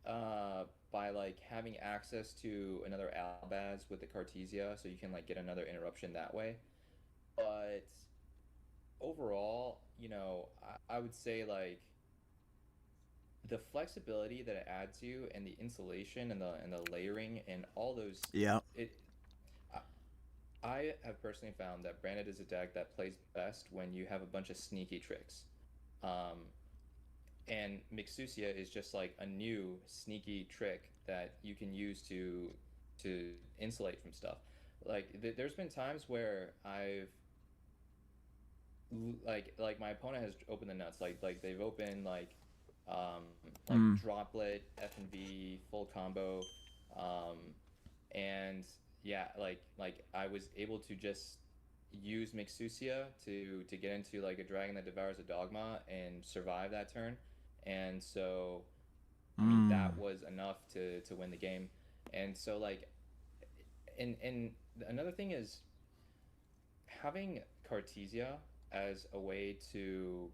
by like having access to another Albaz with the Cartesia, so you can like get another interruption that way. But overall, I would say like the flexibility that it adds you and the insulation and the layering and all those I have personally found that Branded is a deck that plays best when you have a bunch of sneaky tricks. And Mixusia is just like a new sneaky trick that you can use to insulate from stuff. Like there's been times where I've like my opponent has opened the nuts, like they've opened like droplet, F&V, full combo, and yeah, like I was able to just use Mixusia to get into like a dragon that devours a dogma and survive that turn, and so I mean that was enough to win the game. And so like, and another thing is having Cartesia as a way to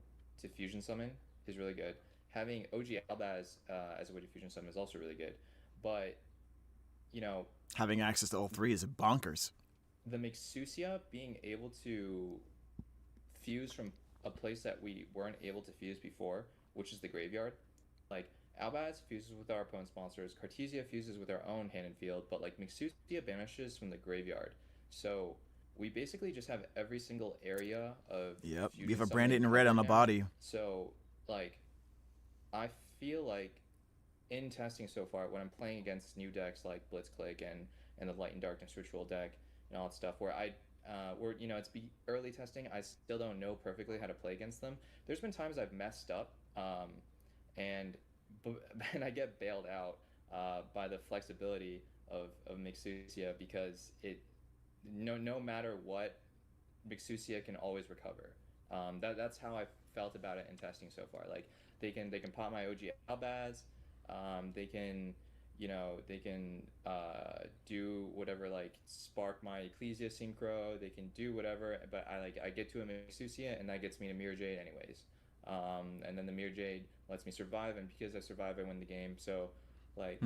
fusion summon is really good. Having OG Albaz as a way to fusion summon is also really good, but having access to all three is bonkers. The Mixusia being able to fuse from a place that we weren't able to fuse before, which is the graveyard. Like Albaz fuses with our opponent's monsters, Cartesia fuses with our own hand and field, but like Mixusia banishes from the graveyard. So we basically just have every single area of you have a Branded in red on the body. So like I feel like in testing so far, when I'm playing against new decks like Blitzclick and the Light and Darkness Ritual deck and all that stuff, where it's early testing, I still don't know perfectly how to play against them. There's been times I've messed up, and I get bailed out by the flexibility of Mixusia, because no matter what, Mixusia can always recover. That's how I felt about it in testing so far. Like they can pop my OG Albaz, they can do whatever, like spark my Ecclesia Synchro, they can do whatever, but I get to a Mixusia and that gets me to Mirrorjade anyways. And then the Mirrorjade lets me survive, and because I survive I win the game. So like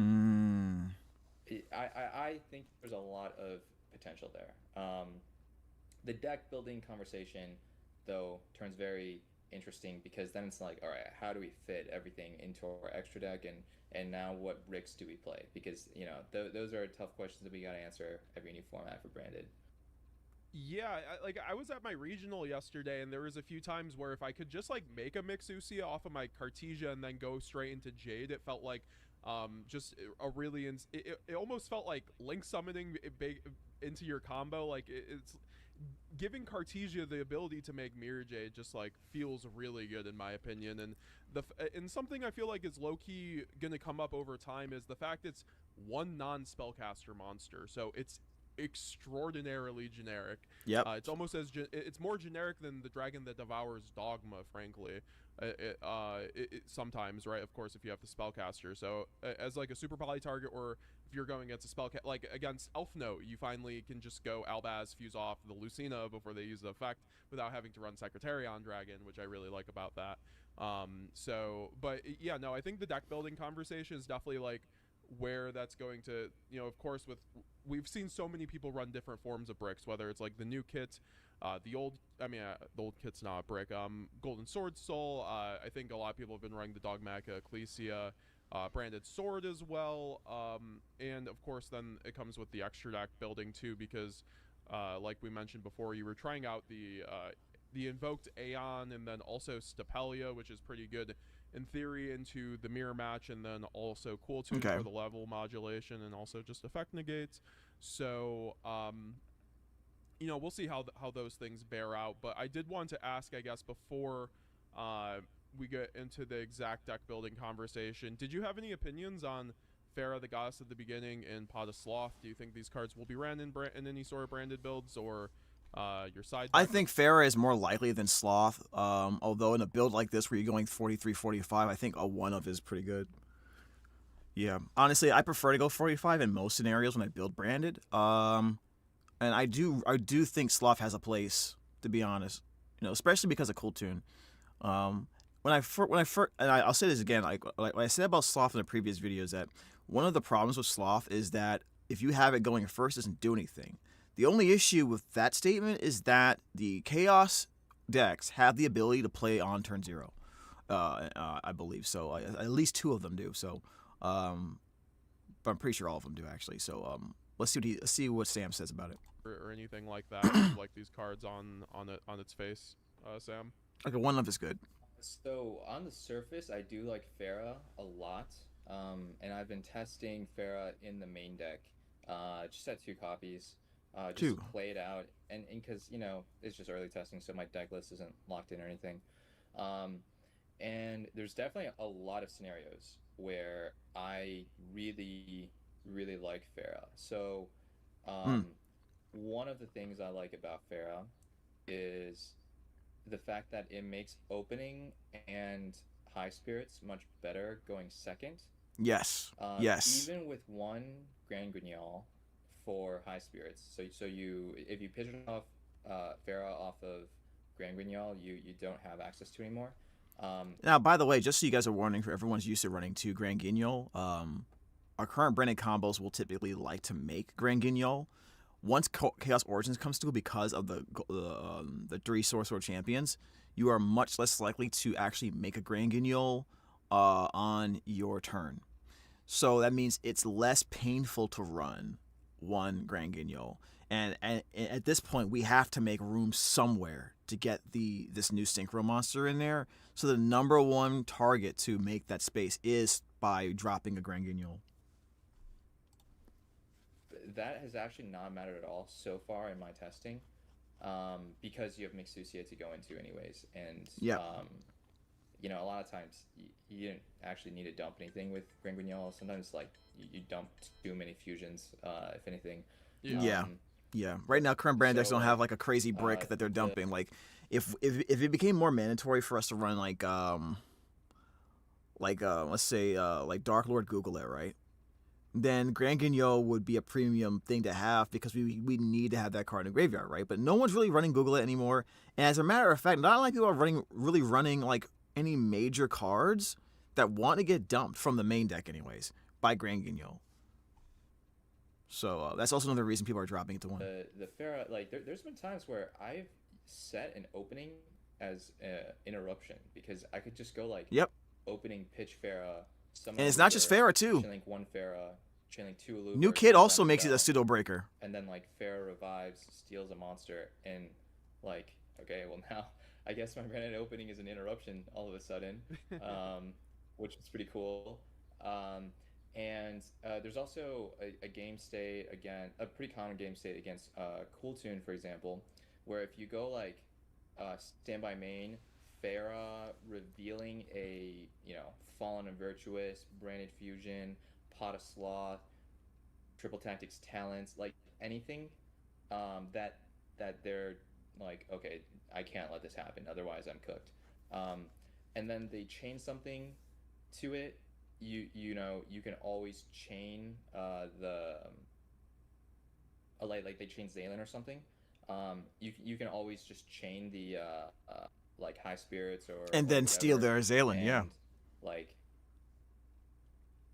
I think there's a lot of potential there. The deck building conversation though turns very interesting, because then it's like, all right, how do we fit everything into our extra deck, and now what bricks do we play? Because those are tough questions that we got to answer every new format for Branded. Yeah, I was at my regional yesterday, and there was a few times where if I could just like make a Mixusia off of my Cartesia and then go straight into Jade, it felt like just a really it almost felt like link summoning into your combo. Like it's giving Cartesia the ability to make Mirrorjade just like feels really good in my opinion. And something I feel like is low-key gonna come up over time is the fact it's one non-spellcaster monster, so it's extraordinarily generic. It's almost it's more generic than the dragon that devours dogma, frankly. Sometimes, right? Of course, if you have the spellcaster. So as like a super poly target, or if you're going against a like against Elf Note, you finally can just go Albaz, fuse off the Lucina before they use the effect without having to run Secretarion Dragon, which I really like about that. But yeah, no, I think the deck building conversation is definitely like where that's going to, of course, we've seen so many people run different forms of bricks, whether it's like the new kit, the old kit's not a brick, Golden Sword Soul. I think a lot of people have been running the Dogmatic Ecclesia branded sword as well, and of course then it comes with the extra deck building too, because like we mentioned before, you were trying out the invoked Aeon and then also Stapelia, which is pretty good in theory into the mirror match, and then also cool too for the level modulation and also just effect negates. So we'll see how those things bear out. But I did want to ask, I guess, before we get into the exact deck building conversation, did you have any opinions on Farah the Goddess at the beginning and Pot of Sloth? Do you think these cards will be ran in any sort of branded builds, or your side? I think Farah is more likely than Sloth, although in a build like this where you're going 43-45, I think a 1 of is pretty good. Yeah, honestly, I prefer to go 45 in most scenarios when I build branded. And I do think Sloth has a place, to be honest. Especially because of Cooltoon. When I first, and I'll say this again, like I said about Sloth in the previous videos, that one of the problems with Sloth is that if you have it going first, it doesn't do anything. The only issue with that statement is that the Chaos decks have the ability to play on turn 0. I believe so. At least 2 of them do. So, but I'm pretty sure all of them do actually. So, let's see what Sam says about it. Or anything like that, like these cards on its face, Sam. Okay, one of is good. So on the surface, I do like Pharah a lot, and I've been testing Pharah in the main deck. Just had 2 copies. Just play it out, and because it's just early testing, so my deck list isn't locked in or anything. And there's definitely a lot of scenarios where I really, really like Pharah. So, one of the things I like about Pharah is the fact that it makes opening and high spirits much better going second. Yes. Yes. Even with 1 Grand Guignol for high spirits, so if you pigeon off Pharah off of Grand Guignol, you don't have access to anymore. Now, by the way, just so you guys are warning, for everyone's used to running 2 Grand Guignol, our current branded combos will typically like to make Grand Guignol. Once Chaos Origins comes through, because of the 3 Sorcerer Champions, you are much less likely to actually make a Grand Guignol on your turn. So that means it's less painful to run 1 Grand Guignol. And at this point, we have to make room somewhere to get this new Synchro monster in there. So the number 1 target to make that space is by dropping a Grand Guignol. That has actually not mattered at all so far in my testing, because you have Mixusia to go into anyways, and a lot of times you didn't actually need to dump anything with Grand Guignol. Sometimes you dump too many fusions, if anything. Yeah. Right now, current brand decks don't have like a crazy brick that they're dumping. Like, if it became more mandatory for us to run let's say Dark Lord Google it, right? Then Grand Guignol would be a premium thing to have, because we need to have that card in the graveyard, right? But no one's really running Google it anymore. And as a matter of fact, not a lot of people are really running like any major cards that want to get dumped from the main deck anyways by Grand Guignol. So that's also another reason people are dropping it to 1. The Pharah, there's been times where I've set an opening as interruption, because I could just go opening pitch Pharah. And it's not just Pharah too. Chainlink 1 Pharah, chainlink 2 Alubaz. New Kid also makes it a pseudo breaker. And then Pharah revives, steals a monster, and okay, well now I guess my branded opening is an interruption all of a sudden, which is pretty cool. And there's also a game state a pretty common game state against Cooltoon, for example, where if you go standby main, Pharah revealing a Fallen and Virtuous, Branded Fusion, Pot of Sloth, Triple Tactics Talents, anything that they're okay, I can't let this happen, otherwise I'm cooked. And then they chain something to it. You can always chain they chain Zaylin or something. You can always just chain the high spirits and then steal their Zaylin.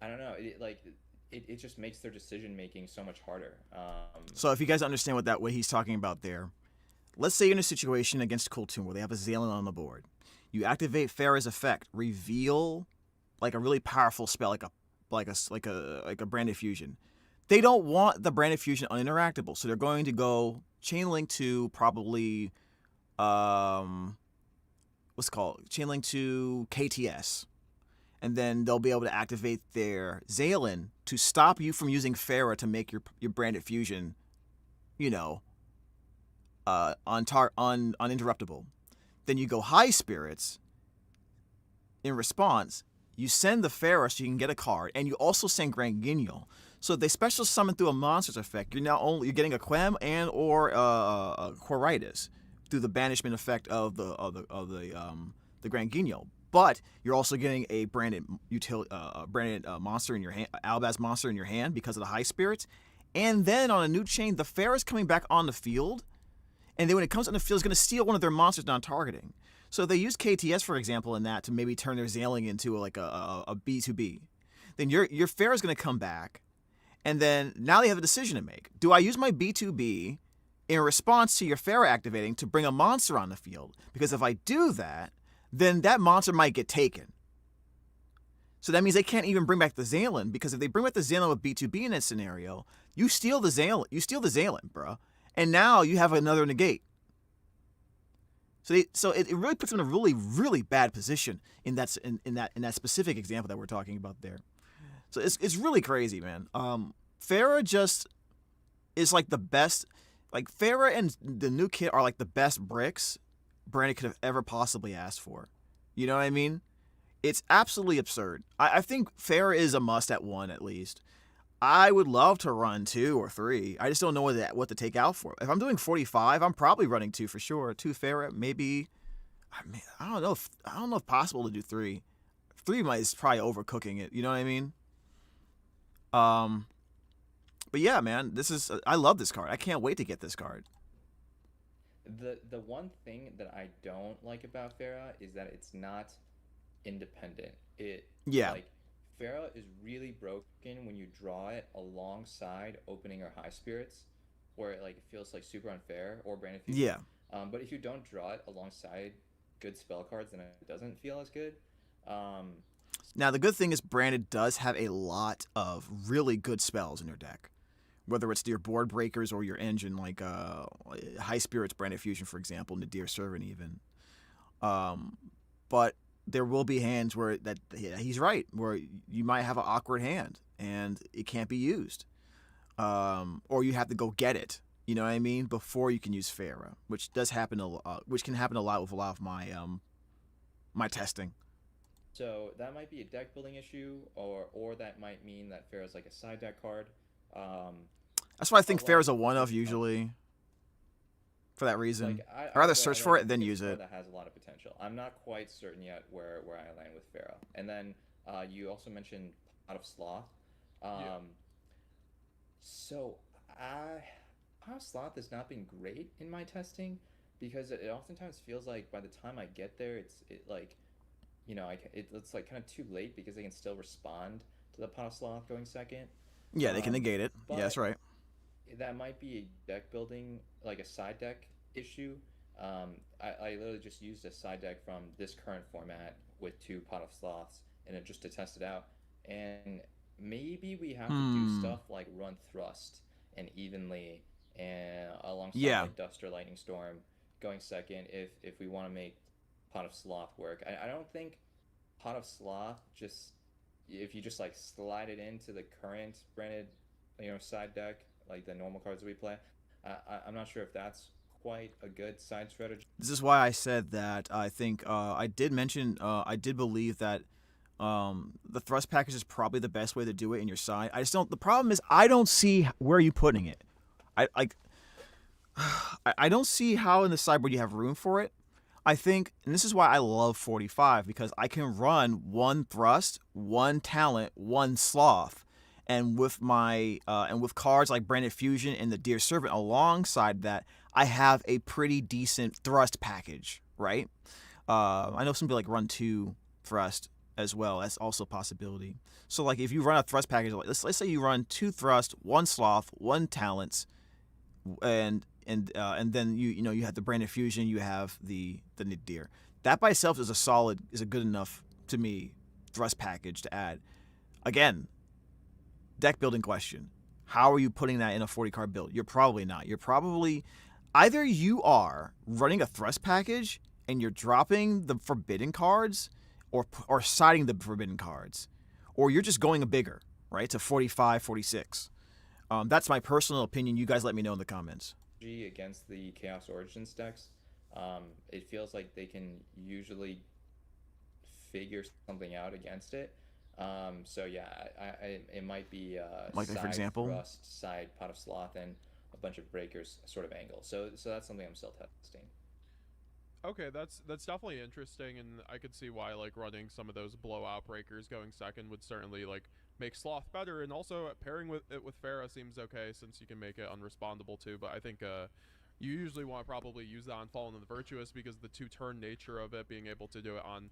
I don't know, it just makes their decision making so much harder. So if you guys understand what he's talking about there, let's say you're in a situation against Cooltoon where they have a Zaylin on the board. You activate Pharah's effect, reveal a really powerful spell, like a Branded Fusion. They don't want the Branded Fusion uninteractable, so they're going to go chainlink to probably chainlink to KTS, and then they'll be able to activate their Zaylin to stop you from using Pharah to make your Branded Fusion, uninterruptible. Then you go High Spirits. In response, you send the Pharah so you can get a card, and you also send Grand Guignol. So if they special summon through a monster's effect, you're getting a Quem and or a Quiritis through the banishment effect of the Grand Guignol. but you're also getting a branded monster in your hand, Albaz monster in your hand because of the high spirits. And then on a new chain, the Pharah is coming back on the field, and then when it comes on the field, it's going to steal one of their monsters non-targeting. So if they use KTS, for example, in that to maybe turn their Zailing into like a B2B, then your Pharah is going to come back, and then now they have a decision to make. Do I use my B2B in response to your Pharah activating to bring a monster on the field? Because if I do that, then that monster might get taken. So that means they can't even bring back the Zailing, because if they bring back the Zailing with B2B in that scenario, you steal the Zailing, bro. And now you have another negate. So it really puts them in a really, really bad position in that specific example that we're talking about there. So it's really crazy, man. Pharah just is like the best. Like Pharah and the new kit are like the best bricks Branded could have ever possibly asked for. You know what I mean? It's absolutely absurd. I think Pharah is a must at 1 at least. I would love to run 2 or 3. I just don't know what to take out for. If I'm doing 45, I'm probably running 2 for sure. 2 Pharah, maybe. I don't know if possible to do 3. 3 is probably overcooking it. You know what I mean? But yeah, man, I love this card. I can't wait to get this card. The one thing that I don't like about Pharah is that it's not independent. Like Pharah is really broken when you draw it alongside opening or high spirits, where it feels like super unfair, or Branded Fusion. Yeah. But if you don't draw it alongside good spell cards, then it doesn't feel as good. Now the good thing is Branded does have a lot of really good spells in your deck, whether it's your board breakers or your engine, like high spirits, Branded Fusion, for example, Nadir Servant even. But there will be hands where he's right, where you might have an awkward hand and it can't be used, or you have to go get it. You know what I mean? Before you can use Pharah, which does happen which can happen a lot with a lot of my my testing. So that might be a deck building issue, or that might mean that Pharah's like a side deck card. That's why I think Pharah's a one-of usually. For that reason, I'd rather search for it than use it. That has a lot of potential. I'm not quite certain yet where I land with Pharah. And then you also mentioned Pot of Sloth. So Pot of Sloth has not been great in my testing, because it oftentimes feels like by the time I get there, it's like kind of too late, because they can still respond to the Pot of Sloth going second. Yeah, they can negate it. Yeah, that's right. That might be a deck building, like a side deck issue. I literally just used a side deck from this current format with 2 Pot of Sloths, and just to test it out. And maybe we have to do stuff like run Thrust and Evenly, and alongside like Dust or Lightning Storm going second if we want to make Pot of Sloth work. I don't think Pot of Sloth, if you just like slide it into the current Branded side deck, like the normal cards that we play, I'm not sure if that's quite a good side strategy. This is why I said that I think I did believe that the Thrust package is probably the best way to do it in your side. The problem is I don't see where you're putting it. I don't see how in the sideboard you have room for it. I think, and this is why I love 45, because I can run 1 Thrust, 1 Talent, 1 Sloth. And with with cards like Branded Fusion and the Dear Servant alongside that, I have a pretty decent Thrust package, right? I know some people run 2 Thrust as well. That's also a possibility. So if you run a Thrust package, let's say you run 2 Thrust, 1 Sloth, 1 Talents, and then you have the Branded Fusion, you have the Nadir. That by itself is a good enough to me Thrust package to add. Again, deck building question. How are you putting that in a 40 card build? You're probably not. You're probably either you are running a Thrust package and you're dropping the forbidden cards, or siding the forbidden cards, or you're just going bigger, right, to 45, 46. That's my personal opinion. You guys let me know in the comments. Against the Chaos Origins decks, it feels like they can usually figure something out against it. So yeah, it might be side for example, Thrust, side Pot of Sloth, and a bunch of breakers sort of angle. So that's something I'm still testing. Okay, that's definitely interesting, and I could see why like running some of those blowout breakers going second would certainly like make Sloth better, and also pairing with it with Pharah seems okay since you can make it unrespondable too. But I think you usually want to probably use that on Fallen and the Virtuous because the 2-turn nature of it, being able to do it on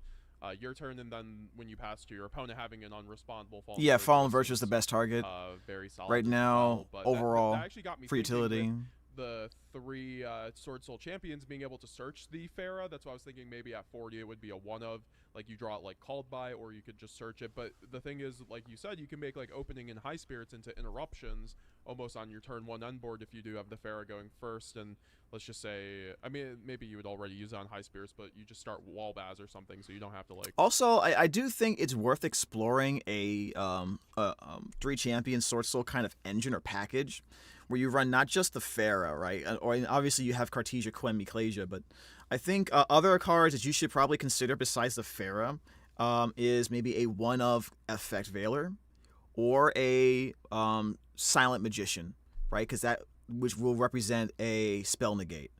your turn, and then when you pass to your opponent having an unrespondable Fallen. Yeah, Fallen Virtuous is the best target very solid right now. well, but overall, that actually got me for utility. The 3 Sword Soul champions being able to search the Pharah. That's why I was thinking maybe at 40 it would be a one of, like you draw it like Called By, or you could just search it. But the thing is, like you said, you can make like opening and high spirits into interruptions almost on your turn 1 end board if you do have the Pharah going first. And let's just say, I mean, maybe you would already use it on high spirits, but you just start Albaz or something, so you don't have to like. Also, I do think it's worth exploring a 3 champion Sword Soul kind of engine or package, where you run not just the Pharah, right? Or obviously you have Cartesia, Quem, Ecclesia, but I think other cards that you should probably consider besides the Pharah is maybe a one-of Effect Veiler or a Silent Magician, right? Because which will represent a spell negate.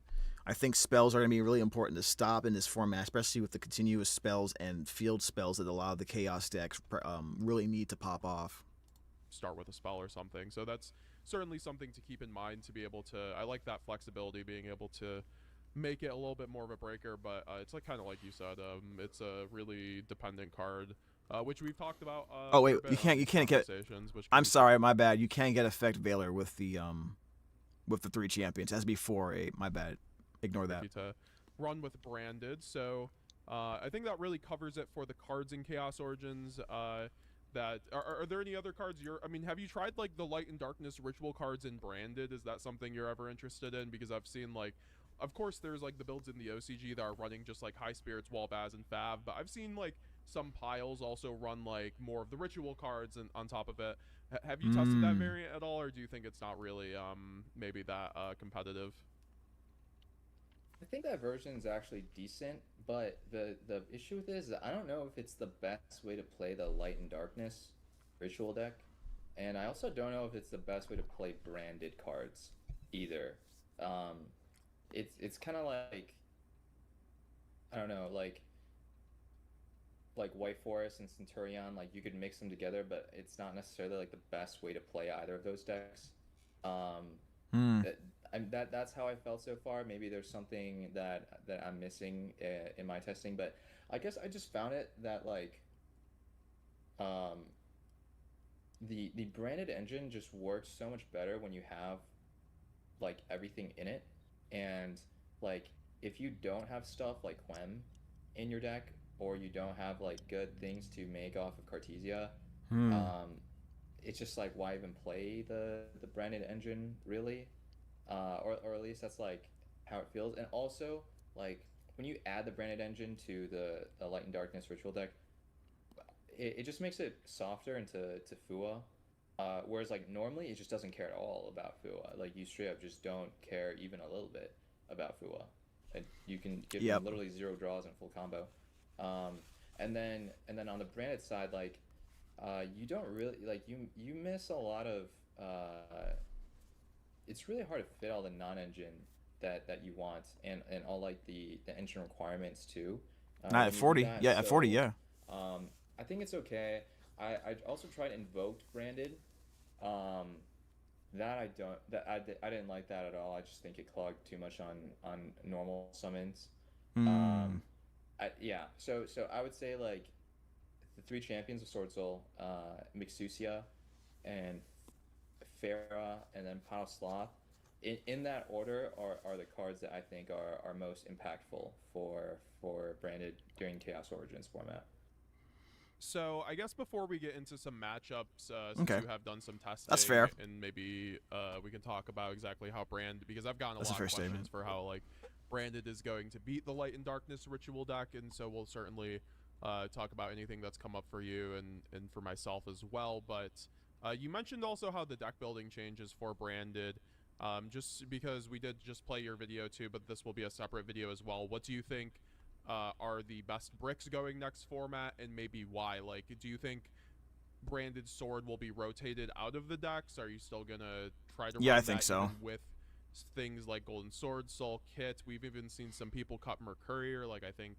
I think spells are going to be really important to stop in this format, especially with the continuous spells and field spells that a lot of the Chaos decks really need to pop off. Start with a spell or something. So that's certainly something to keep in mind, to be able to. I like that flexibility, being able to make it a little bit more of a breaker, but it's like kind of like you said, it's a really dependent card, which we've talked about. Oh wait, you can't get. I'm sorry, my bad. You can't get Effect Veiler with the 3 champions. It has to be 4/8. My bad. Ignore that. To run with Branded, so I think that really covers it for the cards in Chaos Origins. That are there any other cards I mean, have you tried like the Light and Darkness ritual cards in Branded? Is that something you're ever interested in? Because I've seen like, of course there's like the builds in the OCG that are running just like High Spirits, Albaz, and Fav, but I've seen like some piles also run like more of the ritual cards and on top of it. Have you tested that variant at all, or do you think it's not really maybe that competitive? I think that version is actually decent, but the issue with it is that I don't know if it's the best way to play the Light and Darkness ritual deck, and I also don't know if it's the best way to play branded cards either. It's kind of like, I don't know, like White Forest and Centurion, like you could mix them together, but it's not necessarily like the best way to play either of those decks. That's how I felt so far. Maybe there's something that I'm missing in my testing, but I guess I just found it that like the branded engine just works so much better when you have like everything in it, and like if you don't have stuff like Quem in your deck, or you don't have like good things to make off of Cartesia, it's just like, why even play the branded engine really? Or at least that's like how it feels. And also, like when you add the branded engine to the Light and Darkness ritual deck, it just makes it softer into Fua. Whereas like normally it just doesn't care at all about Fua. Like you straight up just don't care even a little bit about Fua, and you can give them literally 0 draws in full combo. And then on the branded side, like you don't really like you miss a lot of. It's really hard to fit all the non-engine that you want, and all like the engine requirements too. Not at 40, yeah, at 40, yeah. I think it's okay. I also tried Invoked Branded. That I didn't like that at all. I just think it clogged too much on normal summons. Yeah. So I would say like the 3 champions of Sword Soul, Mixusia, and Pharah, and then Pile Sloth, in that order are the cards that I think are most impactful for Branded during Chaos Origins format. So I guess before we get into some matchups, since you have done some testing, that's fair, and maybe we can talk about exactly how Branded, because I've gotten a lot of questions for how like Branded is going to beat the Light and Darkness ritual deck, and so we'll certainly talk about anything that's come up for you and for myself as well. But you mentioned also how the deck building changes for Branded, just because we did just play your video too, but this will be a separate video as well. What do you think are the best bricks going next format, and maybe why? Like, do you think Branded Sword will be rotated out of the decks? Are you still gonna try to run I think so, with things like Golden Sword, Soul Kit. We've even seen some people cut Mercourier, like I think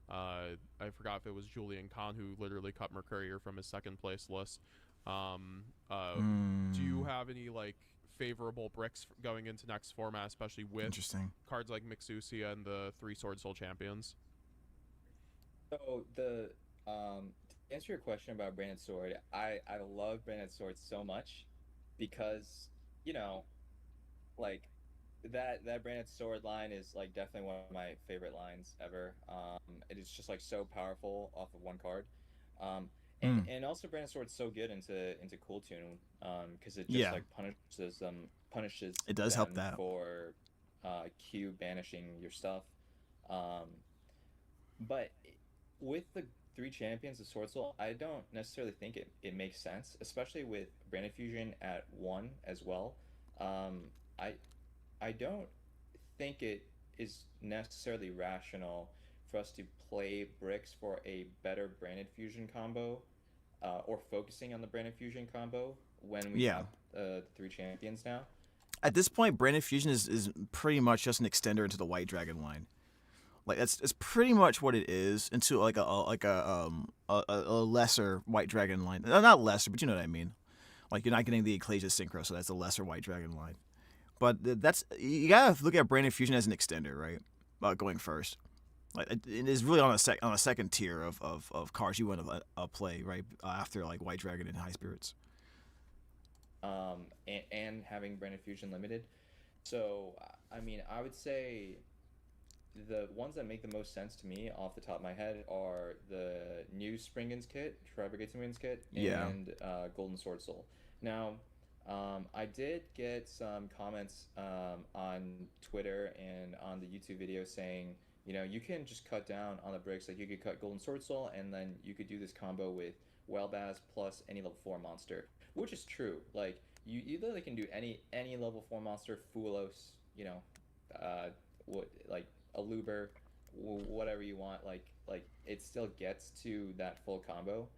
I forgot if it was Julian Kahn who literally cut Mercourier from his second place list. Do you have any like favorable bricks going into next format, especially with cards like Mixusia and the 3 Sword Soul Champions? So to answer your question about Branded Sword, I love Branded Sword so much because, you know, like that Branded Sword line is like definitely one of my favorite lines ever. It is just like so powerful off of one card. And also Branded Sword's so good into Cool Tune, because it just like punishes it does help that for Q banishing your stuff. But with the 3 champions of Sword Soul, I don't necessarily think it makes sense, especially with Branded Fusion at 1 as well. I don't think it is necessarily rational for us to play bricks for a better Branded Fusion combo, or focusing on the Branded Fusion combo when we have 3 champions now. At this point, Branded Fusion is pretty much just an extender into the White Dragon line. Like it's pretty much what it is, into like a lesser White Dragon line. Not lesser, but you know what I mean. Like you're not getting the Ecclesia Synchro, so that's a lesser White Dragon line. But that's, you gotta look at Branded Fusion as an extender, right? Going first, like it is really on a second tier of cards you want to play right after like White Dragon and High Spirits. And having Branded Fusion limited. So I mean, I would say the ones that make the most sense to me off the top of my head are the new Springens kit, Tribrigatumens kit, and Golden Sword Soul. Now, I did get some comments on Twitter and on the YouTube video saying, you know, you can just cut down on the bricks. Like you could cut Golden Sword Soul, and then you could do this combo with Albaz plus any level 4 monster, which is true. Like you literally can do any level 4 monster, Fulos, you know, like a Luber, whatever you want. Like it still gets to that full combo.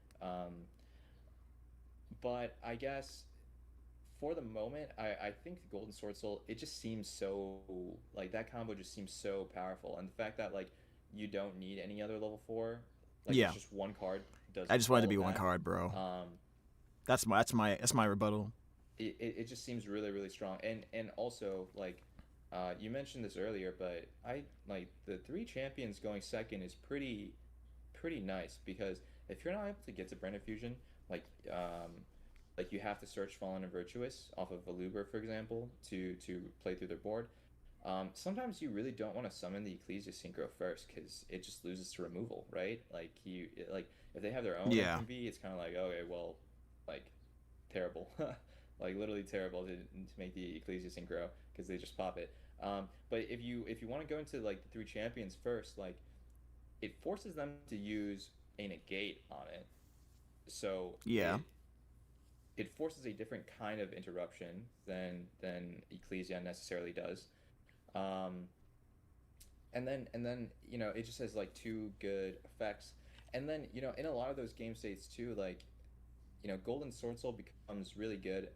But I guess for the moment, I think the Golden Sword Soul, it just seems so, like that combo just seems so powerful, and the fact that like you don't need any other level 4, like it's just one card does. I just wanted to be one card, bro. That's my rebuttal. It just seems really, really strong, and also like you mentioned this earlier, but I like the 3 champions going second is pretty nice, because if you're not able to get to Branded Fusion, like you have to search Fallen and Virtuous off of Valuber, for example, to play through their board. Sometimes you really don't want to summon the Ecclesia Synchro first, because it just loses to removal, right? Like if they have their own FMV, it's kind of like, okay, well, like terrible, like literally terrible to make the Ecclesia Synchro, because they just pop it. But if you want to go into like the 3 champions first, like it forces them to use a negate on it. So it forces a different kind of interruption than Ecclesia necessarily does. And then you know, it just has like 2 good effects. And then, you know, in a lot of those game states too, like, you know, Golden Sword Soul becomes really good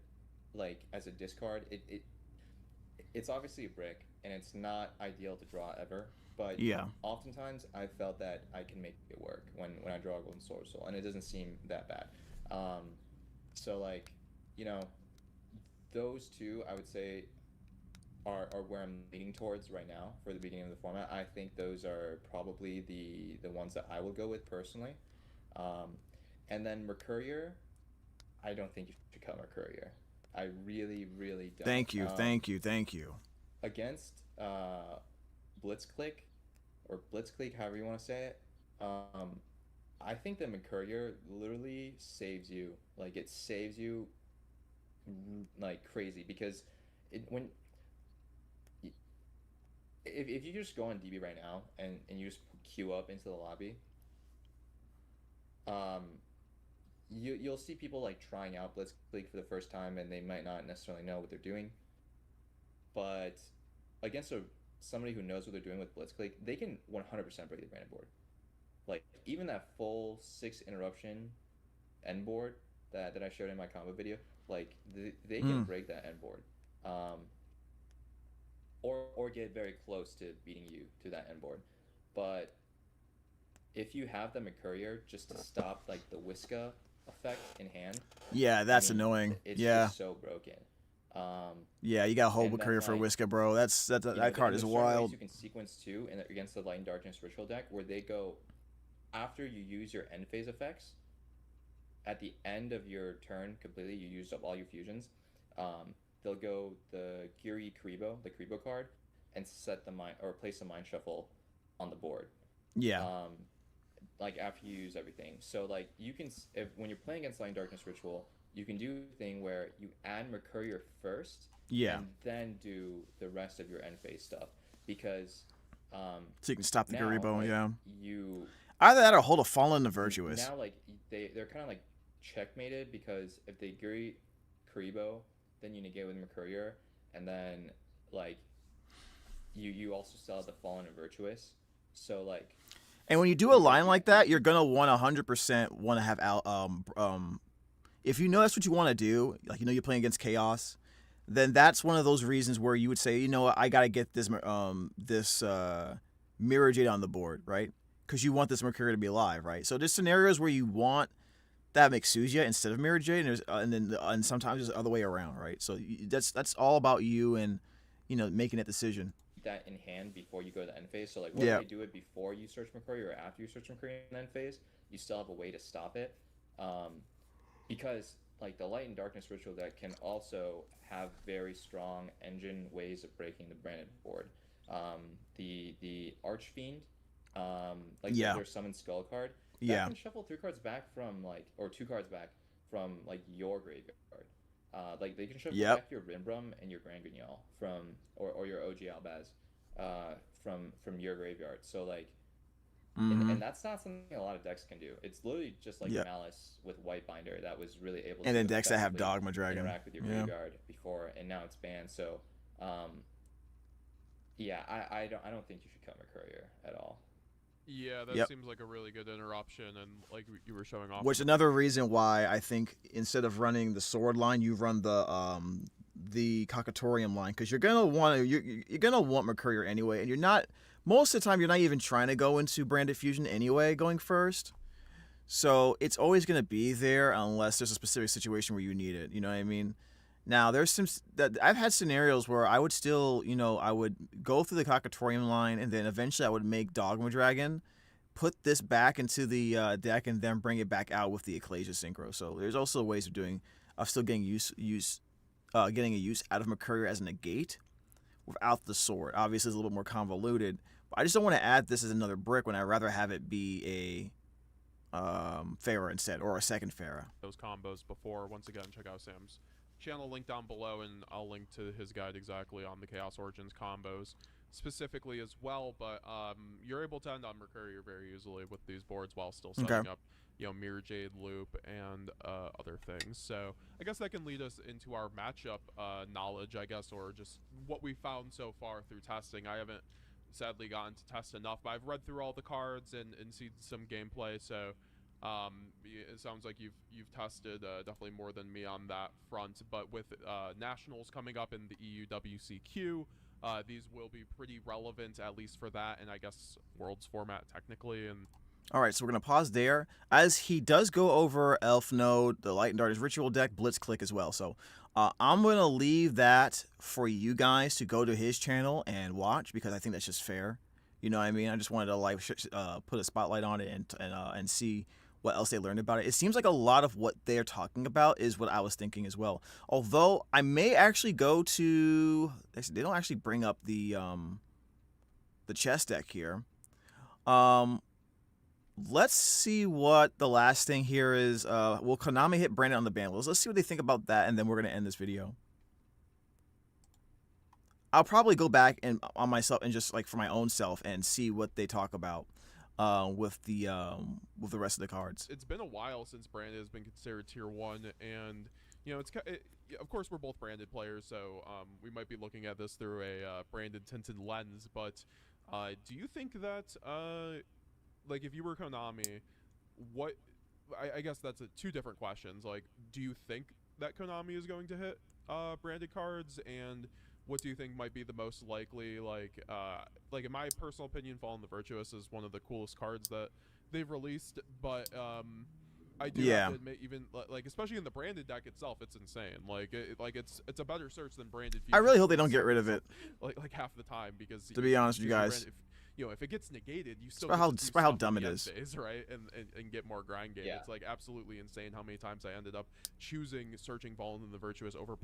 like as a discard. It's obviously a brick, and it's not ideal to draw ever, but oftentimes I felt that I can make it work when I draw a Golden Sword Soul, and it doesn't seem that bad. So like, you know, those 2 I would say are where I'm leaning towards right now for the beginning of the format. I think those are probably the ones that I will go with personally. And then Mercourier, I don't think you should cut Mercourier. I really, really don't. Thank you. Against Blitzkrieg, or Blitzkrieg, however you want to say it, I think that Mercourier literally saves you. Like, it saves you like crazy, because if you just go on DB right now and you just queue up into the lobby, you'll see people like trying out Blitzkrieg for the first time, and they might not necessarily know what they're doing. But against somebody who knows what they're doing with Blitzkrieg, they can 100% break the branded board. Like even that full 6 interruption end board that I showed in my combo video, like they can break that end board. get very close to beating you to that end board. But if you have them a courier just to stop like the Whiska effect in hand, yeah, that's annoying. It's just so broken. Yeah, you got to hold the courier for Whiska, bro. That card is wild. You can sequence too against the Light and Darkness Ritual deck, where they go after you use your end phase effects. At the end of your turn, completely, you used up all your fusions. They'll go the Giri Karibo, the Karibo card, and set the mind or place a Mind Shuffle on the board. Yeah. Like after you use everything. So like you can, when you're playing against Light and Darkness Ritual, you can do a thing where you add Mercurier first, and then do the rest of your end phase stuff, because so you can stop the Garibo, like, you either that or hold a Fallen the Virtuous. Now like they're kind of like checkmated, because if they Giri Karibo, then you negate with Mercurier, and then like you also still have the Fallen and Virtuous. So like, and when you do a line like that, you're gonna 100% want to have if you know that's what you want to do, like you're playing against Chaos, then that's one of those reasons where you would say, you know what, I gotta get this Mirrorjade on the board, right? Because you want this Mercurier to be alive, right? So there's scenarios where you want that Mixusia instead of Mirrorjade, and sometimes it's the other way around, right? So that's all about you and making that decision. That in hand before you go to the end phase. So like whether you do it before you search Mercurier or after you search Mercurier in the end phase, you still have a way to stop it. Because like the Light and Darkness Ritual deck can also have very strong engine ways of breaking the branded board. The Archfiend, their Summon Skull card, that can shuffle 3 cards back from or 2 cards back from your graveyard. Like they can shuffle back your Rimbrum and your Grand Guignol or your OG Albaz from your graveyard. So like, and that's not something a lot of decks can do. It's literally just like Malice with White Binder that was really able to. And then decks that have Dogma Dragon interact with your graveyard before, and now it's banned. So, I don't think you should cut Mercurier at all. Yeah, that seems like a really good interruption, and like you were showing off. Which another reason why I think instead of running the sword line, you run the Cocktatorium line, because you're gonna want Mercurier anyway, and you're not. Most of the time, you're not even trying to go into Branded Fusion anyway, going first. So it's always going to be there unless there's a specific situation where you need it. You know what I mean? Now, there's some that I've had scenarios where I would still, I would go through the Cocktatorium line, and then eventually I would make Dogma Dragon, put this back into the deck, and then bring it back out with the Ecclesia Synchro. So there's also ways of still getting getting a use out of Mercurier as a negate without the sword. Obviously, it's a little bit more convoluted. But I just don't want to add this as another brick when I'd rather have it be a Pharah instead, or a second Pharah. Those combos before. Once again, check out Sam's channel link down below, and I'll link to his guide exactly on the Chaos Origins combos specifically as well. But you're able to end on Mercurier very easily with these boards while still setting up Mirrorjade, Loop, and other things. So I guess that can lead us into our matchup knowledge, I guess, or just what we found so far through testing. I haven't sadly gotten to test enough, but I've read through all the cards and seen some gameplay. So it sounds like you've tested definitely more than me on that front. But with nationals coming up in the EU WCQ, these will be pretty relevant, at least for that, and I guess Worlds format technically. And all right, so we're going to pause there, as he does go over Elf Node, the Light and Darkness Ritual deck, Blitz Click as well. So I'm going to leave that for you guys to go to his channel and watch, because I think that's just fair. You know what I mean? I just wanted to put a spotlight on it and see what else they learned about it. It seems like a lot of what they're talking about is what I was thinking as well. Although I may actually go to, they don't actually bring up the chess deck here. Let's see what the last thing here is. Will Konami hit Branded on the ban list? Let's see what they think about that, and then we're going to end this video. I'll probably go back and on myself and just for my own self and see what they talk about with the rest of the cards. It's been a while since Branded has been considered tier 1, and of course we're both Branded players, so we might be looking at this through a Branded tinted lens. But do you think that if you were Konami, what I guess that's two different questions. Do you think that Konami is going to hit Branded cards, and what do you think might be the most likely, like in my personal opinion, Fallen the Virtuous is one of the coolest cards that they've released, but I do have to admit, even like especially in the branded deck itself, it's insane. Like it's a better search than branded Fusion. I really hope they don't get rid of it. Like half the time, because to be honest with you guys, if it gets negated, you still despite how dumb it is, phase, right? And get more grind game. It's like absolutely insane how many times I ended up choosing searching Fallen the Virtuous over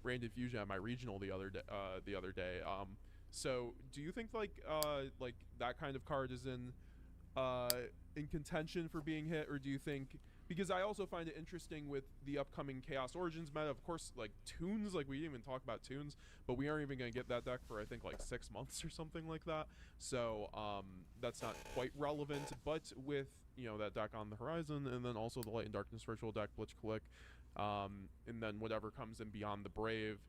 branded Fusion at my regional the other day. So do you think like that kind of card is in contention for being hit, or do you think, because I also find it interesting with the upcoming Chaos Origins meta, of course, like Toons, like we didn't even talk about Toons, but we aren't even going to get that deck for I think like 6 months or something like that. So that's not quite relevant, but with that deck on the horizon, and then also the Light and Darkness virtual deck, Blitz Click, and then whatever comes in beyond the Brave,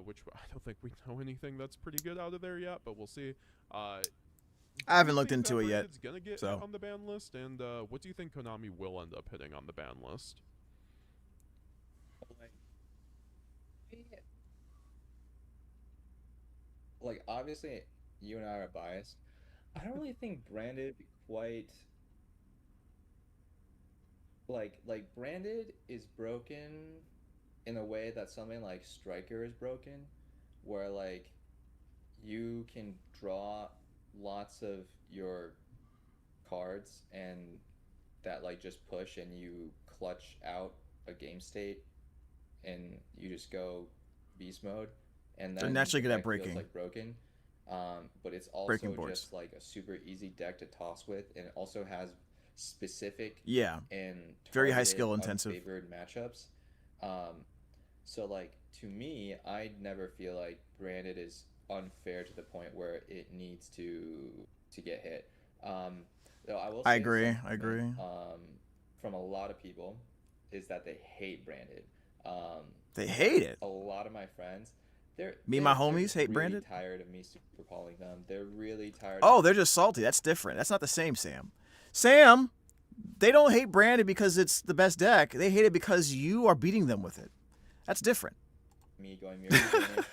which I don't think we know anything that's pretty good out of there yet, but we'll see. I haven't looked into it yet. It's gonna get on the ban list, and what do you think Konami will end up hitting on the ban list? Like obviously, you and I are biased. I don't really think branded quite like branded is broken in a way that something like Striker is broken, where like you can draw lots of your cards and that like just push and you clutch out a game state and you just go beast mode, and then they're naturally good at breaking. Feels like broken, but it's also just like a super easy deck to toss with, and it also has specific and very high skill intensive favored matchups. So like to me, I never feel like branded is unfair to the point where it needs to get hit. Though I agree. From a lot of people is that they hate branded. They hate it. A lot of my friends, my homies hate really branded. Tired of me super calling them. They're really tired. Oh, they're just salty. That's different. That's not the same, Sam. Sam, they don't hate branded because it's the best deck. They hate it because you are beating them with it. That's different. Me going Mirrorjade banish.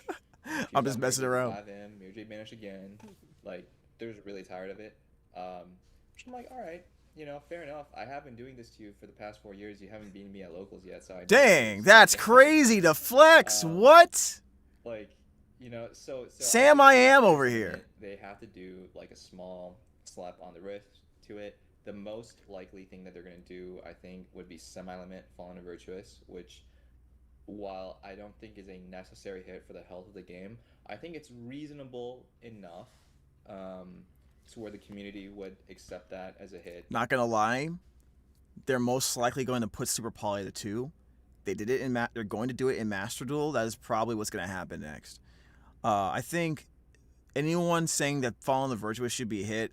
I'm just messing around. Mirrorjade banish again. Like they're just really tired of it. I'm like, all right, fair enough. I have been doing this to you for the past 4 years. You haven't beaten me at locals yet, so dang, that's crazy to flex. What? Like, so Sam, I am over here. They have to do like a small slap on the wrist to it. The most likely thing that they're gonna do, I think, would be semi-limit Fallen and Virtuous, which, while I don't think is a necessary hit for the health of the game, I think it's reasonable enough to where the community would accept that as a hit. Not gonna lie, they're most likely going to put Super Poly to 2. They did it in they're going to do it in Master Duel. That is probably what's gonna happen next. I think anyone saying that Fallen the Virtuous should be a hit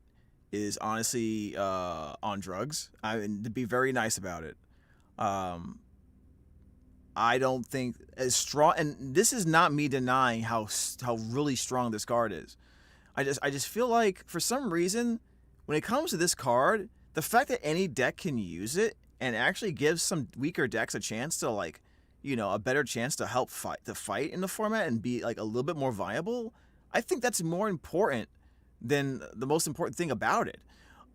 is honestly on drugs. I mean, to be very nice about it. I don't think as strong, and this is not me denying how really strong this card is. I just feel like for some reason when it comes to this card, the fact that any deck can use it and actually gives some weaker decks a chance to a better chance to help fight in the format and be like a little bit more viable, I think that's more important than the most important thing about it.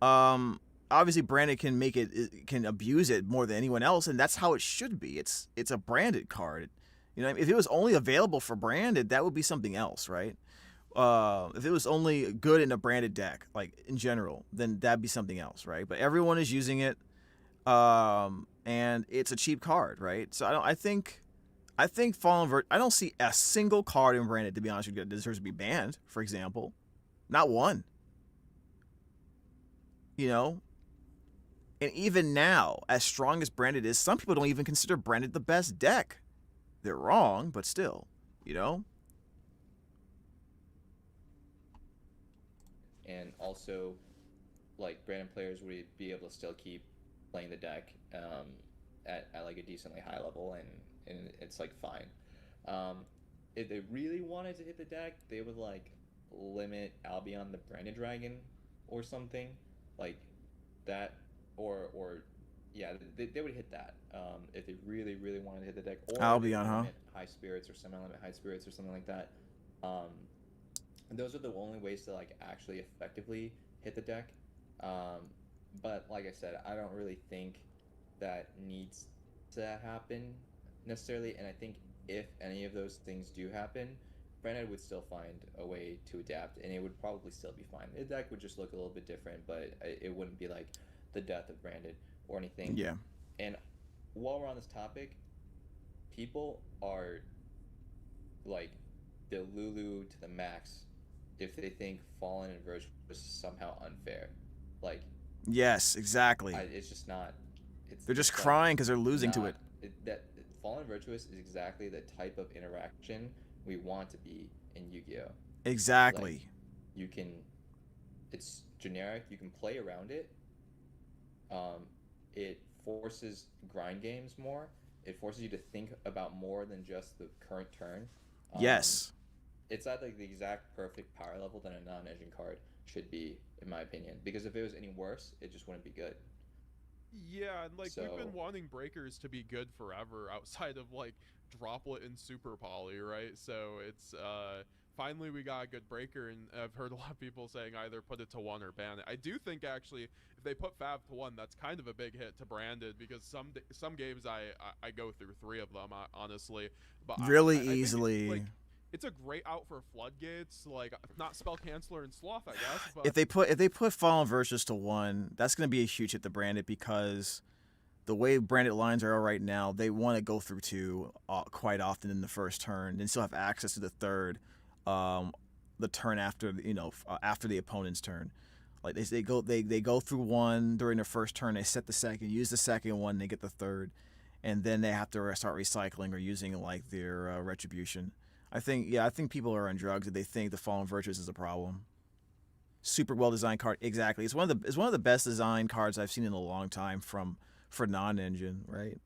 Obviously branded can abuse it more than anyone else, and that's how it should be. It's a branded card. If it was only available for branded, that would be something else, right? If it was only good in a branded deck, like in general, then that'd be something else, right? But everyone is using it, and it's a cheap card, right? So I think Fallen I don't see a single card in branded, to be honest with you, that deserves to be banned. For example, not one. And even now, as strong as branded is, some people don't even consider branded the best deck. They're wrong, but still, And also, like, branded players would be able to still keep playing the deck at like a decently high level, and it's like fine. If they really wanted to hit the deck, they would like limit Albion the Branded Dragon or something like that. Or yeah, they would hit that if they really wanted to hit the deck. Or Albion, huh? High Spirits or semi-limit High Spirits or something like that. those are the only ways to like actually effectively hit the deck. But like I said, I don't really think that needs to happen necessarily, and I think if any of those things do happen, Branded would still find a way to adapt, and it would probably still be fine. The deck would just look a little bit different, but it wouldn't be like the death of Branded or anything. Yeah. And while we're on this topic, people are like the Lulu to the max if they think Fallen and Virtuous is somehow unfair. Like, yes, exactly. It's just not. They're just crying because they're losing to it. That Fallen Virtuous is exactly the type of interaction we want to be in Yu-Gi-Oh. Exactly. Like, you can. It's generic. You can play around it. It forces grind games more. It forces you to think about more than just the current turn. Yes. It's at like the exact perfect power level that a non-engine card should be, in my opinion. Because if it was any worse, it just wouldn't be good. Yeah, and like we've been wanting breakers to be good forever outside of like Droplet and Super Poly, right? So it's finally we got a good breaker, and I've heard a lot of people saying either put it to 1 or ban it. I do think actually if they put Fab to 1, that's kind of a big hit to Branded, because some games I go through 3 of them honestly, but really I easily. It's a great out for floodgates, like not spell canceller and sloth, I guess. But if they put Fallen Virtuous to 1, that's going to be a huge hit to Branded, because the way Branded lines are right now, they want to go through 2 quite often in the first turn, and still have access to the third, the turn after after the opponent's turn. Like they go through 1 during their first turn, they set the second, use the second one, they get the third, and then they have to start recycling or using like their retribution. I think people are on drugs if they think the Fallen Virtuous is a problem. Super well designed card, exactly. It's one of the best designed cards I've seen in a long time for non-engine, right?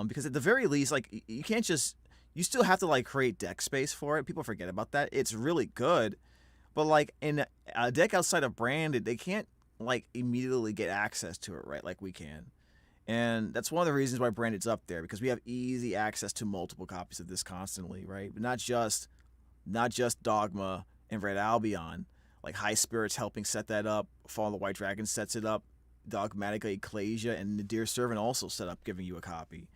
Because at the very least, like you can't just, you still have to like create deck space for it. People forget about that. It's really good, but like in a deck outside of Branded, they can't like immediately get access to it, right? Like we can. And that's one of the reasons why Branded's up there, because we have easy access to multiple copies of this constantly, right? But not just Dogma and Red Albion. Like High Spirits helping set that up. Fall of the White Dragon sets it up. Dogmatica Ecclesia and the Dear Servant also set up giving you a copy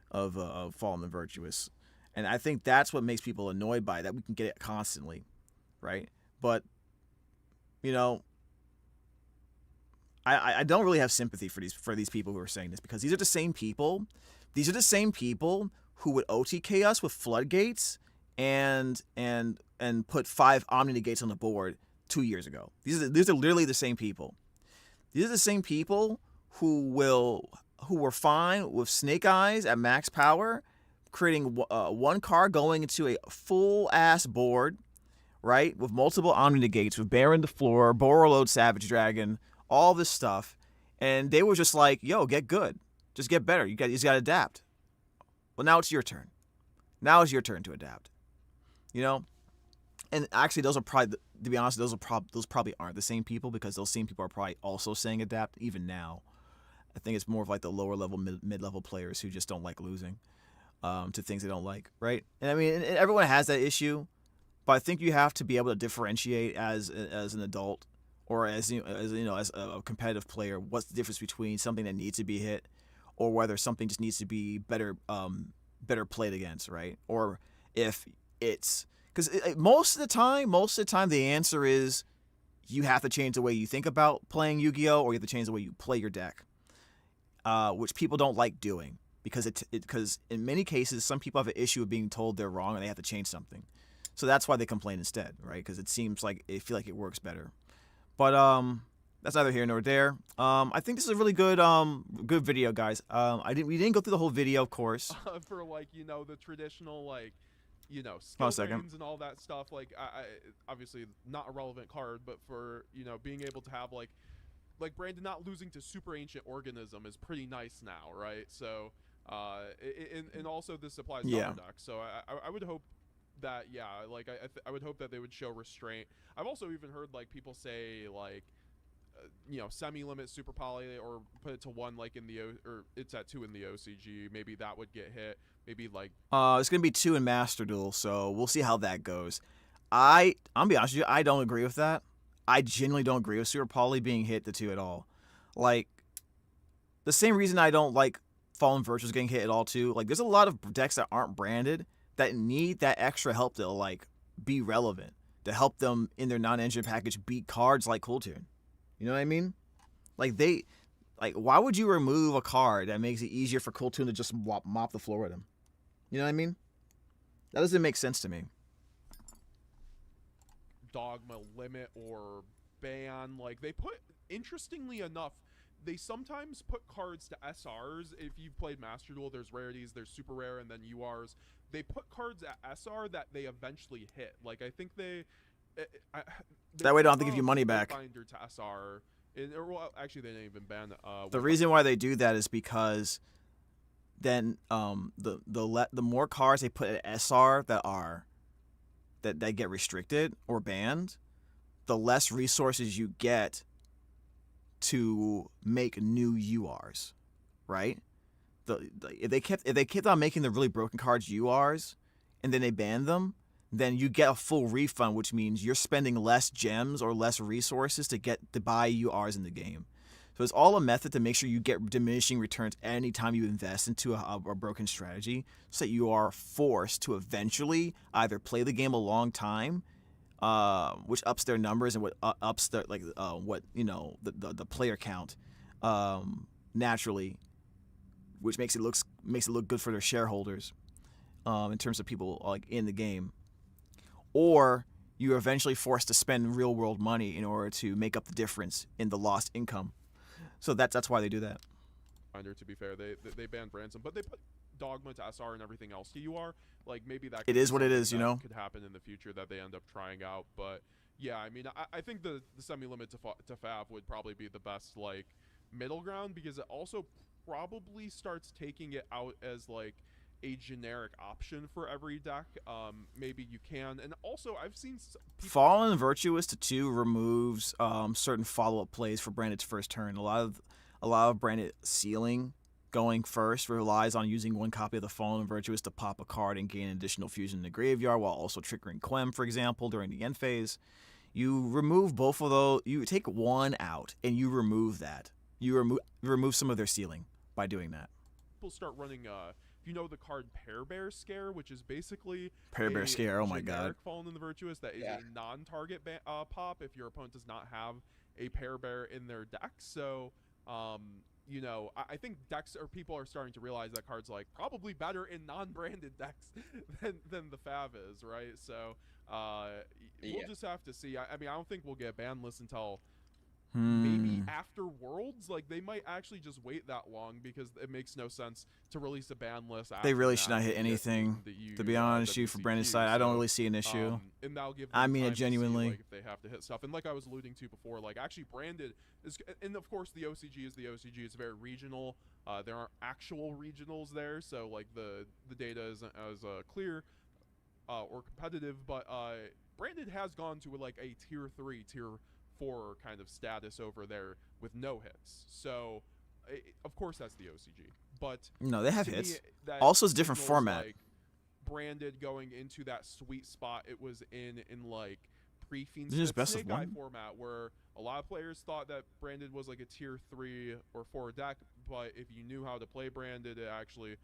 of Fallen the Virtuous. And I think that's what makes people annoyed by it, that we can get it constantly, right? But, I don't really have sympathy for these people who are saying this, because these are the same people who would OTK us with floodgates and put 5 Omni Negates on the board 2 years ago. These are literally the same people. These are the same people who were fine with Snake Eyes at max power, creating 1 card going into a full ass board, right, with multiple Omni Negates, with Baron the Floor, Borreload Savage Dragon, all this stuff, and they were just like, yo, get good. Just get better. You just got to adapt. Well, now it's your turn. Now it's your turn to adapt. And actually, those are probably, to be honest, those probably aren't the same people, because those same people are probably also saying adapt even now. I think it's more of like the lower level, mid-level players who just don't like losing to things they don't like, right? And I mean, everyone has that issue, but I think you have to be able to differentiate as an adult, or as a competitive player, what's the difference between something that needs to be hit, or whether something just needs to be better played against, right? Or if it's, because most of the time the answer is you have to change the way you think about playing Yu-Gi-Oh, or you have to change the way you play your deck, which people don't like doing, because because in many cases some people have an issue with being told they're wrong and they have to change something, so that's why they complain instead, right? Because it seems like they feel like it works better. But that's neither here nor there. I think this is a really good video, guys. We didn't go through the whole video, of course. For like the traditional skill games and all that stuff. Like I obviously not a relevant card, but for being able to have like Brandon not losing to Super Ancient Organism is pretty nice now, right? So and also this applies to other decks. So I would hope that I would hope that they would show restraint. I've also even heard like people say like semi-limit Super Poly, or put it to 1 like in the or it's at 2 in the OCG. Maybe that would get hit. Maybe like it's gonna be 2 in Master Duel, so we'll see how that goes. I'm gonna be honest with you, I don't agree with that. I genuinely don't agree with Super Poly being hit the 2 at all. Like, the same reason I don't like Fallen Virtues getting hit at all too. Like, there's a lot of decks that aren't branded that need that extra help to like be relevant, to help them in their non-engine package beat cards like Cooltoon. You know what I mean? Like, why would you remove a card that makes it easier for Cooltoon to just mop the floor with him? You know what I mean? That doesn't make sense to me. Dogma, limit, or ban. Like, they put, interestingly enough, they sometimes put cards to SRs. If you've played Master Duel, there's rarities, there's super rare, and then URs. They put cards at SR that they eventually hit. Like, I think that way, don't have to give you money back. Binder to SR. Well, actually, they didn't even ban. The reason why they do that is because then the more cards they put at SR that get restricted or banned, the less resources you get to make new URs, right? If they kept on making the really broken cards URs and then they banned them, then you get a full refund, which means you're spending less gems or less resources to buy URs in the game. So it's all a method to make sure you get diminishing returns anytime you invest into a broken strategy, so that you are forced to eventually either play the game a long time, which ups their numbers and what ups their the player count naturally, which makes it look good for their shareholders in terms of people like in the game, or you're eventually forced to spend real world money in order to make up the difference in the lost income. So that's why they do that. To be fair, they banned ransom, but they put Dogma to SR and everything else to UR. Like, maybe that it is what it is, you know. Could happen in the future that they end up trying out. But yeah, I mean, I think the semi-limit to Fav would probably be the best like middle ground, because it also probably starts taking it out as like a generic option for every deck. Maybe you can, and also I've seen Fallen Virtuous to 2 removes certain follow-up plays for Branded's first turn. A lot of Branded sealing going first relies on using one copy of the Fallen Virtuous to pop a card and gain additional fusion in the graveyard, while also triggering Quem, for example, during the end phase. You remove both of those. You take one out and you remove that. You remove some of their sealing by doing that. People start running you know the card Pair Bear Scare, which is basically Pair Bear Scare. Oh my god! Fallen in the Virtuous that is a non-target pop if your opponent does not have a Pair Bear in their deck. So, you know, I think decks or people are starting to realize that card's like probably better in non-branded decks than the Fav is, right? So, we'll just have to see. I mean, I don't think we'll get ban list until maybe after Worlds. Like, they might actually just wait that long, because it makes no sense to release a ban list after they really should not hit anything, to be honest with you, for Brandon's side. I don't really see an issue. And that'll give them I mean time it genuinely. to see, like, if they have to hit stuff. And like I was alluding to before, like, actually Branded is, and of course the OCG is the OCG. It's very regional. There aren't actual regionals there, so like the data isn't as clear or competitive. But Branded has gone to like a tier 3, tier 4 kind of status over there with no hits. So of course that's the OCG, but no, they have hits. Also, it's a different format. Like, Branded going into that sweet spot it was in like pre-Fiend Snake Guy format, where a lot of players thought that Branded was like a tier 3 or 4 deck, but if you knew how to play Branded, it actually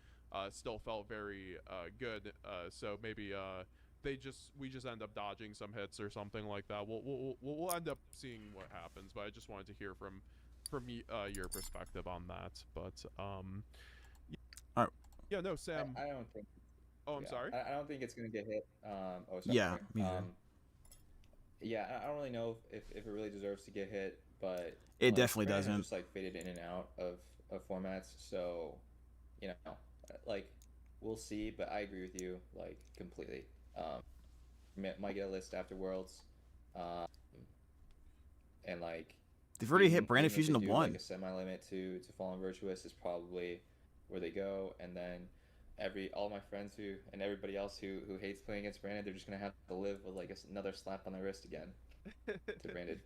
still felt very good. So maybe we just end up dodging some hits or something like that. We'll end up seeing what happens, but I just wanted to hear from your perspective on that. But yeah, no, Sam. I don't think. Oh, I'm sorry. I don't think it's gonna get hit. Oh, sorry. Yeah, me neither. Yeah, I don't really know if it really deserves to get hit, but it like, definitely doesn't. Just like faded in and out of formats, so you know, like we'll see. But I agree with you like completely. Might get a list after Worlds, and like they've already hit Branded Fusion to 1. Like a semi-limit to Fallen Virtuous is probably where they go, and then all my friends and everybody else who hates playing against Branded, they're just gonna have to live with like another slap on the wrist again to Branded.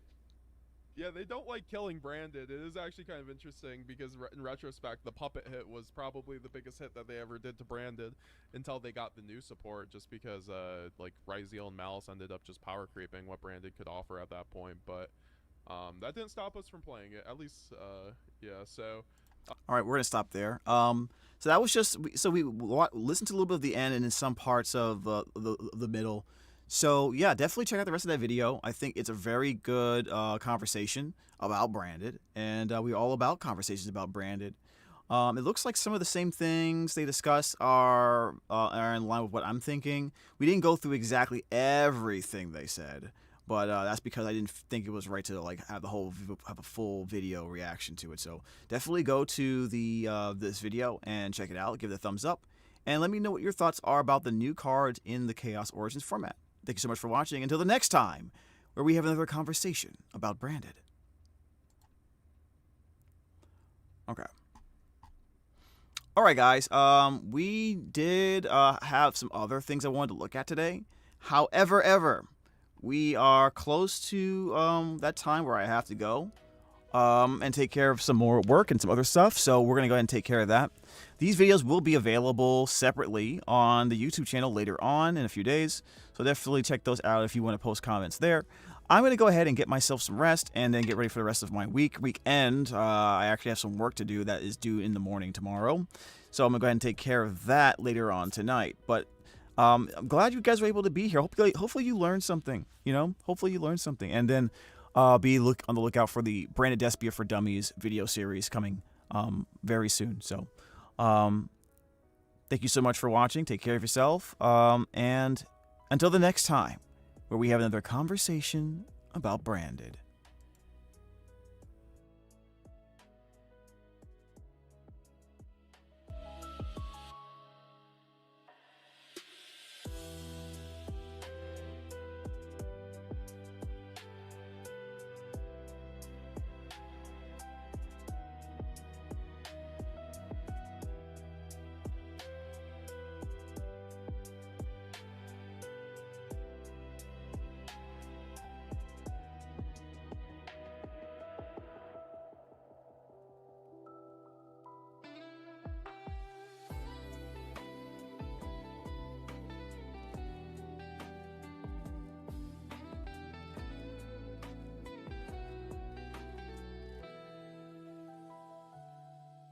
Yeah, they don't like killing Branded. It is actually kind of interesting because in retrospect, the puppet hit was probably the biggest hit that they ever did to Branded until they got the new support, just because like Ryzeal and Malice ended up just power creeping what Branded could offer at that point. But that didn't stop us from playing it, at least. Yeah, so all right, we're gonna stop there. So that was just we listened to a little bit of the end and in some parts of the middle. So yeah, definitely check out the rest of that video. I think it's a very good conversation about Branded, and we're all about conversations about Branded. It looks like some of the same things they discuss are in line with what I'm thinking. We didn't go through exactly everything they said, but that's because I didn't think it was right to like have a full video reaction to it. So definitely go to the this video and check it out. Give it a thumbs up, and let me know what your thoughts are about the new cards in the Chaos Origins format. Thank you so much for watching. Until the next time, where we have another conversation about Branded. Okay. All right, guys. We did have some other things I wanted to look at today. However, we are close to that time where I have to go and take care of some more work and some other stuff. So we're going to go ahead and take care of that. These videos will be available separately on the YouTube channel later on in a few days. So definitely check those out if you want to post comments there. I'm going to go ahead and get myself some rest and then get ready for the rest of my weekend. I actually have some work to do that is due in the morning tomorrow. So I'm going to go ahead and take care of that later on tonight. But I'm glad you guys were able to be here. Hopefully you learned something, you know? Hopefully you learned something. And then be on the lookout for the Branded Despia for Dummies video series coming very soon. So thank you so much for watching. Take care of yourself. And until the next time, where we have another conversation about Branded.